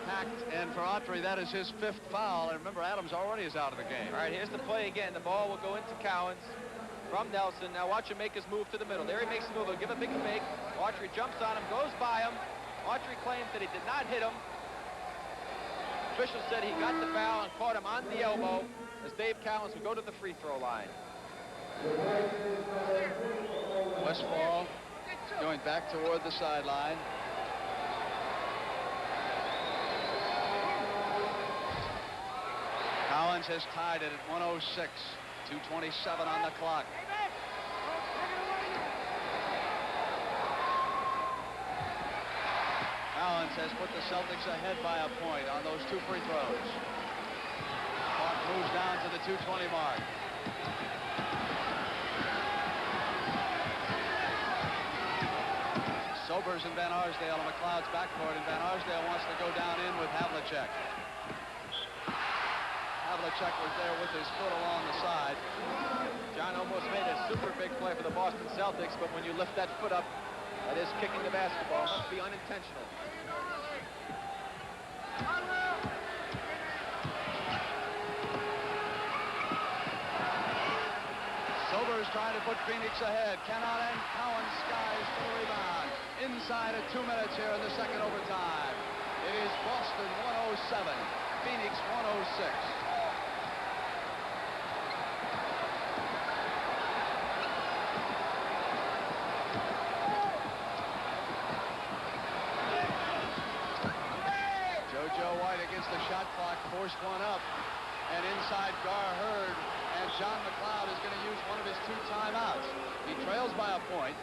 hacked, and for Autry, that is his 5th foul. And remember, Adams already is out of the game. All right, here's the play again. The ball will go into Cowens from Nelson. Now watch him make his move to the middle. There he makes the move. He'll give a big fake. Autry jumps on him, goes by him. Autry claims that he did not hit him. Official said he got the foul and caught him on the elbow as Dave Cowens will go to the free throw line. Westphal going back toward the sideline. Cowens has tied it at 106. 2:27 on the clock. Cowens has put the Celtics ahead by a point on those 2 free throws. Clock moves down to the 2:20 mark. Sobers and Van Arsdale on McLeod's backcourt, and Van Arsdale wants to go down in with Havlicek. Havlicek was there with his foot along the side. John almost made a super big play for the Boston Celtics, but when you lift that foot up, that is kicking the basketball. It must be unintentional. Sobers trying to put Phoenix ahead. Cannot, and Cowens skies for the rebound. Inside of 2 minutes here in the second overtime. It is Boston 107, Phoenix 106. JoJo White against the shot clock, forced one up. And inside Gar Hurd, and John McLeod is going to use one of his 2 timeouts. He trails by a point.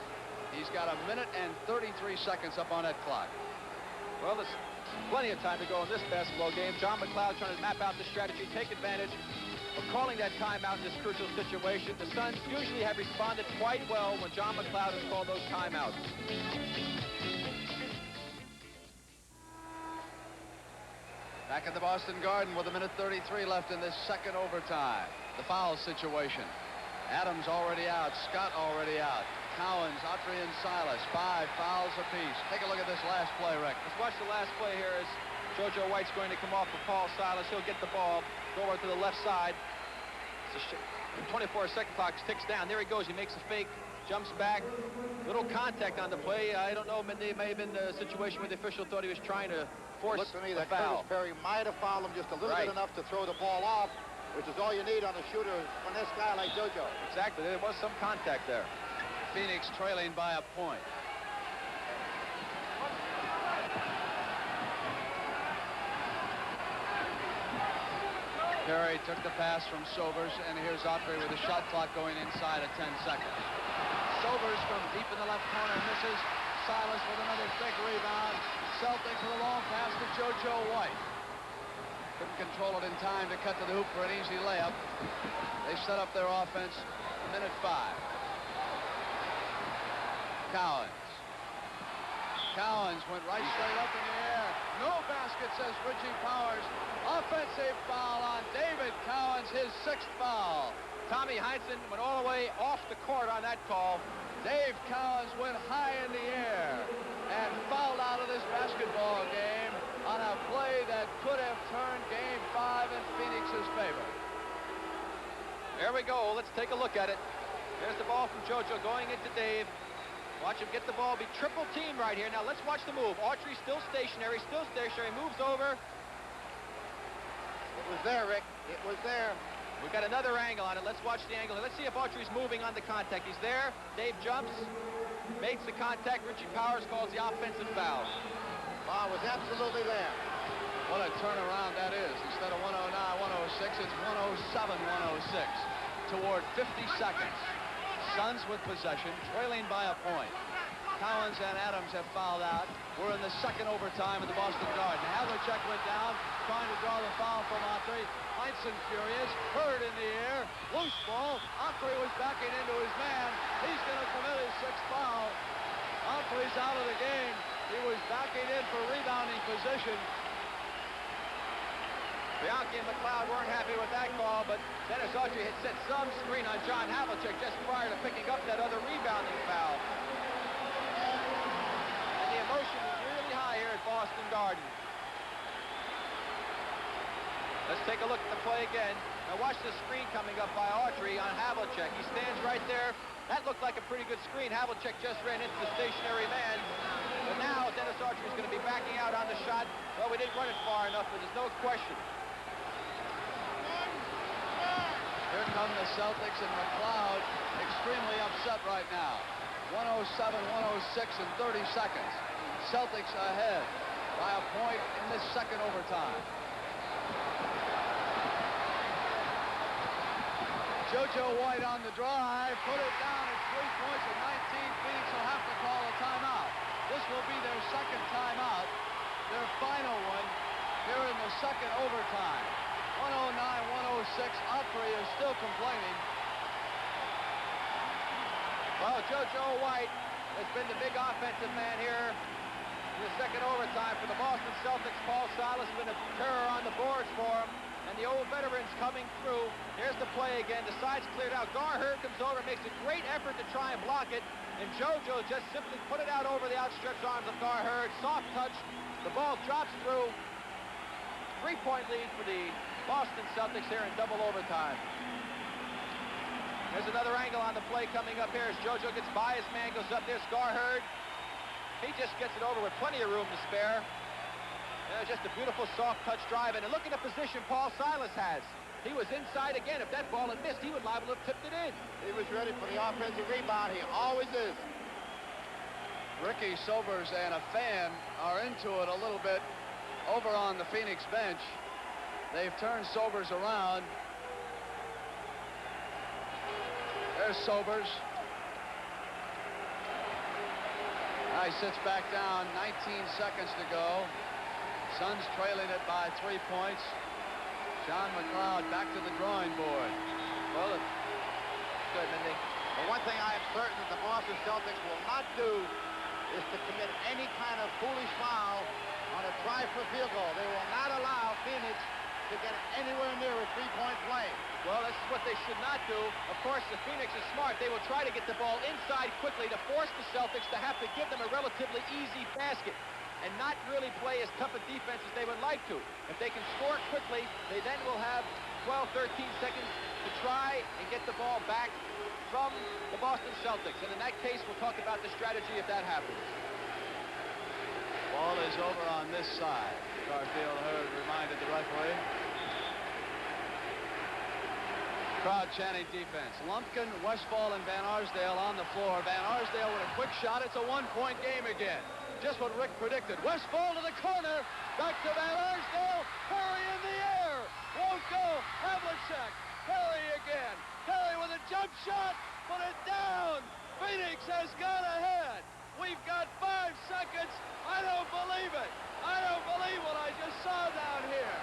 He's got 1 minute and 33 seconds up on that clock. Well, there's plenty of time to go in this basketball game. John McLeod trying to map out the strategy, take advantage of calling that timeout in this crucial situation. The Suns usually have responded quite well when John McLeod has called those timeouts. Back at the Boston Garden with 1 minute 33 left in this second overtime. The foul situation. Adams already out. Scott already out. Cowens, Autry, and Silas. 5 fouls apiece. Take a look at this last play, Rick. Let's watch the last play here as JoJo White's going to come off for Paul Silas. He'll get the ball, go over to the left side. The 24-second clock ticks down. There he goes. He makes a fake, jumps back. Little contact on the play. I don't know. It may have been the situation where the official thought he was trying to force Looked to me the that foul. Curtis Perry might have fouled him just a little bit enough to throw the ball off. which is all you need on a shooter, on this guy like JoJo. Exactly. There was some contact there. Phoenix trailing by a point. Perry took the pass from Sobers, and here's Autry with a shot clock going inside at 10 seconds. Sobers from deep in the left corner misses. Silas with another big rebound. Celtics with a long pass to JoJo White. Couldn't control it in time to cut to the hoop for an easy layup. They set up their offense, minute 5. Cowens went right straight up in the air. No basket, says Richie Powers. Offensive foul on David Cowens, his 6th foul. Tommy Heinsohn went all the way off the court on that call. Dave Cowens went high in the air and fouled out of this basketball game on a play that could have turned Game 5 in Phoenix's favor. There we go. Let's take a look at it. There's the ball from JoJo going into Dave. Watch him get the ball. Be triple team right here. Now let's watch the move. Autry still stationary. Moves over. It was there, Rick. It was there. We've got another angle on it. Let's watch the angle. Let's see if Autry's moving on the contact. He's there. Dave jumps. Makes the contact. Richie Powers calls the offensive foul. Foul was absolutely there. What a turnaround that is. Instead of 109-106, it's 107-106 toward 50 seconds. Suns with possession, trailing by a point. Cowens and Adams have fouled out. We're in the second overtime of the Boston Garden. Havlicek went down, trying to draw the foul from Autry. Heinsohn furious, Hurd in the air, loose ball. Autry was backing into his man. He's going to commit his 6th foul. Autry's out of the game. He was backing in for rebounding position. Bianchi and McLeod weren't happy with that call, but Dennis Autry had set some screen on John Havlicek just prior to picking up that other rebounding foul. And the emotion is really high here at Boston Garden. Let's take a look at the play again. Now watch the screen coming up by Autry on Havlicek. He stands right there. That looked like a pretty good screen. Havlicek just ran into the stationary man. But now Dennis Autry is going to be backing out on the shot. Well, we didn't run it far enough, but there's no question. Here come the Celtics, and McLeod extremely upset right now. 107-106 in 30 seconds. Celtics ahead by a point in this second overtime. JoJo White on the drive, put it down at 3 points at 19. Phoenix will have to call a timeout. This will be their second timeout, their final one here in the second overtime. 109-106. Autry is still complaining. Well, JoJo White has been the big offensive man here in the second overtime for the Boston Celtics. Paul Silas has been a terror on the boards for him. And the old veterans coming through. Here's the play again. The side's cleared out. Gar Hurd comes over, makes a great effort to try and block it. And JoJo just simply put it out over the outstretched arms of Gar Hurd. Soft touch. The ball drops through. 3-point lead for the Boston Celtics here in double overtime. There's another angle on the play coming up here as JoJo gets by. His man goes up. There's Gar Hurd. He just gets it over with plenty of room to spare. Just a beautiful soft touch drive. And look at the position Paul Silas has. He was inside again. If that ball had missed, he would liable to have tipped it in. He was ready for the offensive rebound. He always is. Ricky Sobers and a fan are into it a little bit over on the Phoenix bench. They've turned Sobers around. There's Sobers. Now he sits back down. 19 seconds to go. Suns trailing it by 3 points. John McLeod back to the drawing board. Well, good, Mindy. But one thing I am certain that the Boston Celtics will not do is to commit any kind of foolish foul on a try for field goal. They will not allow Phoenix to get anywhere near a three-point play. Well, this is what they should not do. Of course, if Phoenix is smart, they will try to get the ball inside quickly to force the Celtics to have to give them a relatively easy basket and not really play as tough a defense as they would like to. If they can score quickly, they then will have 12, 13 seconds to try and get the ball back from the Boston Celtics. And in that case, we'll talk about the strategy if that happens. Ball is over on this side. Garfield Hurd reminded the referee. Crowd chanting defense. Lumpkin, Westfall, and Van Arsdale on the floor. Van Arsdale with a quick shot. It's a one-point game again. Just what Rick predicted. Westfall to the corner. Back to Van Arsdale. Perry in the air. Won't go. Havlicek. Perry again. Perry with a jump shot. Put it down. Phoenix has gone ahead. We've got 5 seconds. I don't believe it. I don't believe what I just saw down here.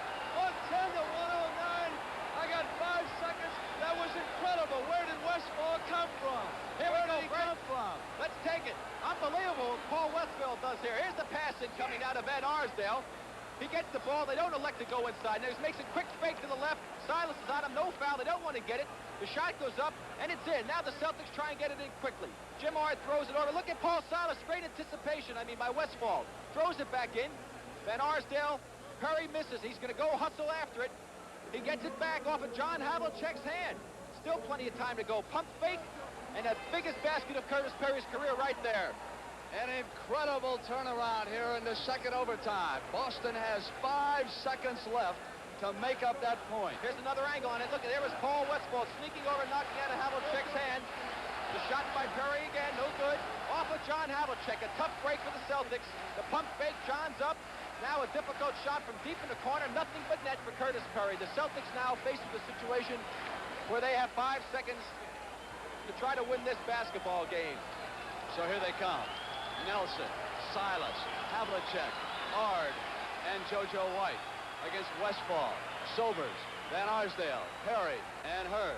110 to 109. I got 5 seconds. That was incredible. Where did Westfall come from? Here we go, Where did he come from? Let's take it. Unbelievable what Paul Westfall does here. Here's the pass in coming out of Van Arsdale. He gets the ball. They don't elect to go inside. Now he makes a quick fake to the left. Silas is on him. No foul. They don't want to get it. The shot goes up, and it's in. Now the Celtics try and get it in quickly. Jim Ard throws it over. Look at Paul Silas. Great anticipation, by Westfall. Throws it back in. Van Arsdale. Perry misses. He's going to go hustle after it. He gets it back off of John Havlicek's hand. Still plenty of time to go. Pump fake, and the biggest basket of Curtis Perry's career right there. An incredible turnaround here in the second overtime. Boston has 5 seconds left to make up that point. Here's another angle on it. Look, there was Paul Westfall sneaking over, knocking out of Havlicek's hand. The shot by Perry again, no good. Off of John Havlicek, a tough break for the Celtics. The pump fake, John's up. Now a difficult shot from deep in the corner, nothing but net for Curtis Perry. The Celtics now faced with a situation where they have 5 seconds to try to win this basketball game. So here they come. Nelson, Silas, Havlicek, Ard, and JoJo White against Westfall, Sobers, Van Arsdale, Perry, and Hurd.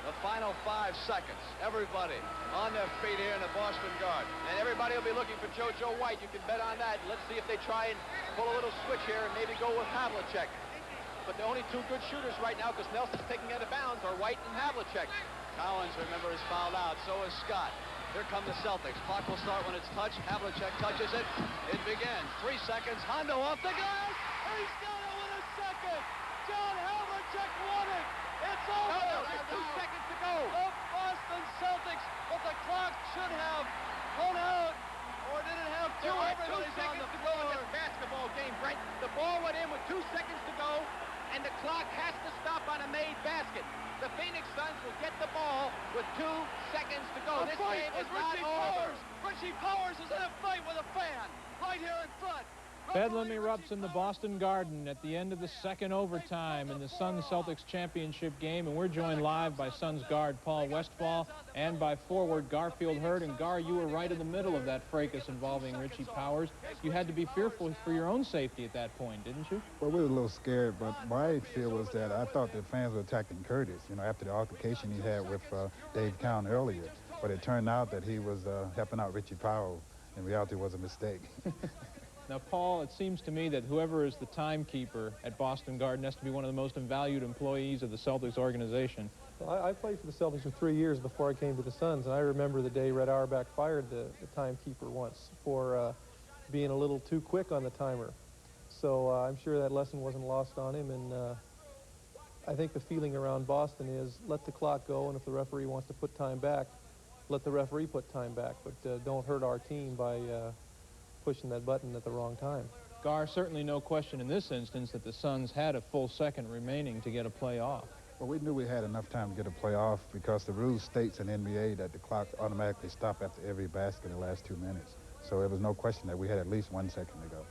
The final 5 seconds. Everybody on their feet here in the Boston Garden. And everybody will be looking for JoJo White. You can bet on that. Let's see if they try and pull a little switch here and maybe go with Havlicek. But the only 2 good shooters right now, because Nelson's taking out of bounds, are White and Havlicek. Collins, remember, is fouled out. So is Scott. Here come the Celtics. Clock will start when it's touched. Havlicek touches it. It begins. 3 seconds. Hondo off the glass. He's got it with a second. John Havlicek won it. It's over. No, there's 2 seconds to go. The Boston Celtics, but the clock should have run out. Or did it have to? There are 2 Everybody's on seconds the to go in floor. this basketball game, Brent. The ball went in with 2 seconds to go, and the clock has to stop on a made basket. The Phoenix Suns will get the ball with 2 seconds to go. This game is not over. Richie Powers is in a fight with a fan right here in front. Bedlam erupts in the Boston Garden at the end of the second overtime in the Suns-Celtics championship game, and we're joined live by Suns guard Paul Westfall and by forward Garfield Hurd. And Gar, you were right in the middle of that fracas involving Richie Powers. You had to be fearful for your own safety at that point, didn't you? Well, we were a little scared, but my feel was that I thought the fans were attacking Curtis, after the altercation he had with Dave Cowan earlier. But it turned out that he was helping out Richie Powers. In reality, it was a mistake. Now, Paul, it seems to me that whoever is the timekeeper at Boston Garden has to be one of the most valued employees of the Celtics organization. Well, I played for the Celtics for 3 years before I came to the Suns, and I remember the day Red Auerbach fired the timekeeper once for being a little too quick on the timer. So I'm sure that lesson wasn't lost on him, and I think the feeling around Boston is let the clock go, and if the referee wants to put time back, let the referee put time back, but don't hurt our team by pushing that button at the wrong time. Gar, certainly no question in this instance that the Suns had a full second remaining to get a play off. Well, we knew we had enough time to get a play off because the rule states in NBA that the clock automatically stops after every basket in the last 2 minutes. So there was no question that we had at least 1 second to go.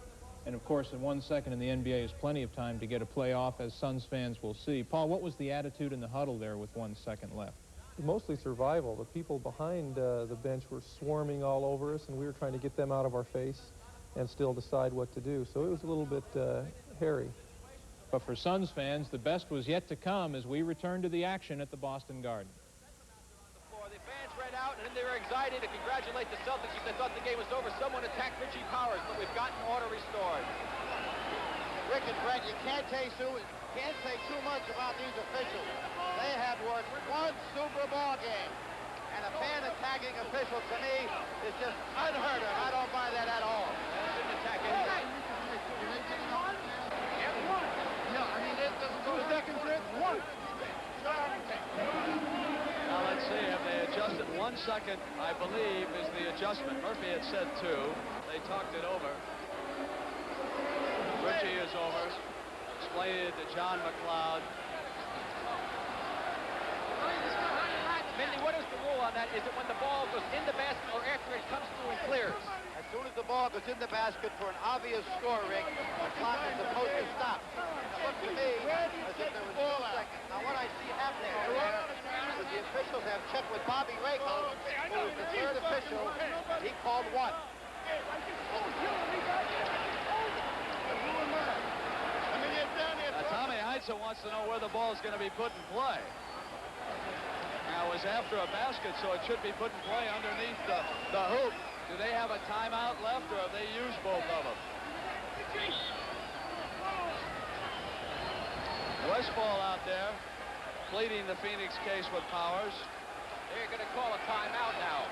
And, of course, in 1 second in the NBA is plenty of time to get a play off, as Suns fans will see. Paul, what was the attitude in the huddle there with 1 second left? Mostly survival. The people behind the bench were swarming all over us, and we were trying to get them out of our face and still decide what to do. So it was a little bit hairy. But for Suns fans, the best was yet to come as we return to the action at the Boston Garden. The fans ran out, and in their anxiety to congratulate the Celtics as they thought the game was over, someone attacked Richie Powers, but we've gotten order restored. Rick and Brent, you can't say too much about these officials. They have worked 1 Super Bowl game. And a fan attacking officials, to me, is just unheard of. I don't buy that at all. They shouldn't attack anybody. Now let's see, if they adjusted 1 second, I believe, is the adjustment. Murphy had said 2. They talked it over. Richie is over. Explained it to John McLeod. Mindy, what is the rule on that? Is it when the ball goes in the basket or after it comes through and clears? As soon as the ball goes in the basket for an obvious score, Rick, the clock is supposed to stop. It looked to me as if there was 2 seconds. Now, what I see happening there is the officials have checked with Bobby Rako, who is the third official, and he called 1. Tommy Heinsohn wants to know where the ball is going to be put in play. Now, it was after a basket, so it should be put in play underneath the hoop. Do they have a timeout left, or have they used both of them? Westfall out there, pleading the Phoenix case with Powers. They're going to call a timeout now.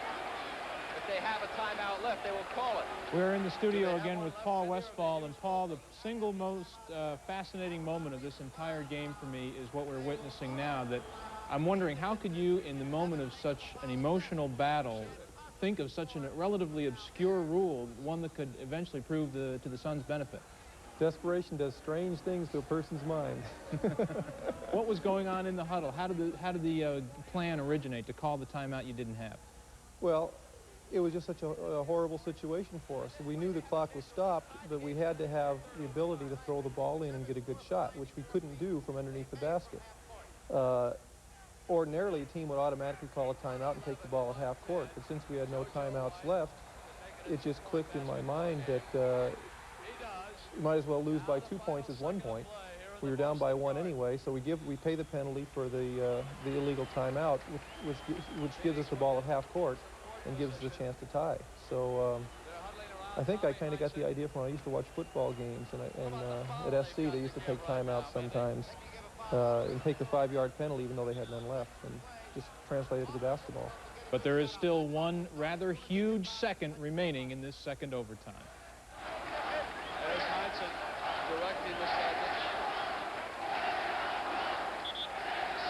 If they have a timeout left, they will call it. We're in the studio again with Paul Westfall. And Paul, the single most fascinating moment of this entire game for me is what we're witnessing now. That I'm wondering, how could you, in the moment of such an emotional battle, think of such a relatively obscure rule, one that could eventually prove to the Suns' benefit? Desperation does strange things to a person's mind. What was going on in the huddle? How did the plan originate to call the timeout you didn't have? Well, it was just such a horrible situation for us. We knew the clock was stopped, but we had to have the ability to throw the ball in and get a good shot, which we couldn't do from underneath the basket. Ordinarily, a team would automatically call a timeout and take the ball at half court, but since we had no timeouts left, it just clicked in my mind that you might as well lose by 2 points as 1 point. We were down by 1 anyway, so we pay the penalty for the illegal timeout, which gives us the ball at half court and gives us a chance to tie. So I think I kind of got the idea from when I used to watch football games, and at SC they used to take timeouts sometimes and take the 5-yard penalty even though they had none left, and just translate it to the basketball. But there is still one rather huge second remaining in this second overtime. There's Heinsohn directing the Celtics.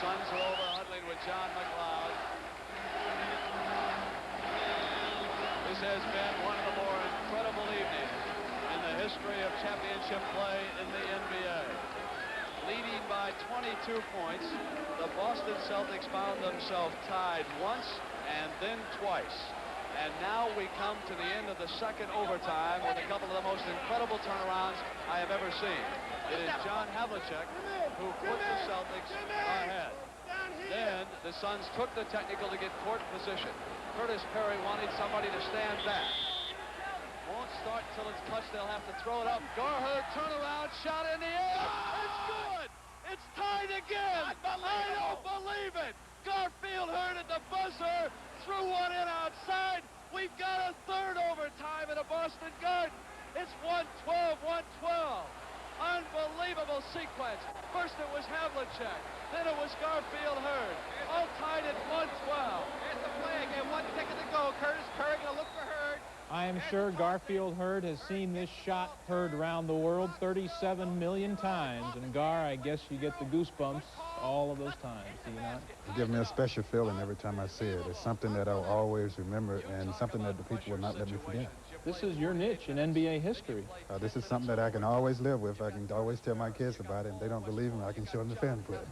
Suns are over huddling with John McLeod. This has been one of the more incredible evenings in the history of championship play in the NBA. Leading by 22 points, the Boston Celtics found themselves tied once and then twice. And now we come to the end of the second overtime with a couple of the most incredible turnarounds I have ever seen. It is John Havlicek who put the Celtics ahead. Then the Suns took the technical to get court position. Curtis Perry wanted somebody to stand back. Won't start until it's clutched. They'll have to throw it up. Garherd, turnaround, shot in the air. It's good. It's tied again. I don't believe it. Garfield Hurd at the buzzer. Threw one in outside. We've got a third overtime in a Boston Garden. It's 112, 112. Unbelievable sequence. First it was Havlicek. Then it was Garfield Hurd. All tied at 112. Here's the play again. 1 second to go. Curtis Perry going to look for Hurd. I am sure Garfield Hurd has seen this shot heard around the world 37 million times. And Gar, I guess you get the goosebumps all of those times, do you not? It gives me a special feeling every time I see it. It's something that I'll always remember and something that the people will not let me forget. This is your niche in NBA history. This is something that I can always live with. I can always tell my kids about it. If they don't believe me, I can show them the film clip.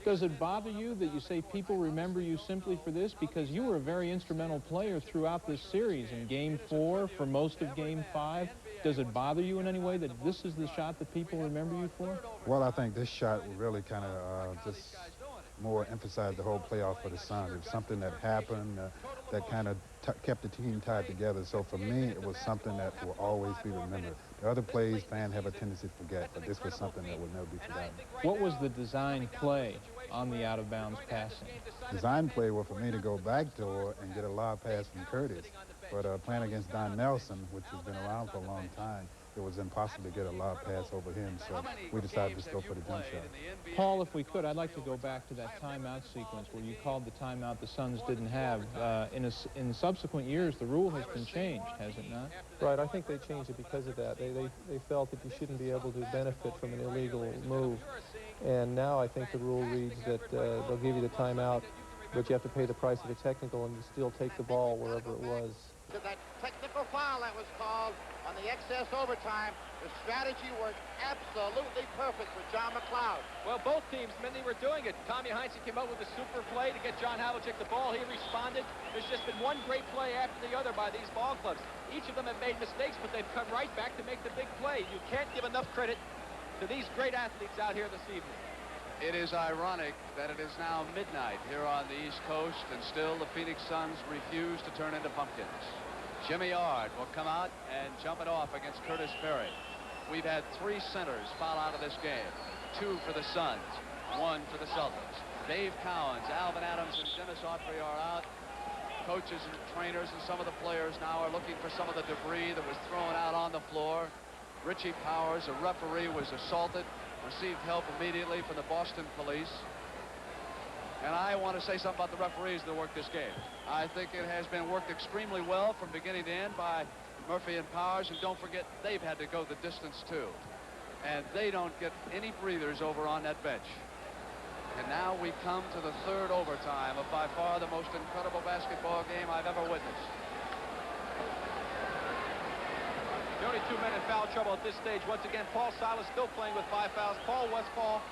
Does it bother you that you say people remember you simply for this? Because you were a very instrumental player throughout this series in Game 4, for most of Game 5. Does it bother you in any way that this is the shot that people remember you for? Well, I think this shot really kind of just more emphasized the whole playoff for the Suns. It was something that happened that kind of kept the team tied together. So for me, it was something that will always be remembered. The other plays, fans have a tendency to forget, but this was something that will never be forgotten. What was the design play on the out-of-bounds passing? Design play was for me to go backdoor and get a lob pass from Curtis. But playing against Don Nelson, which has been around for a long time, it was impossible to get a lob pass over him, so we decided to just go for the jump shot. Paul, if we could, I'd like to go back to that timeout sequence where you called the timeout the Suns didn't have. In subsequent years, the rule has been changed, has it not? Right, I think they changed it because of that. They felt that you shouldn't be able to benefit from an illegal move. And now I think the rule reads that they'll give you the timeout, but you have to pay the price of the technical and you still take the ball wherever it was. To that technical foul that was called on the excess overtime. The strategy worked absolutely perfect for John McLeod. Well, both teams, Mindy, were doing it. Tommy Heinsohn came out with a super play to get John Havlicek the ball. He responded. There's just been one great play after the other by these ball clubs. Each of them have made mistakes, but they've come right back to make the big play. You can't give enough credit to these great athletes out here this evening. It is ironic that it is now midnight here on the East Coast, and still the Phoenix Suns refuse to turn into pumpkins. Jimmy Ard will come out and jump it off against Curtis Perry. We've had 3 centers foul out of this game. 2 for the Suns, 1 for the Celtics. Dave Cowens, Alvin Adams, and Dennis Autry are out. Coaches and trainers and some of the players now are looking for some of the debris that was thrown out on the floor. Richie Powers, a referee, was assaulted, received help immediately from the Boston police. And I want to say something about the referees that worked this game. I think it has been worked extremely well from beginning to end by Murphy and Powers, and don't forget, they've had to go the distance too. And they don't get any breathers over on that bench. And now we come to the 3rd overtime of by far the most incredible basketball game I've ever witnessed. The only 2 men in foul trouble at this stage. Once again, Paul Silas still playing with 5 fouls. Paul Westphal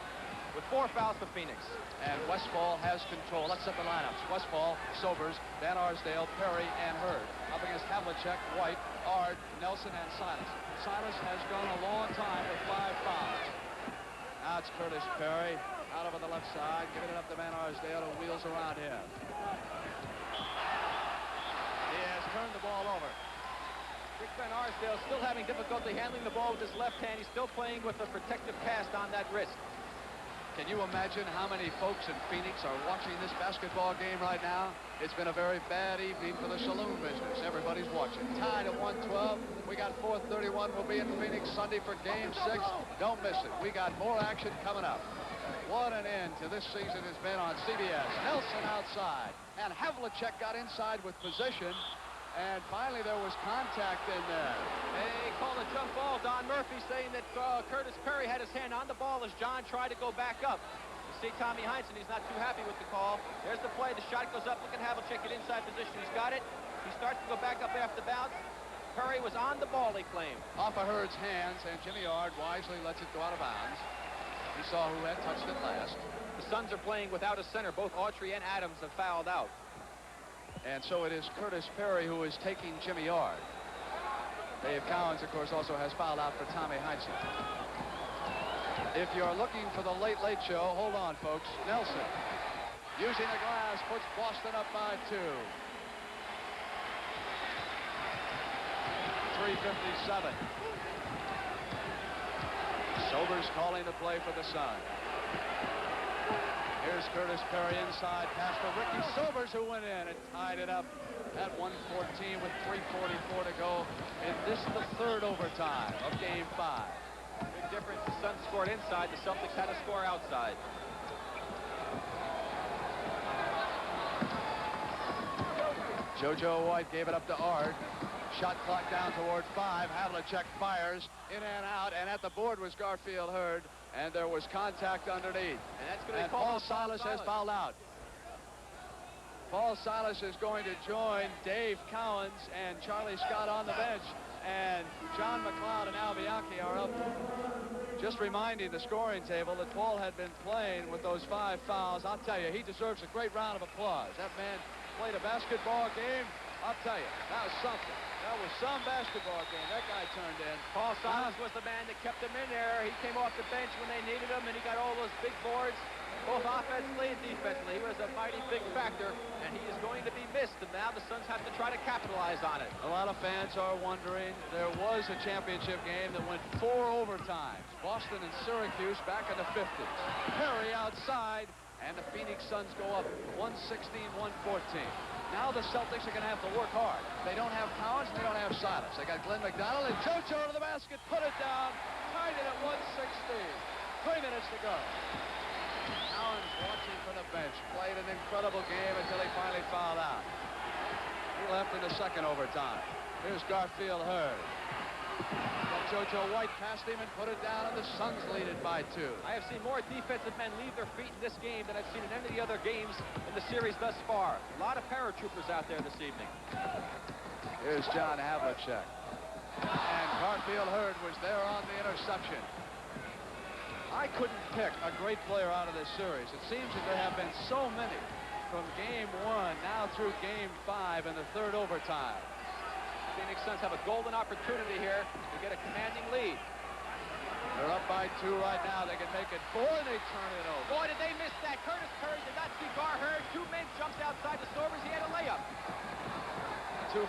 with 4 fouls for Phoenix. And Westphal has control. Let's set the lineups. Westphal, Sobers, Van Arsdale, Perry, and Hurd. Up against Havlicek, White, Ard, Nelson, and Silas. Silas has gone a long time with 5 fouls. Now it's Curtis Perry out over the left side, giving it up to Van Arsdale, who wheels around him. He has turned the ball over. Rick Van Arsdale still having difficulty handling the ball with his left hand. He's still playing with a protective cast on that wrist. Can you imagine how many folks in Phoenix are watching this basketball game right now? It's been a very bad evening for the saloon business. Everybody's watching. Tied at 112. We got 4:31. We'll be in Phoenix Sunday for Game 6. Don't miss it. We got more action coming up. What an end to this season has been on CBS. Nelson outside. And Havlicek got inside with position. And finally, there was contact in there. They call a jump ball. Don Murphy saying that Curtis Perry had his hand on the ball as John tried to go back up. You see Tommy Heinsohn, he's not too happy with the call. There's the play. The shot goes up. Look at Havlicek in inside position. He's got it. He starts to go back up after the bounce. Perry was on the ball, he claimed. Off of Hurd's hands, and Jimmy Ard wisely lets it go out of bounds. He saw who had touched it last. The Suns are playing without a center. Both Autry and Adams have fouled out. And so it is Curtis Perry who is taking Jimmy Ard. Dave Cowens, of course, also has fouled out for Tommy Heinsohn. If you're looking for the Late Late Show, hold on, folks. Nelson, using the glass, puts Boston up by 2. 3:57. Sobers calling the play for the Sun. Here's Curtis Perry inside, pass to Ricky Sobers, who went in and tied it up at 1:14 with 3:44 to go. And this is the 3rd overtime of Game 5. Big difference. The Suns scored inside. The Celtics had to score outside. JoJo White gave it up to Ard. Shot clock down toward 5. Havlicek fires in and out, and at the board was Garfield Hurd. And there was contact underneath. And that's going to be Paul Silas has fouled out. Paul Silas is going to join Dave Cowens and Charlie Scott on the bench. And John McLeod and Al Bianchi are up. Just reminding the scoring table that Paul had been playing with those 5 fouls. I'll tell you, he deserves a great round of applause. That man played a basketball game. I'll tell you, that was something. That was some basketball game. That guy turned in. Paul Silas was the man that kept him in there. He came off the bench when they needed him, and he got all those big boards, both offensively and defensively. He was a mighty big factor, and he is going to be missed, and now the Suns have to try to capitalize on it. A lot of fans are wondering, there was a championship game that went 4 overtimes. Boston and Syracuse back in the 50s. Perry outside, and the Phoenix Suns go up 116-114. Now the Celtics are going to have to work hard. They don't have Cowens, and they don't have Silas. They got Glenn McDonald, and JoJo to the basket, put it down, tied it at 116. 3 minutes to go. Cowens watching from the bench, played an incredible game until he finally fouled out. He left in the 2nd overtime. Here's Garfield Hurd. JoJo White passed him and put it down, and the Suns lead it by 2. I have seen more defensive men leave their feet in this game than I've seen in any of the other games in the series thus far. A lot of paratroopers out there this evening. Here's John Havlicek. And Garfield Hurd was there on the interception. I couldn't pick a great player out of this series. It seems that there have been so many from game 1 now through game 5 in the third overtime. Phoenix Suns have a golden opportunity here to get a commanding lead. They're up by 2 right now. They can make it 4, and they turn it over. Boy, did they miss that. Curtis Perry did not see Gar Hurd. 2 men jumped outside the Stormers. He had a layup. 2-5,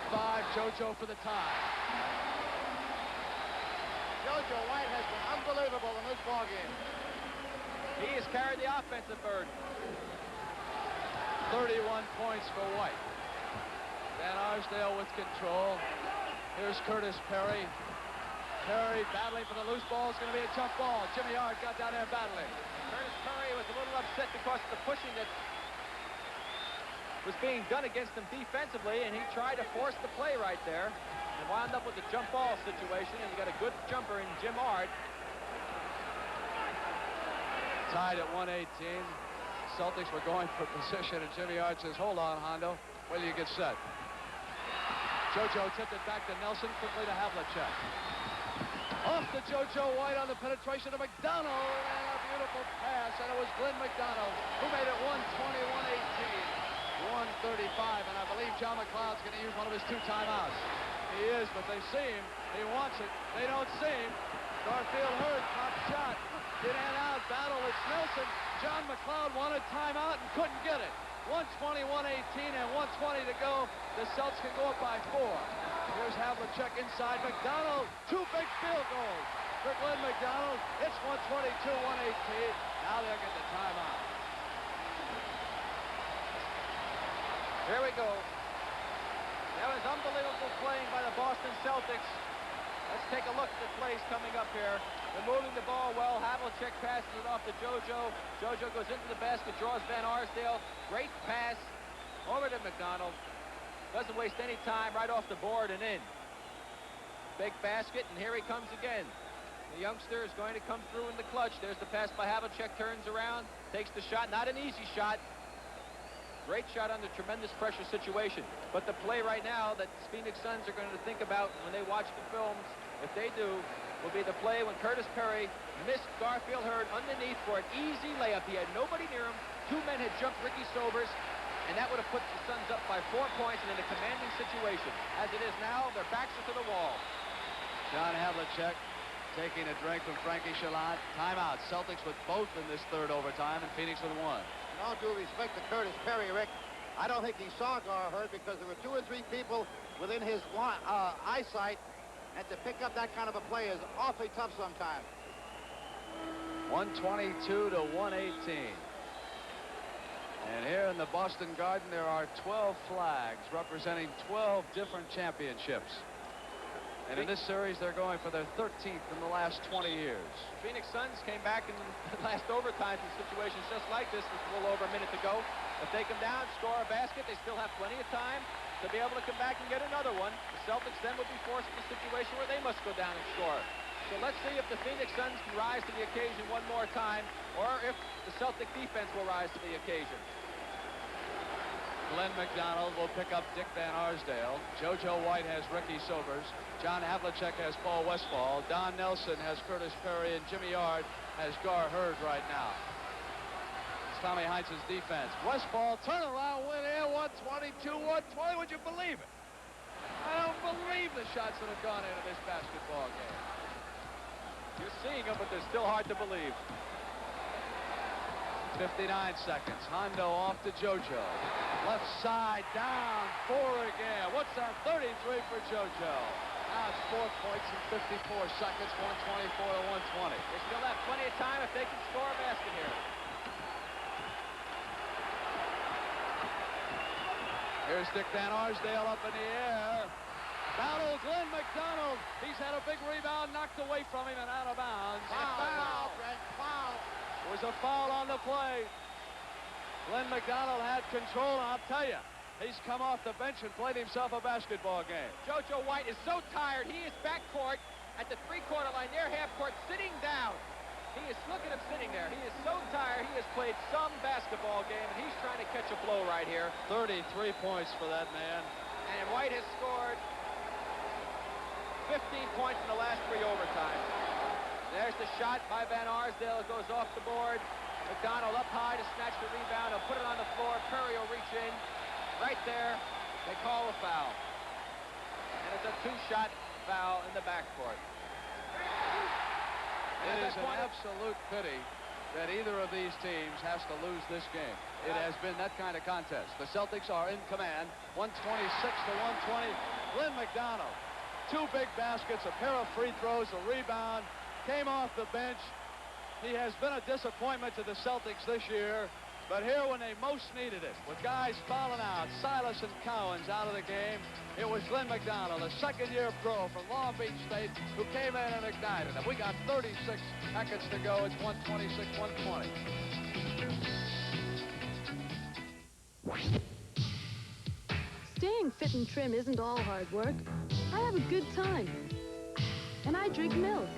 JoJo for the tie. JoJo White has been unbelievable in this ballgame. He has carried the offensive burden. 31 points for White. Van Arsdale with control. Here's Curtis Perry. Perry battling for the loose ball. It's going to be a tough ball. Jimmy Hart got down there battling. Curtis Perry was a little upset because of the pushing that was being done against him defensively, and he tried to force the play right there and wound up with the jump ball situation, and he got a good jumper in Jim Hart. Tied at 118. Celtics were going for position, and Jimmy Hart says, hold on, Hondo. Wait till you get set. JoJo tipped it back to Nelson, quickly to Havlicek. Off to JoJo White on the penetration to McDonald, and a beautiful pass, and it was Glenn McDonald who made it 120-118, 135, and I believe John McLeod's going to use one of his 2 timeouts. He is, but they see him. He wants it. They don't see him. Garfield Hurd, top shot. Get in out, battle. It's Nelson. John McLeod wanted timeout and couldn't get it. 120-118 and 120 to go. The Celtics can go up by 4. Here's Havlicek inside. McDonald, 2 big field goals for Glenn McDonald. It's 122-118. Now they'll get the timeout. Here we go. That was unbelievable playing by the Boston Celtics. Let's take a look at the plays coming up here. They're moving the ball well. Havlicek passes it off to JoJo. JoJo goes into the basket, draws Van Arsdale. Great pass over to McDonald. Doesn't waste any time, right off the board and in. Big basket, and here he comes again. The youngster is going to come through in the clutch. There's the pass by Havlicek, turns around, takes the shot. Not an easy shot. Great shot under tremendous pressure situation. But the play right now that the Phoenix Suns are going to think about when they watch the films, if they do, will be the play when Curtis Perry missed Garfield Hurd underneath for an easy layup. He had nobody near him. 2 men had jumped Ricky Sobers, and that would have put the Suns up by 4 points and in a commanding situation. As it is now, their backs are to the wall. John Havlicek taking a drink from Frankie Chalant. Timeout. Celtics with both in this third overtime, and Phoenix with 1. In all due respect to Curtis Perry, Rick, I don't think he saw Gar Hurd because there were 2 or 3 people within his eyesight, and to pick up that kind of a play is awfully tough sometimes. 122-118. And here in the Boston Garden, there are 12 flags representing 12 different championships. And in this series, they're going for their 13th in the last 20 years. Phoenix Suns came back in the last overtime in situations just like this with a little over a minute to go. If they come down, score a basket, they still have plenty of time to be able to come back and get another one. The Celtics then would be forced in a situation where they must go down and score. So let's see if the Phoenix Suns can rise to the occasion one more time, or if the Celtic defense will rise to the occasion. Glenn McDonald will pick up Dick Van Arsdale. JoJo White has Ricky Sobers. John Havlicek has Paul Westphal. Don Nelson has Curtis Perry, and Jimmy Hart has Gar Hurd right now. It's Tommy Heintz's defense. Westphal, turnaround, win air, 122-120. Would you believe it? I don't believe the shots that have gone into this basketball game. You're seeing them, but they're still hard to believe. 59 seconds. Hondo off to JoJo. Left side, down, 4 again. What's that? 33 for JoJo. Now it's 4 points in 54 seconds, 124-120. They still have plenty of time if they can score a basket here. Here's Dick Van Arsdale up in the air. Battle Glenn McDonald. He's had a big rebound knocked away from him and out of bounds. Foul, Frank, foul. There was a foul on the play. Glenn McDonald had control, and I'll tell you, he's come off the bench and played himself a basketball game. JoJo White is so tired. He is backcourt at the 3-quarter line, near half court, sitting down. He is, look at him sitting there. He is so tired. He has played some basketball game, and he's trying to catch a blow right here. 33 points for that man. And White has scored 15 points in the last 3 overtimes. There's the shot by Van Arsdale. It goes off the board. McDonald up high to snatch the rebound. He'll put it on the floor. Perry will reach in. Right there, they call a foul. And it's a 2-shot foul in the backcourt. It is an absolute pity that either of these teams has to lose this game. It has been that kind of contest. The Celtics are in command, 126 to 120. Glenn McDonald, 2 big baskets, a pair of free throws, a rebound, came off the bench. He has been a disappointment to the Celtics this year, but here when they most needed it, with guys fouling out, Silas and Cowens out of the game, it was Glenn McDonald, a second-year pro from Long Beach State, who came in and ignited it. We got 36 seconds to go. It's 126-120. Staying fit and trim isn't all hard work. I have a good time. And I drink milk.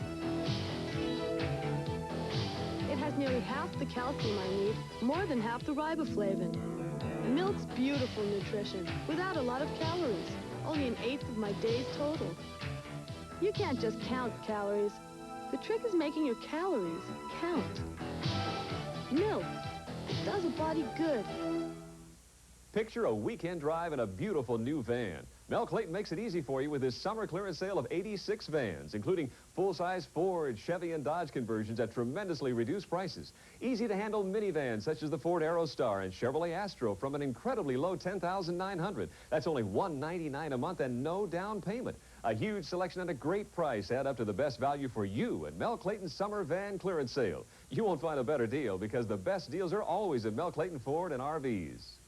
It has nearly half the calcium I need, more than half the riboflavin. Milk's beautiful nutrition, without a lot of calories, only 1/8 of my day's total. You can't just count calories. The trick is making your calories count. Milk, it does a body good. Picture a weekend drive in a beautiful new van. Mel Clayton makes it easy for you with his summer clearance sale of 86 vans, including full-size Ford, Chevy, and Dodge conversions at tremendously reduced prices. Easy-to-handle minivans such as the Ford Aerostar and Chevrolet Astro from an incredibly low $10,900. That's only $199 a month and no down payment. A huge selection at a great price add up to the best value for you at Mel Clayton's summer van clearance sale. You won't find a better deal because the best deals are always at Mel Clayton Ford and RVs.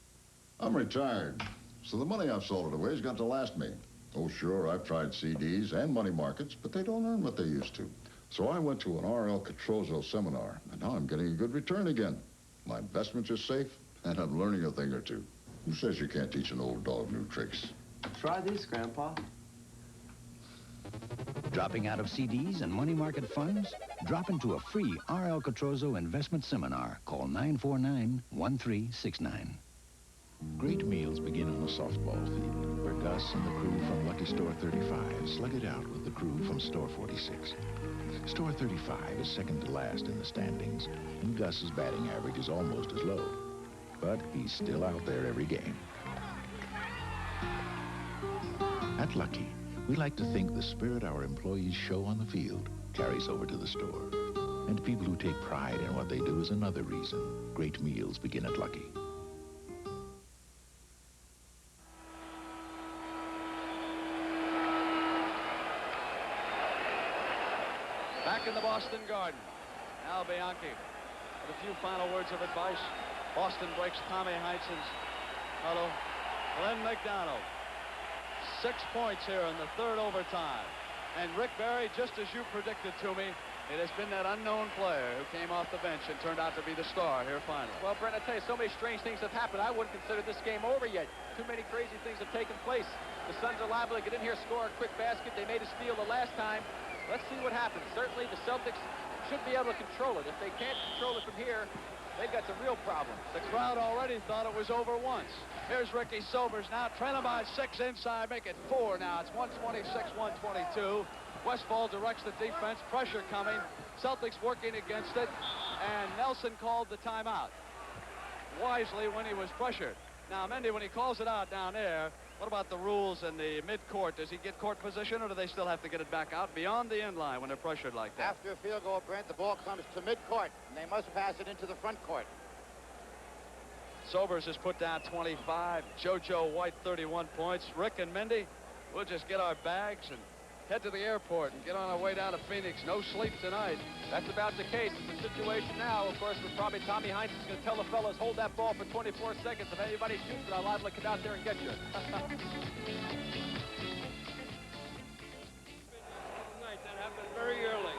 I'm retired, so the money I've salted away has got to last me. Oh, sure, I've tried CDs and money markets, but they don't earn what they used to. So I went to an R.L. Catrozo seminar, and now I'm getting a good return again. My investments are safe, and I'm learning a thing or two. Who says you can't teach an old dog new tricks? Try this, Grandpa. Dropping out of CDs and money market funds? Drop into a free R.L. Catrozo investment seminar. Call 949-1369. Great meals begin on a softball field, where Gus and the crew from Lucky Store 35 slug it out with the crew from Store 46. Store 35 is second to last in the standings, and Gus's batting average is almost as low. But he's still out there every game. At Lucky, we like to think the spirit our employees show on the field carries over to the store. And people who take pride in what they do is another reason great meals begin at Lucky. Back in the Boston Garden, Al Bianchi with a few final words of advice. Boston breaks Tommy Heinsohn's huddle. Glenn McDonald, 6 points here in the third overtime. And Rick Barry, just as you predicted to me, it has been that unknown player who came off the bench and turned out to be the star here finally. Well, Brent, I tell you, so many strange things have happened. I wouldn't consider this game over yet. Too many crazy things have taken place. The Suns are liable to get in here, score a quick basket. They made a steal the last time. Let's see what happens. Certainly, the Celtics should be able to control it. If they can't control it from here, they've got some real problems. The crowd already thought it was over once. Here's Ricky Sobers now, trailing by 6 inside, make it 4 now. It's 126-122. Westfall directs the defense, pressure coming. Celtics working against it, and Nelson called the timeout wisely when he was pressured. Now, Mendy, when he calls it out down there, what about the rules in the mid-court? Does he get court position, or do they still have to get it back out beyond the end line when they're pressured like that? After a field goal, Brent, the ball comes to mid-court, and they must pass it into the front court. Sobers has put down 25. JoJo White, 31 points. Rick and Mendy, we'll just get our bags and head to the airport and get on our way down to Phoenix. No sleep tonight. That's about the case. It's the situation now, of course, with probably Tommy Heinsohn's going to tell the fellas, hold that ball for 24 seconds. If anybody shoots it, I'll liable to come out there and get you. That happened very early.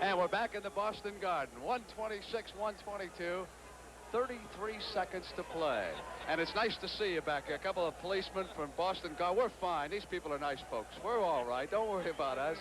And we're back in the Boston Garden. 126-122. 33 seconds to play. And it's nice to see you back here. A couple of policemen from Boston Garden. We're fine. These people are nice folks. We're all right. Don't worry about us.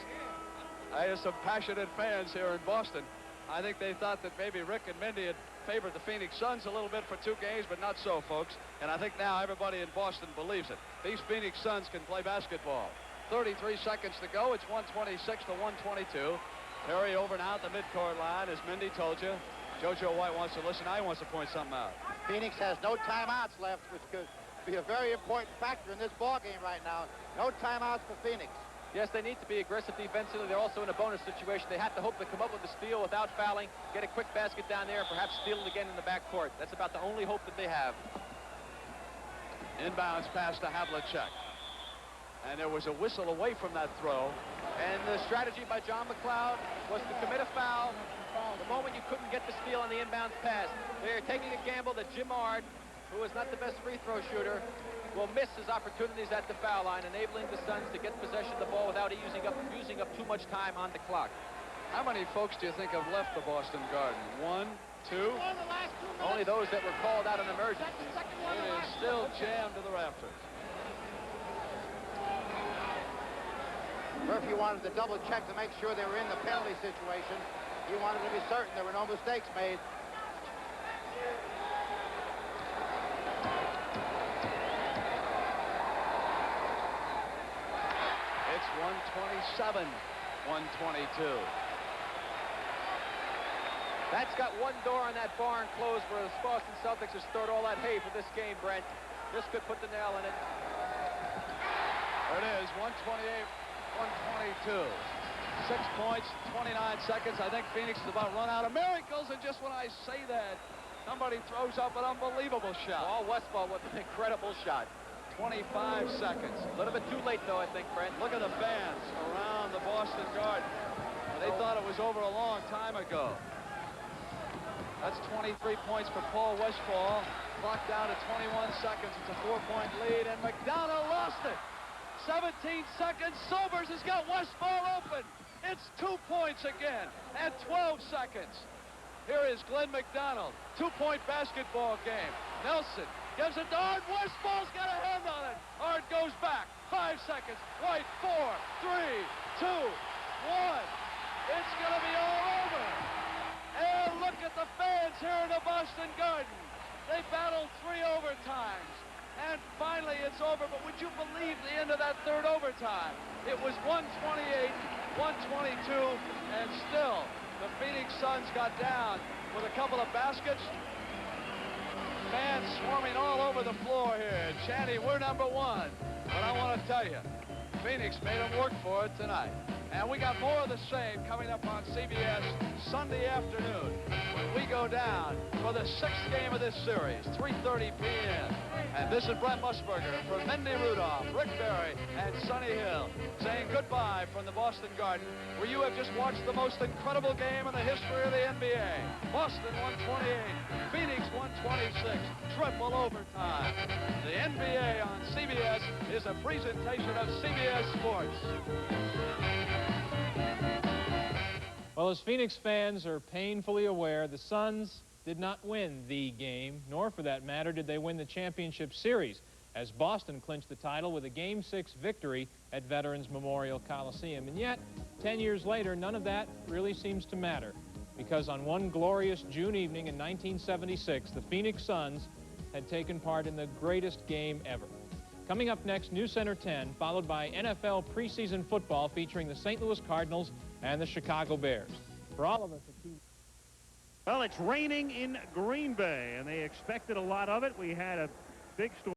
I have some passionate fans here in Boston. I think they thought that maybe Rick and Mendy had favored the Phoenix Suns a little bit for 2 games, but not so, folks. And I think now everybody in Boston believes it. These Phoenix Suns can play basketball. 33 seconds to go. It's 126 to 122. Perry over now at the midcourt line, as Mindy told you. JoJo White wants to listen. Now he wants to point something out. Phoenix has no timeouts left, which could be a very important factor in this ball game right now. No timeouts for Phoenix. Yes, they need to be aggressive defensively. They're also in a bonus situation. They have to hope to come up with a steal without fouling, get a quick basket down there, and perhaps steal it again in the backcourt. That's about the only hope that they have. Inbounds pass to Havlicek. And there was a whistle away from that throw. And the strategy by John McLeod was to commit a foul the moment you couldn't get the steal on the inbounds pass. They're taking a gamble that Jim Ard, who is not the best free throw shooter, will miss his opportunities at the foul line, enabling the Suns to get possession of the ball without using up too much time on the clock. How many folks do you think have left the Boston Garden? 1, 2? Only those that were called out in emergency. It is still jammed to the rafters. Murphy wanted to double check to make sure they were in the penalty situation. He wanted to be certain there were no mistakes made. It's 127, 122. That's got one door on that barn closed where the Boston Celtics have stored all that hay for this game, Brent. This could put the nail in it. There it is, 128, 122. 6 points, 29 seconds. I think Phoenix is about run out of miracles, and just when I say that, somebody throws up an unbelievable shot. Paul Westphal with an incredible shot. 25 seconds. A little bit too late, though, I think, Brent. Look at the fans around the Boston Garden. They thought it was over a long time ago. That's 23 points for Paul Westphal. Clock down to 21 seconds. It's a 4-point lead, and McDonald lost it. 17 seconds. Sobers has got Westphal open. It's 2 points again and 12 seconds. Here is Glenn McDonald. 2-point basketball game. Nelson gives it to Ard. Westfall's got a hand on it. Ard goes back. 5 seconds. White, 4, 3, 2, 1. It's going to be all over. And look at the fans here in the Boston Garden. They battled 3 overtimes. And finally, it's over. But would you believe the end of that third overtime? It was 128, 122, and still the Phoenix Suns got down with a couple of baskets. Fans swarming all over the floor here, chanting, "We're number 1." But I want to tell you, Phoenix made them work for it tonight. And we got more of the same coming up on CBS Sunday afternoon when we go down for the 6th game of this series, 3:30 p.m. And this is Brent Musburger for Mindy Rudolph, Rick Barry, and Sonny Hill saying goodbye from the Boston Garden, where you have just watched the most incredible game in the history of the NBA. Boston 128, Phoenix 126, triple overtime. The NBA on CBS is a presentation of CBS Sports. Well, as Phoenix fans are painfully aware, the Suns did not win the game, nor for that matter did they win the championship series, as Boston clinched the title with a Game 6 victory at Veterans Memorial Coliseum. And yet, 10 years later, none of that really seems to matter, because on one glorious June evening in 1976, the Phoenix Suns had taken part in the greatest game ever. Coming up next, News Center 10, followed by NFL preseason football featuring the St. Louis Cardinals and the Chicago Bears. For all of us, well, it's raining in Green Bay, and they expected a lot of it. We had a big storm.